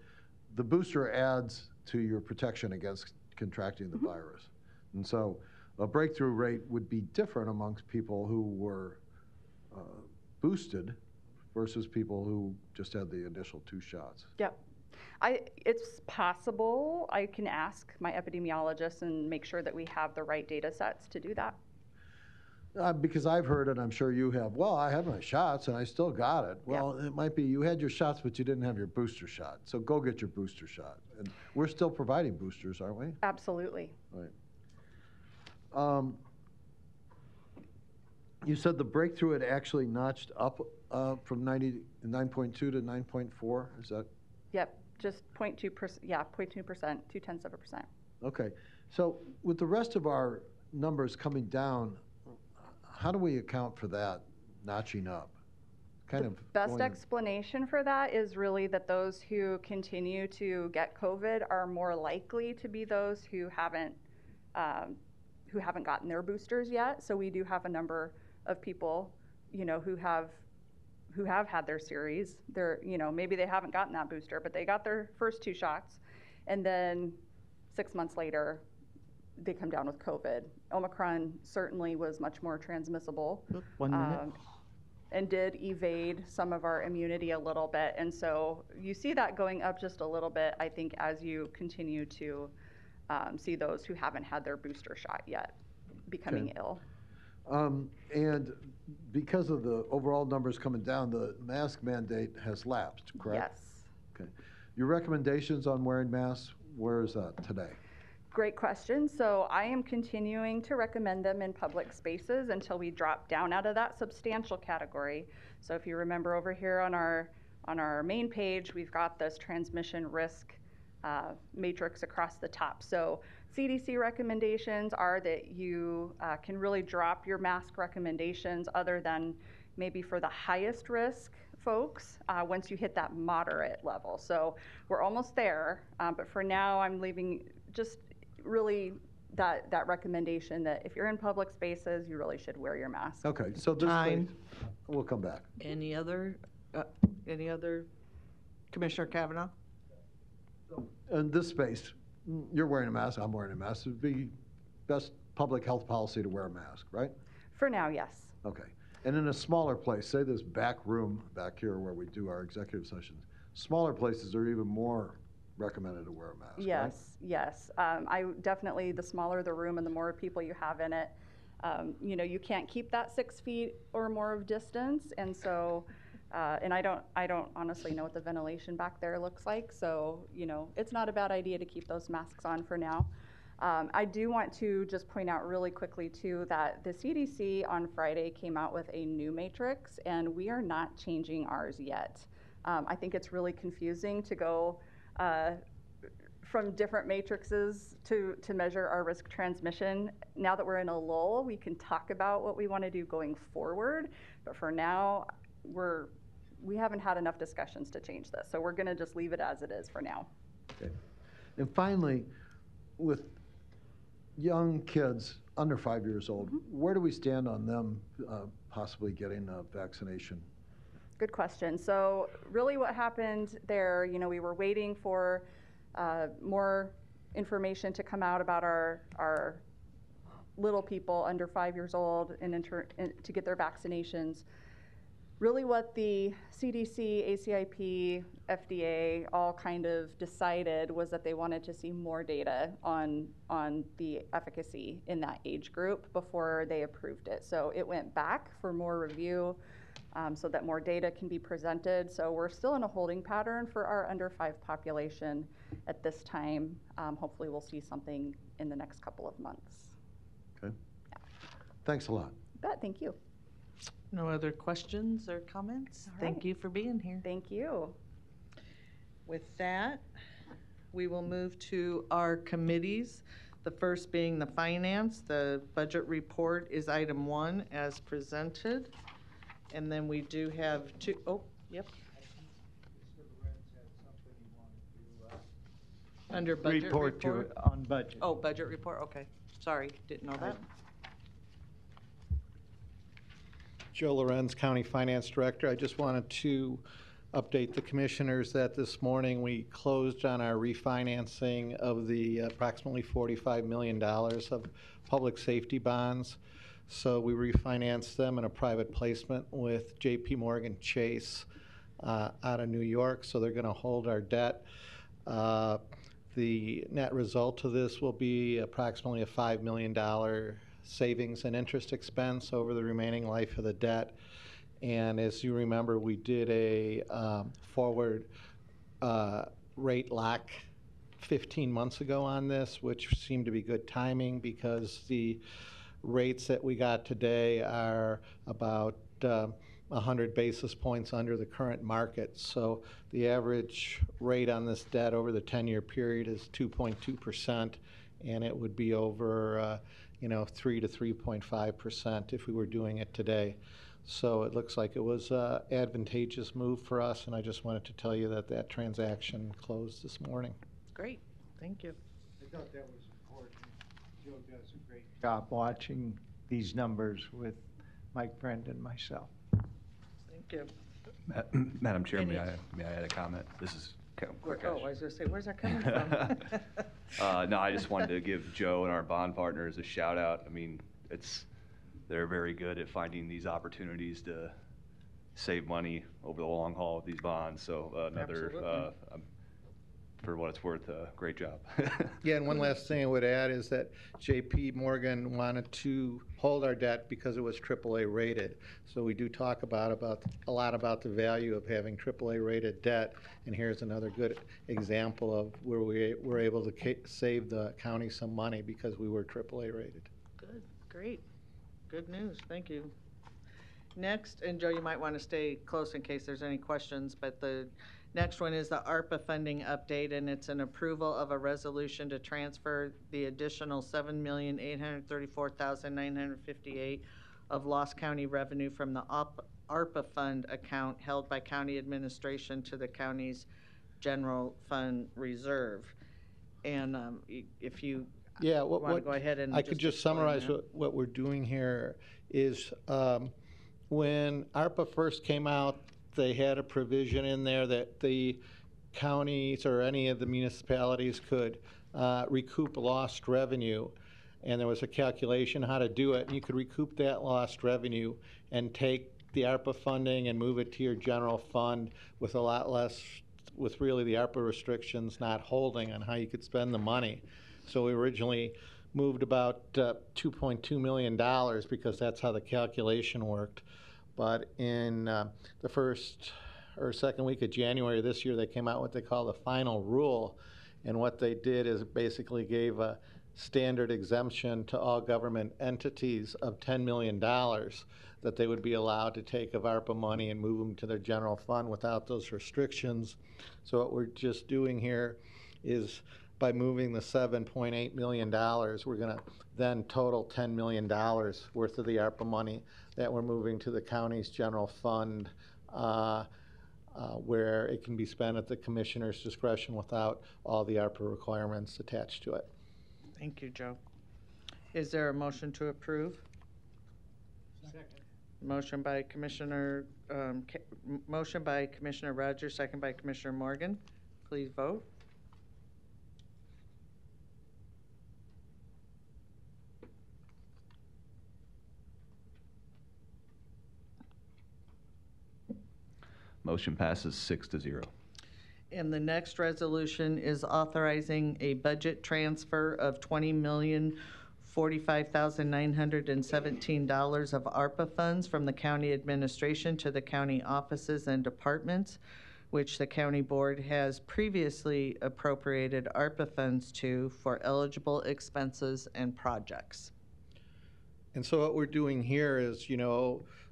the booster adds to your protection against contracting the virus. And so a breakthrough rate would be different amongst people who were boosted versus people who just had the initial 2 shots. Yep. It's possible. I can ask my epidemiologist and make sure that we have the right data sets to do that. Because I've heard, and I'm sure you have, well, I had my shots and I still got it. Well, It might be you had your shots, but you didn't have your booster shot. So go get your booster shot. And we're still providing boosters, aren't we? Absolutely. Right. You said the breakthrough had actually notched up from 9.2 to 9.4. Is that? Yep. Just 0.2%. Yeah, 0.2%, 0.2%. Okay. So with the rest of our numbers coming down, how do we account for that? notching up? Kind of Best going- explanation for that is really that those who continue to get COVID are more likely to be those who haven't gotten their boosters yet. So we do have a number of people, who have had their series. They're, maybe they haven't gotten that booster, but they got their first 2 shots, and then 6 months later, they come down with COVID. Omicron certainly was much more transmissible. 1 minute. And did evade some of our immunity a little bit. And so you see that going up just a little bit, I think, as you continue to see those who haven't had their booster shot yet becoming ill. And because of the overall numbers coming down, the mask mandate has lapsed, correct? Yes. Okay. Your recommendations on wearing masks, where is that today? Great question. So I am continuing to recommend them in public spaces until we drop down out of that substantial category. So if you remember over here on our main page, we've got this transmission risk matrix across the top. So CDC recommendations are that you can really drop your mask recommendations other than maybe for the highest risk folks once you hit that moderate level. So we're almost there, but for now I'm leaving just really that recommendation that if you're in public spaces, you really should wear your mask. Okay, so this Time. we'll come back. Any other Commissioner Kavanaugh? In this space, you're wearing a mask, I'm wearing a mask. It would be best public health policy to wear a mask, right? For now, yes. Okay. And in a smaller place, say this back room back here where we do our executive sessions, smaller places are even more recommended to wear a mask, Yes, right? yes. I definitely, the smaller the room and the more people you have in it, you can't keep that 6 feet or more of distance. And so, and I don't honestly know what the ventilation back there looks like. So, it's not a bad idea to keep those masks on for now. I do want to just point out really quickly too that the CDC on Friday came out with a new matrix and we are not changing ours yet. I think it's really confusing to go from different matrices to measure our risk transmission. Now that we're in a lull, we can talk about what we want to do going forward. But for now, we haven't had enough discussions to change this. So we're going to just leave it as it is for now. Okay. And finally, with young kids under 5 years old, where do we stand on them possibly getting a vaccination? Good question. So really what happened there, we were waiting for more information to come out about our little people under 5 years old and to get their vaccinations. Really what the CDC, ACIP, FDA all kind of decided was that they wanted to see more data on the efficacy in that age group before they approved it. So it went back for more review so that more data can be presented. So we're still in a holding pattern for our under 5 population at this time. Hopefully we'll see something in the next couple of months. Okay. Yeah. Thanks a lot. Thank you. No other questions or comments? All right. Thank you for being here. Thank you. With that, we will move to our committees. The first being the finance. The budget report is item 1 as presented. And then we do have 2, oh, yep. Under budget report? On budget. Oh, budget report, okay. Sorry, didn't know that. Joe Lorenz, County Finance Director. I just wanted to update the commissioners that this morning we closed on our refinancing of the approximately $45 million of public safety bonds. So we refinanced them in a private placement with JP Morgan Chase out of New York. So they're going to hold our debt. The net result of this will be approximately a $5 million savings and interest expense over the remaining life of the debt. And as you remember, we did a forward rate lock 15 months ago on this, which seemed to be good timing because the rates that we got today are about 100 basis points under the current market. So the average rate on this debt over the 10-year period is 2.2%, and it would be over 3 to 3.5% if we were doing it today. So it looks like it was an advantageous move for us, and I just wanted to tell you that that transaction closed this morning. Great, thank you. I thought that was important. Joe does a great job watching these numbers with Mike Friend and myself. Thank you. Madam Chair, may I add a comment? This is quick. Oh, I was going to say, where's that coming from? No, I just wanted to give Joe and our bond partners a shout out. I mean, they're very good at finding these opportunities to save money over the long haul with these bonds. So for what it's worth, great job. Yeah, and one last thing I would add is that J.P. Morgan wanted to hold our debt because it was AAA rated. So we do talk about a lot about the value of having AAA rated debt. And here's another good example of where we were able to save the county some money because we were AAA rated. Good, great. Good news, thank you. Next, and Joe, you might want to stay close in case there's any questions, but the next one is the ARPA funding update, and it's an approval of a resolution to transfer the additional $7,834,958 of lost county revenue from the ARPA fund account held by county administration to the county's general fund reserve. And if you want to go ahead and I could just summarize what we're doing here is when ARPA first came out, they had a provision in there that the counties or any of the municipalities could recoup lost revenue, and there was a calculation how to do it. And you could recoup that lost revenue and take the ARPA funding and move it to your general fund with a lot less, with really the ARPA restrictions not holding on how you could spend the money. So we originally moved about $2.2 million because that's how the calculation worked. But in the first or second week of January this year, they came out with what they call the final rule. And what they did is basically gave a standard exemption to all government entities of $10 million that they would be allowed to take of ARPA money and move them to their general fund without those restrictions. So what we're just doing here is by moving the $7.8 million, we're going to then total $10 million worth of the ARPA money that we're moving to the county's general fund where it can be spent at the commissioner's discretion without all the ARPA requirements attached to it. Thank you, Joe. Is there a motion to approve? Second. Motion by Commissioner Rogers, second by Commissioner Morgan. Please vote. Motion passes 6-0. And the next resolution is authorizing a budget transfer of $20,045,917 of ARPA funds from the county administration to the county offices and departments, which the county board has previously appropriated ARPA funds to for eligible expenses and projects. And so what we're doing here is,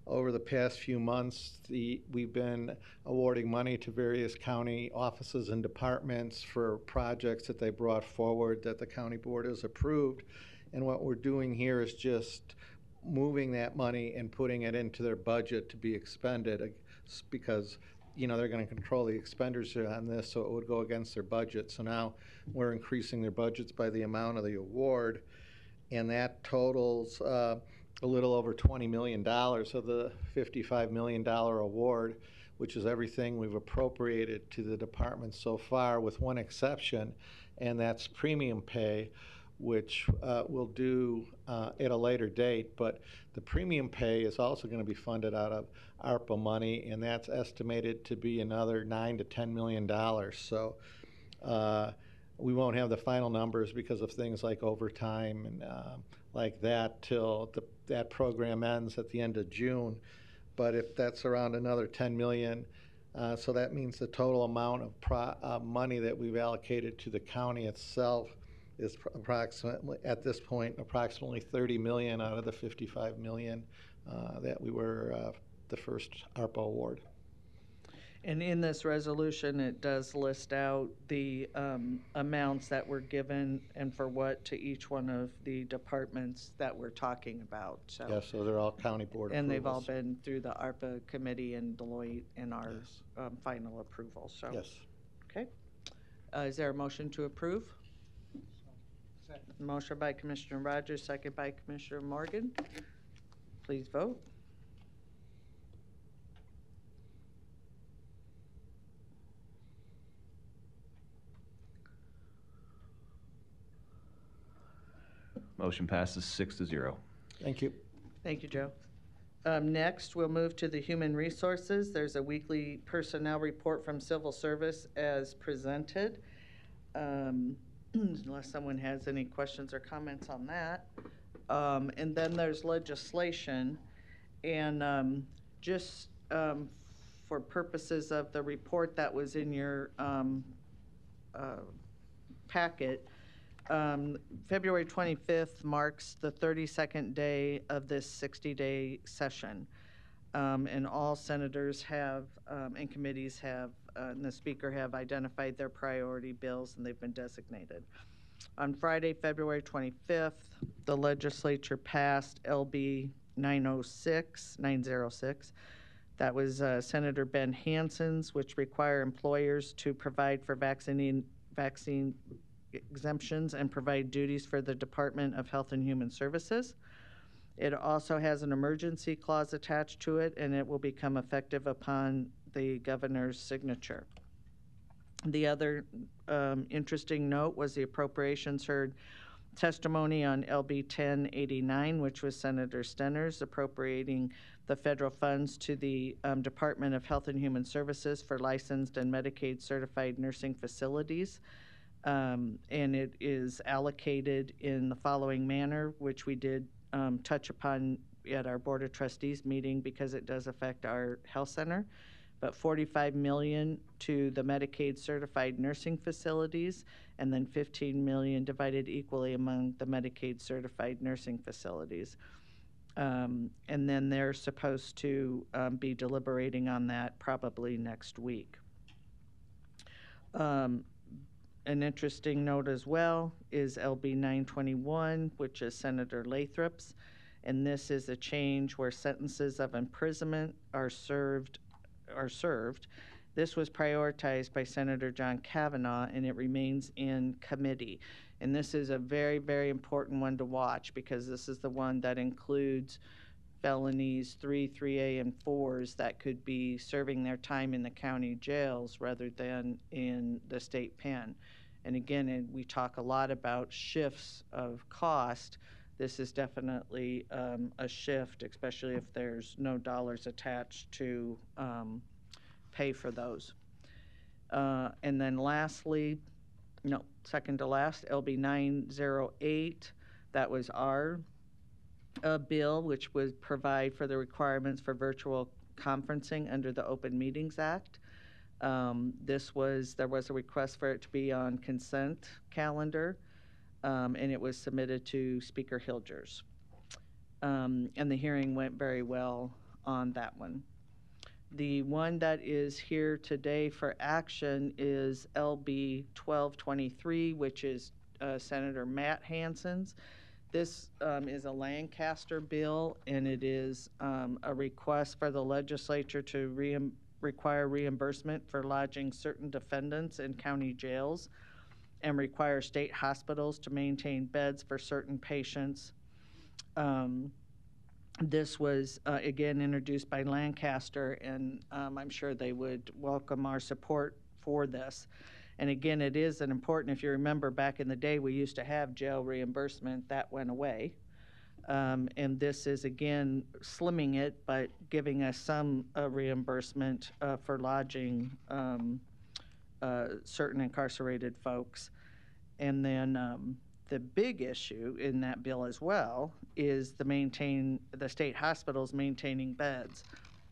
over the past few months, we've been awarding money to various county offices and departments for projects that they brought forward that the county board has approved. And what we're doing here is just moving that money and putting it into their budget to be expended because, they're going to control the expenditure on this, so it would go against their budget. So now we're increasing their budgets by the amount of the award, and that totals a little over $20 million of the $55 million award, which is everything we've appropriated to the department so far, with one exception, and that's premium pay, which we'll do at a later date. But the premium pay is also going to be funded out of ARPA money, and that's estimated to be another $9 to $10 million. So we won't have the final numbers because of things like overtime and like that till that program ends at the end of June. But if that's around another $10 million, so that means the total amount of money that we've allocated to the county itself is approximately, at this point, approximately $30 million out of the $55 million that we were the first ARPA award. And in this resolution, it does list out the amounts that were given and for what to each one of the departments that we're talking about, so. Yeah, so they're all county board approvals. And they've all been through the ARPA committee and Deloitte and our final approval, so. Yes. Okay. Is there a motion to approve? Motion by Commissioner Rogers, second by Commissioner Morgan. Please vote. Motion passes 6-0. Thank you. Thank you, Joe. Next, we'll move to the Human Resources. There's a weekly personnel report from Civil Service as presented. Unless someone has any questions or comments on that. And then there's legislation. And just for purposes of the report that was in your packet, February 25th marks the 32nd day of this 60-day session. And all senators have, and committees have, and the speaker have identified their priority bills, and they've been designated. On Friday, February 25th, the legislature passed LB 906. That was Senator Ben Hanson's, which require employers to provide for vaccine exemptions and provide duties for the Department of Health and Human Services. It also has an emergency clause attached to it, and it will become effective upon the governor's signature. The other interesting note was the appropriations heard testimony on LB 1089, which was Senator Stenner's appropriating the federal funds to the Department of Health and Human Services for licensed and Medicaid certified nursing facilities. And it is allocated in the following manner, which we did touch upon at our Board of Trustees meeting because it does affect our health center. But $45 million to the Medicaid certified nursing facilities, and then $15 million divided equally among the Medicaid certified nursing facilities. And then they're supposed to be deliberating on that probably next week. An interesting note as well is LB 921, which is Senator Lathrop's, and this is a change where sentences of imprisonment are served. This was prioritized by Senator John Kavanaugh, and it remains in committee. And this is a very, very important one to watch because this is the one that includes felonies 3, 3A, and 4s that could be serving their time in the county jails rather than in the state pen. And again, we talk a lot about shifts of cost. This is definitely a shift, especially if there's no dollars attached to pay for those. And then lastly, second to last, LB 908, that was our bill, which would provide for the requirements for virtual conferencing under the Open Meetings Act. There was a request for it to be on consent calendar, and it was submitted to Speaker Hilgers. And the hearing went very well on that one. The one that is here today for action is LB 1223, which is Senator Matt Hanson's. This is a Lancaster bill, and it is a request for the legislature to require reimbursement for lodging certain defendants in county jails and require state hospitals to maintain beds for certain patients. This was, again, introduced by Lancaster, and I'm sure they would welcome our support for this. And again, it is an important, if you remember back in the day, we used to have jail reimbursement. That went away. And this is, again, slimming it, but giving us some reimbursement for lodging certain incarcerated folks. And then the big issue in that bill as well is the state hospitals maintaining beds.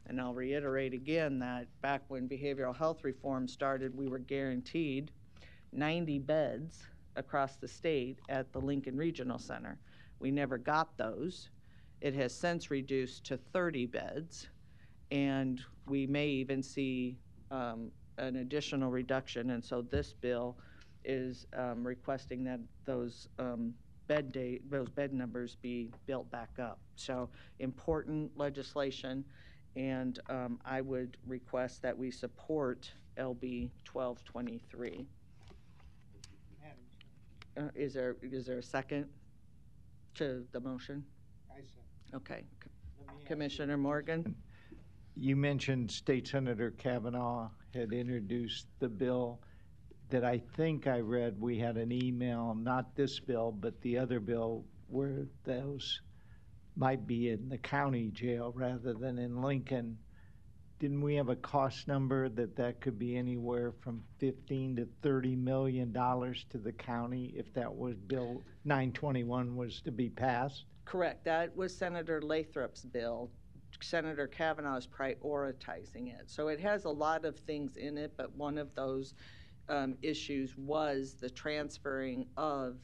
And I'll reiterate again that back when behavioral health reform started, we were guaranteed 90 beds across the state at the Lincoln Regional Center. We never got those. It has since reduced to 30 beds, and we may even see an additional reduction, and so this bill is requesting that those bed numbers be built back up. So important legislation, and I would request that we support LB 1223. Is there a second to the motion? I second. Okay. Commissioner Morgan? You mentioned State Senator Kavanaugh had introduced the bill that I think I read. We had an email, not this bill, but the other bill, where those might be in the county jail rather than in Lincoln. Didn't we have a cost number that could be anywhere from $15 to $30 million to the county if that was Bill 921 was to be passed? Correct. That was Senator Lathrop's bill. Senator Kavanaugh is prioritizing it. So it has a lot of things in it, but one of those issues was the transferring of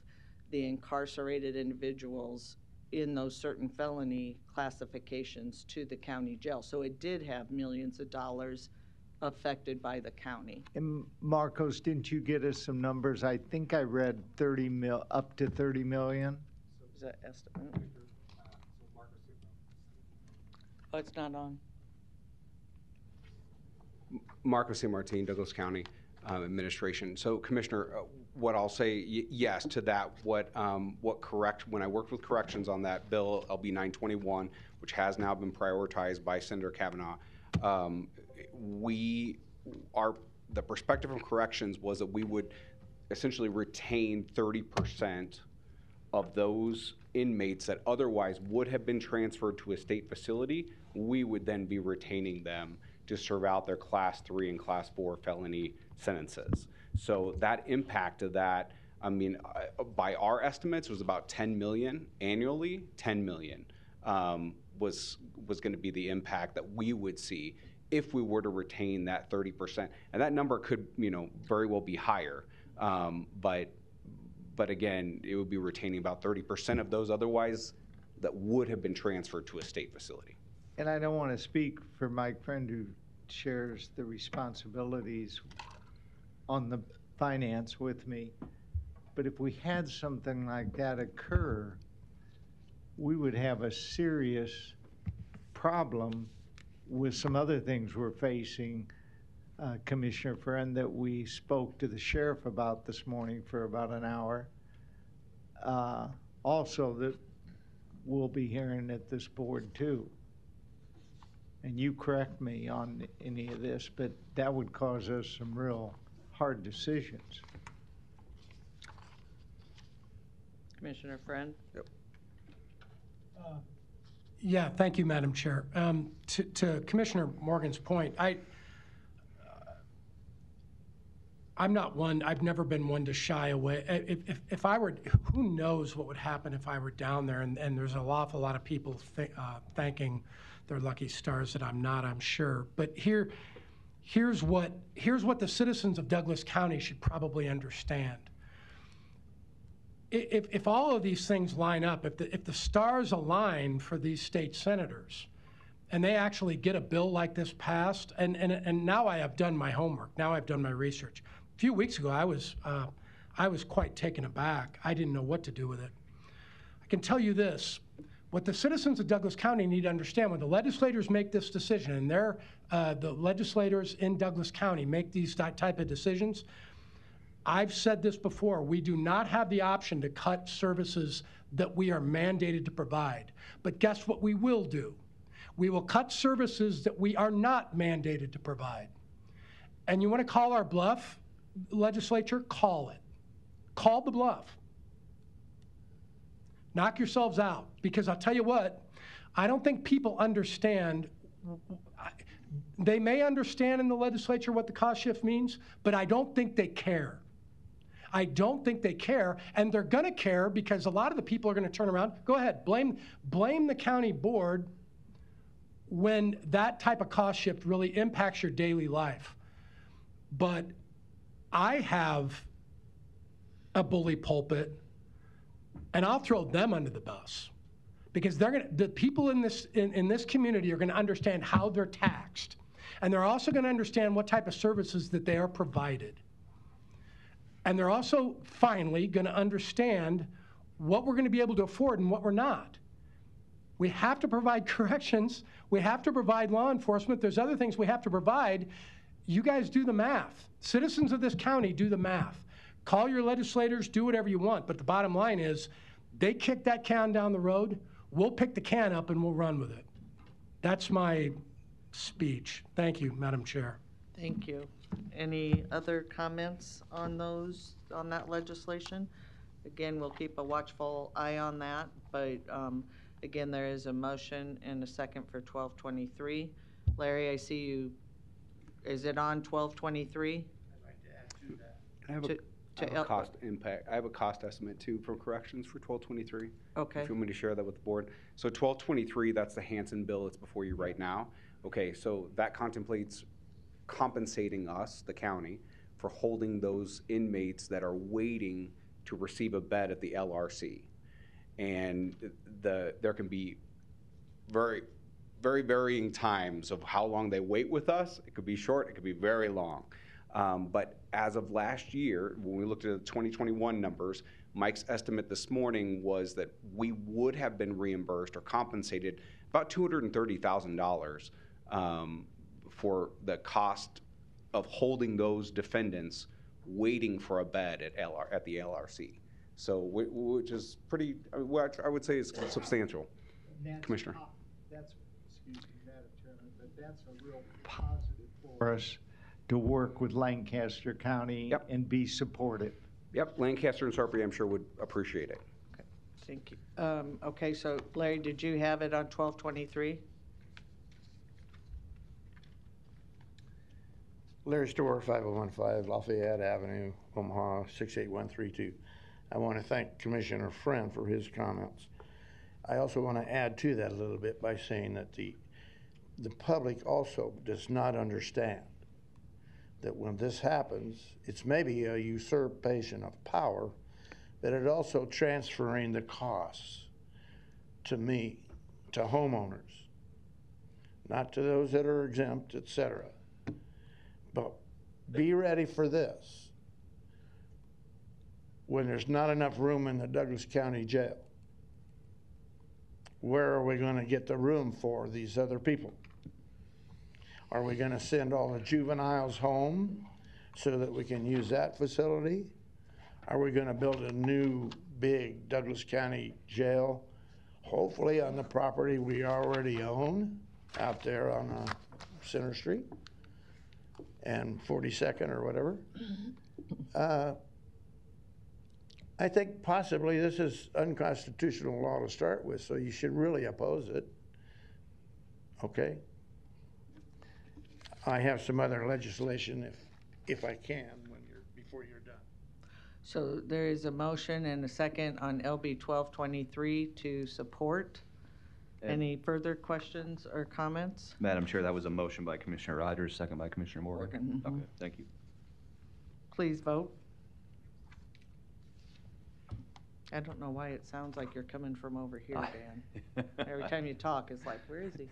the incarcerated individuals in those certain felony classifications to the county jail. So it did have millions of dollars affected by the county. And Marcos, didn't you get us some numbers? I think I read up to 30 million. Is that estimate? Oh, it's not on. Marco C. Martin, Douglas County Administration. So, Commissioner, what I'll say, yes to that. When I worked with corrections on that bill, LB 921, which has now been prioritized by Senator Kavanaugh, the perspective of corrections was that we would essentially retain 30% of those inmates that otherwise would have been transferred to a state facility. We would then be retaining them to serve out their Class 3 and Class 4 felony sentences. So that impact of that, I mean, by our estimates, was about 10 million annually. 10 million was going to be the impact that we would see if we were to retain that 30%. And that number could, very well be higher. But again, it would be retaining about 30% of those otherwise that would have been transferred to a state facility. And I don't want to speak for my friend who shares the responsibilities on the finance with me, but if we had something like that occur, we would have a serious problem with some other things we're facing, Commissioner Friend, that we spoke to the sheriff about this morning for about an hour. Also, that we'll be hearing at this board too. And you correct me on any of this, but that would cause us some real hard decisions. Commissioner Friend? Yep. Yeah, thank you, Madam Chair. To Commissioner Morgan's point, I'm not one, I've never been one to shy away. If I were, who knows what would happen if I were down there, and there's an awful lot of people thanking their lucky stars that I'm not, I'm sure. But here's what the citizens of Douglas County should probably understand. If all of these things line up, if the stars align for these state senators, and they actually get a bill like this passed, and now I have done my homework, now I've done my research. A few weeks ago, I was quite taken aback. I didn't know what to do with it. I can tell you this, what the citizens of Douglas County need to understand, when the legislators make this decision, and the legislators in Douglas County make these type of decisions, I've said this before, we do not have the option to cut services that we are mandated to provide. But guess what we will do? We will cut services that we are not mandated to provide. And you want to call our bluff, legislature? Call it. Call the bluff. Knock yourselves out. Because I'll tell you what, I don't think people understand. They may understand in the legislature what the cost shift means, but I don't think they care. I don't think they care, and they're going to care because a lot of the people are going to turn around. Go ahead, blame the county board when that type of cost shift really impacts your daily life. But I have a bully pulpit, and I'll throw them under the bus because the people in this community are going to understand how they're taxed. And they're also going to understand what type of services that they are provided. And they're also finally going to understand what we're going to be able to afford and what we're not. We have to provide corrections. We have to provide law enforcement. There's other things we have to provide. You guys do the math. Citizens of this county do the math. Call your legislators, do whatever you want. But the bottom line is they kick that can down the road. We'll pick the can up and we'll run with it. That's my speech. Thank you, Madam Chair. Thank you. Any other comments on that legislation? Again, we'll keep a watchful eye on that, but again, there is a motion and a second for 1223. Larry, I see you. Is it on 1223? I'd like to add to that. I have a cost estimate too for corrections for 1223. Okay. If you want me to share that with the board. So 1223, that's the Hanson bill that's before you right now. Okay, so that contemplates compensating us, the county, for holding those inmates that are waiting to receive a bed at the LRC. And there can be very, very varying times of how long they wait with us. It could be short, it could be very long. But as of last year, when we looked at the 2021 numbers, Mike's estimate this morning was that we would have been reimbursed or compensated about $230,000 for the cost of holding those defendants waiting for a bed at the LRC. So, which is pretty, I would say is substantial, Commissioner. Excuse me, Madam Chairman, but that's a real positive for us to work with Lancaster County and be supportive. Yep, Lancaster and Sarpy, I'm sure, would appreciate it. Okay, thank you. Okay, so Larry, did you have it on 1223? Larry Store, 5015 Lafayette Avenue, Omaha, 68132. I want to thank Commissioner Friend for his comments. I also want to add to that a little bit by saying that the public also does not understand that when this happens, it's maybe a usurpation of power, but it also transferring the costs to me, to homeowners, not to those that are exempt, etc. But be ready for this. When there's not enough room in the Douglas County Jail, where are we going to get the room for these other people? Are we going to send all the juveniles home so that we can use that facility? Are we going to build a new big Douglas County jail, hopefully on the property we already own out there on Center Street and 42nd or whatever? I think possibly this is unconstitutional law to start with, so you should really oppose it. Okay? I have some other legislation if I can before you're done. So there is a motion and a second on LB 1223 to support. Any further questions or comments? Madam Chair, that was a motion by Commissioner Rogers, second by Commissioner Morgan. Okay, thank you. Please vote. I don't know why it sounds like you're coming from over here, Dan. Every time you talk, it's like, where is he?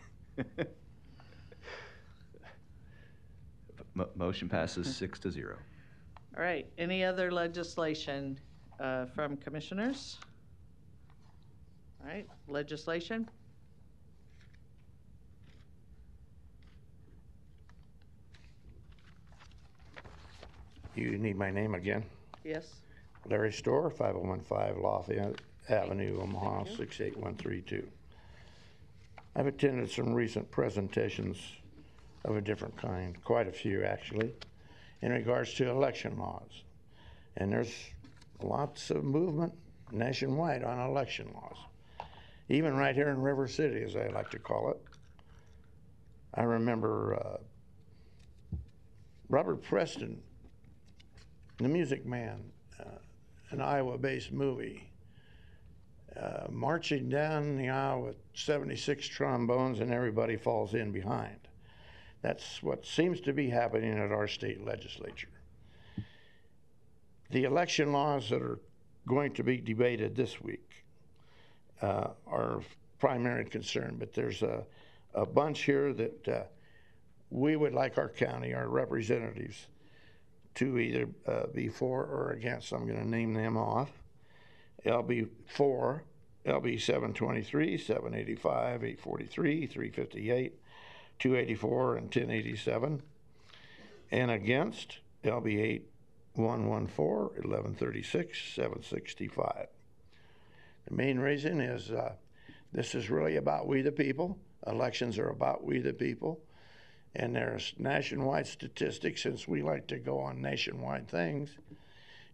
Motion passes 6-0. All right, any other legislation from commissioners? All right, legislation? You need my name again? Yes. Larry Store, 5015 Lafayette Avenue, Omaha, 68132. I've attended some recent presentations of a different kind, quite a few actually, in regards to election laws. And there's lots of movement nationwide on election laws, even right here in River City, as I like to call it. I remember Robert Preston, the Music Man, an Iowa-based movie, marching down the aisle with 76 trombones and everybody falls in behind. That's what seems to be happening at our state legislature. The election laws that are going to be debated this week are of primary concern, but there's a bunch here that we would like our county, our representatives, to either be for or against. I'm going to name them off. LB 4, LB 723, 785, 843, 358, 284, and 1087. And against, LB 8, 114, 1136, 765. The main reason is this is really about we the people. Elections are about we the people. And there's nationwide statistics, since we like to go on nationwide things,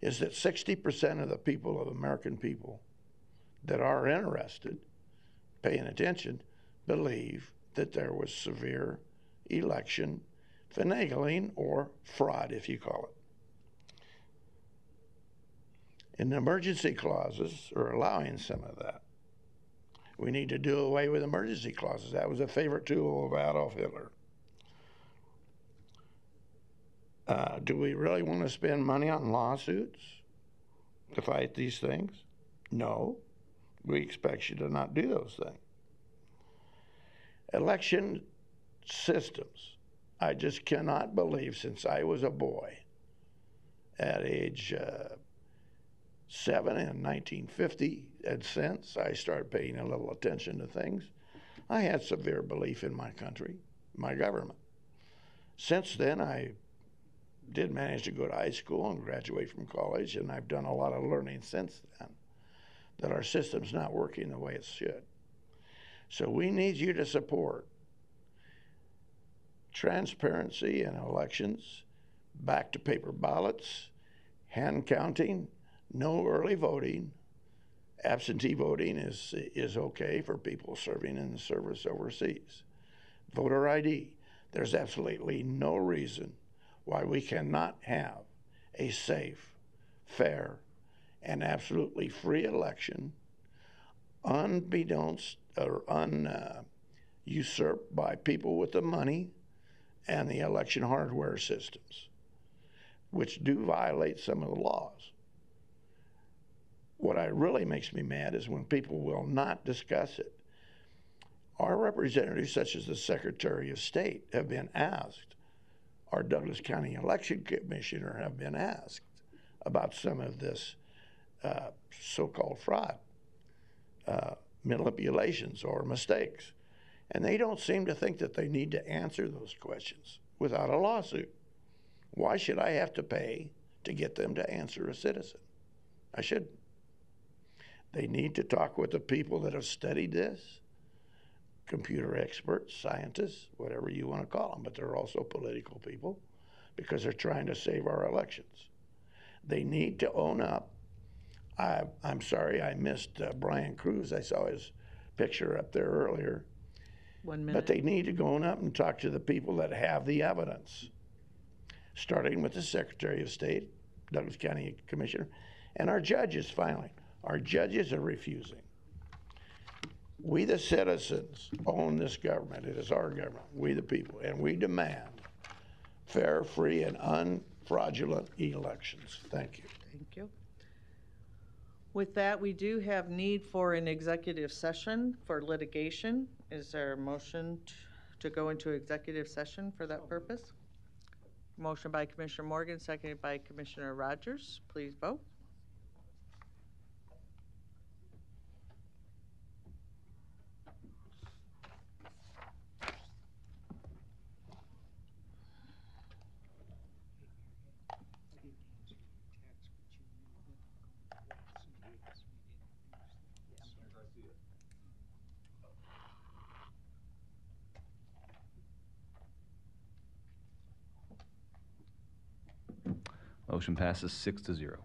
is that 60% of the people, of American people, that are interested, paying attention, believe that there was severe election finagling or fraud, if you call it. And the emergency clauses are allowing some of that. We need to do away with emergency clauses. That was a favorite tool of Adolf Hitler. Do we really want to spend money on lawsuits to fight these things? No. We expect you to not do those things. Election systems. I just cannot believe, since I was a boy at age 7 in 1950, and since I started paying a little attention to things, I had severe belief in my country, my government. Since then, I did manage to go to high school and graduate from college, and I've done a lot of learning since then that our system's not working the way it should. So we need you to support transparency in elections, back to paper ballots, hand counting, no early voting. Absentee voting is okay for people serving in the service overseas. Voter ID. There's absolutely no reason why we cannot have a safe, fair, and absolutely free election unbeknownst or usurped by people with the money and the election hardware systems, which do violate some of the laws. What really makes me mad is when people will not discuss it. Our representatives, such as the Secretary of State, have been asked, our Douglas County Election Commissioner have been asked about some of this so-called fraud, manipulations or mistakes. And they don't seem to think that they need to answer those questions without a lawsuit. Why should I have to pay to get them to answer a citizen? I shouldn't. They need to talk with the people that have studied this, computer experts, scientists, whatever you want to call them, but they're also political people because they're trying to save our elections. They need to own up. I'm sorry I missed Brian Cruz. I saw his picture up there earlier. 1 minute. But they need to go on up and talk to the people that have the evidence, starting with the Secretary of State, Douglas County Commissioner, and our judges finally. Our judges are refusing. We, the citizens, own this government. It is our government, we the people, and we demand fair, free, and unfraudulent elections. Thank you. Thank you. With that, we do have need for an executive session for litigation. Is there a motion to go into executive session for that purpose? Motion by Commissioner Morgan, seconded by Commissioner Rogers. Please vote. Motion passes 6-0.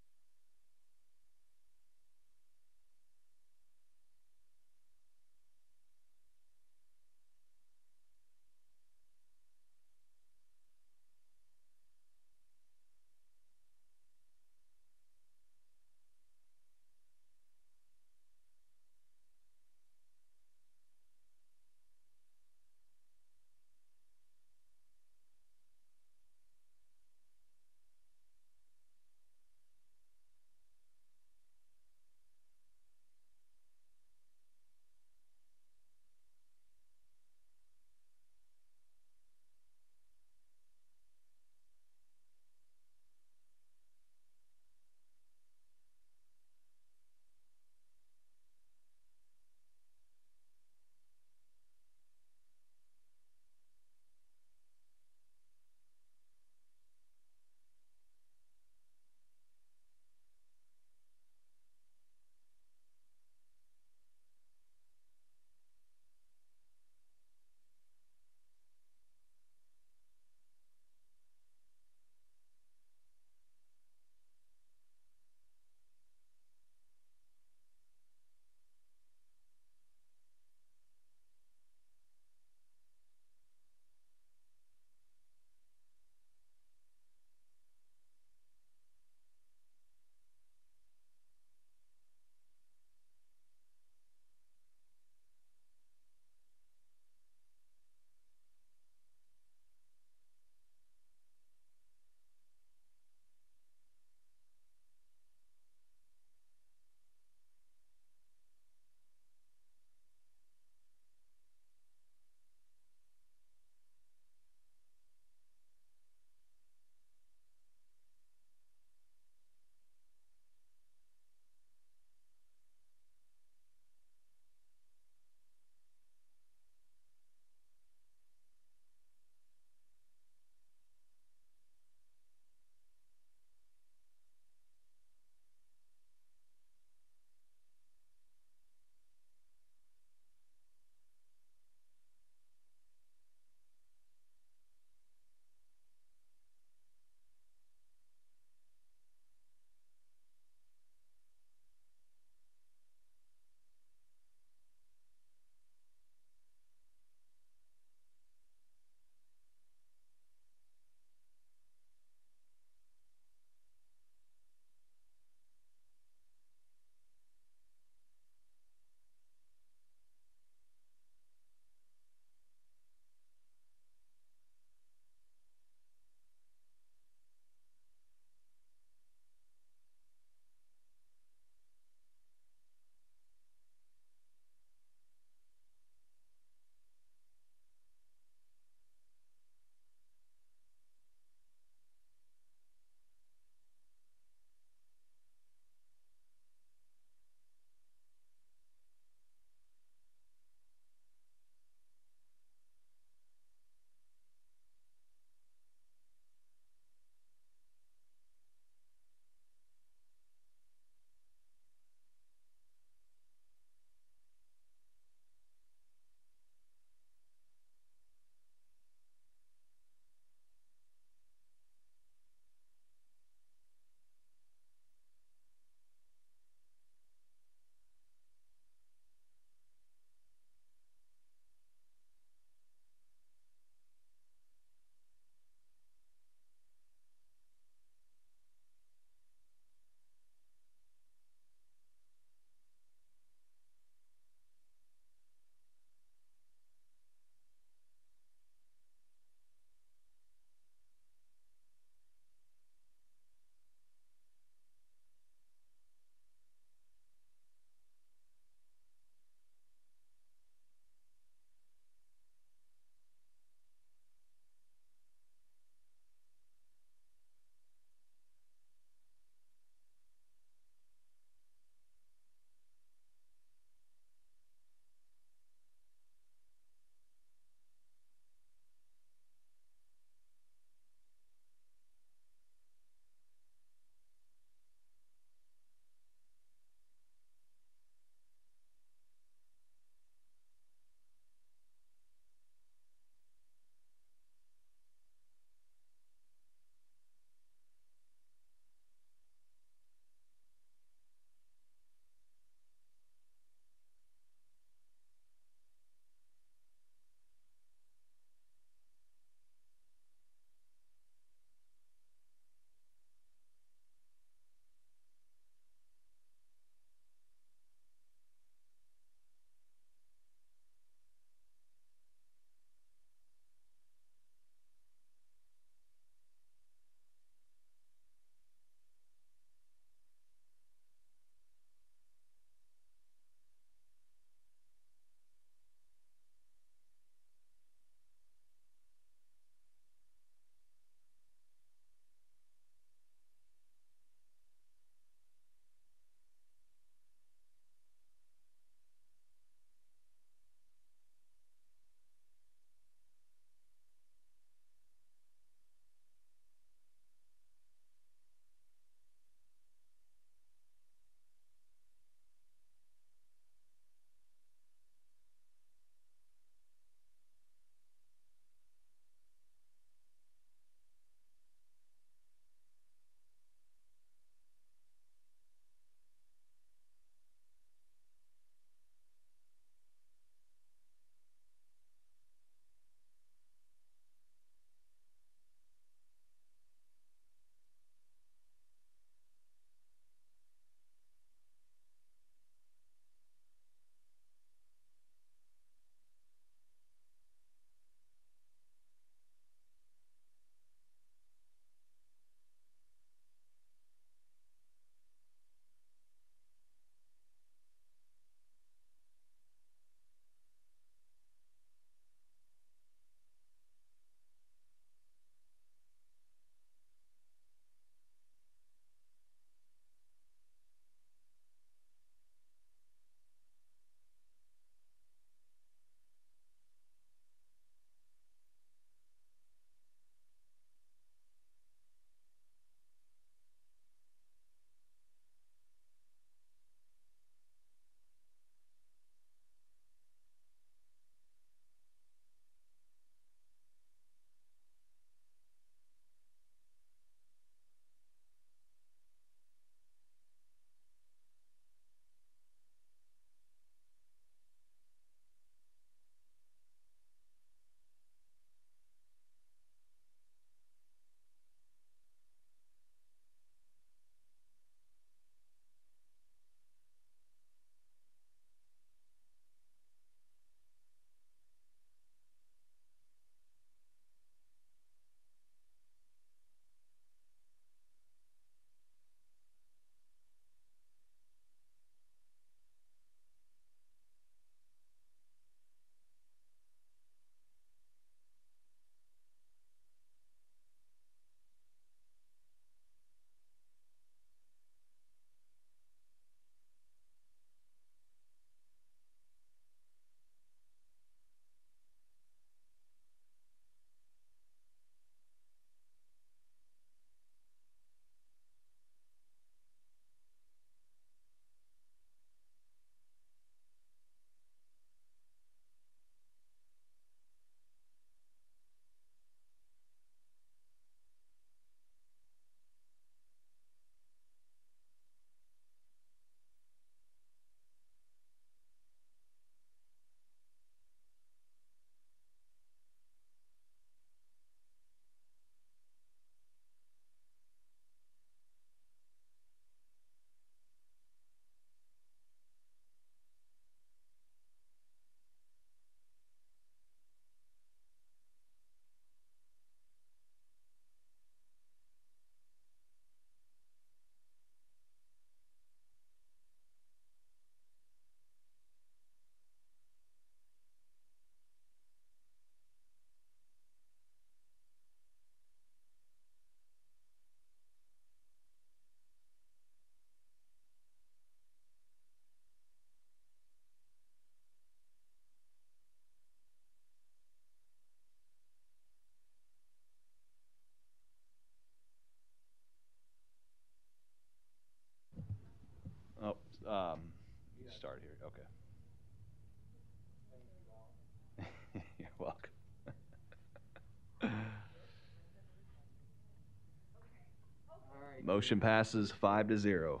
Motion passes 5-0.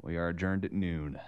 We are adjourned at noon.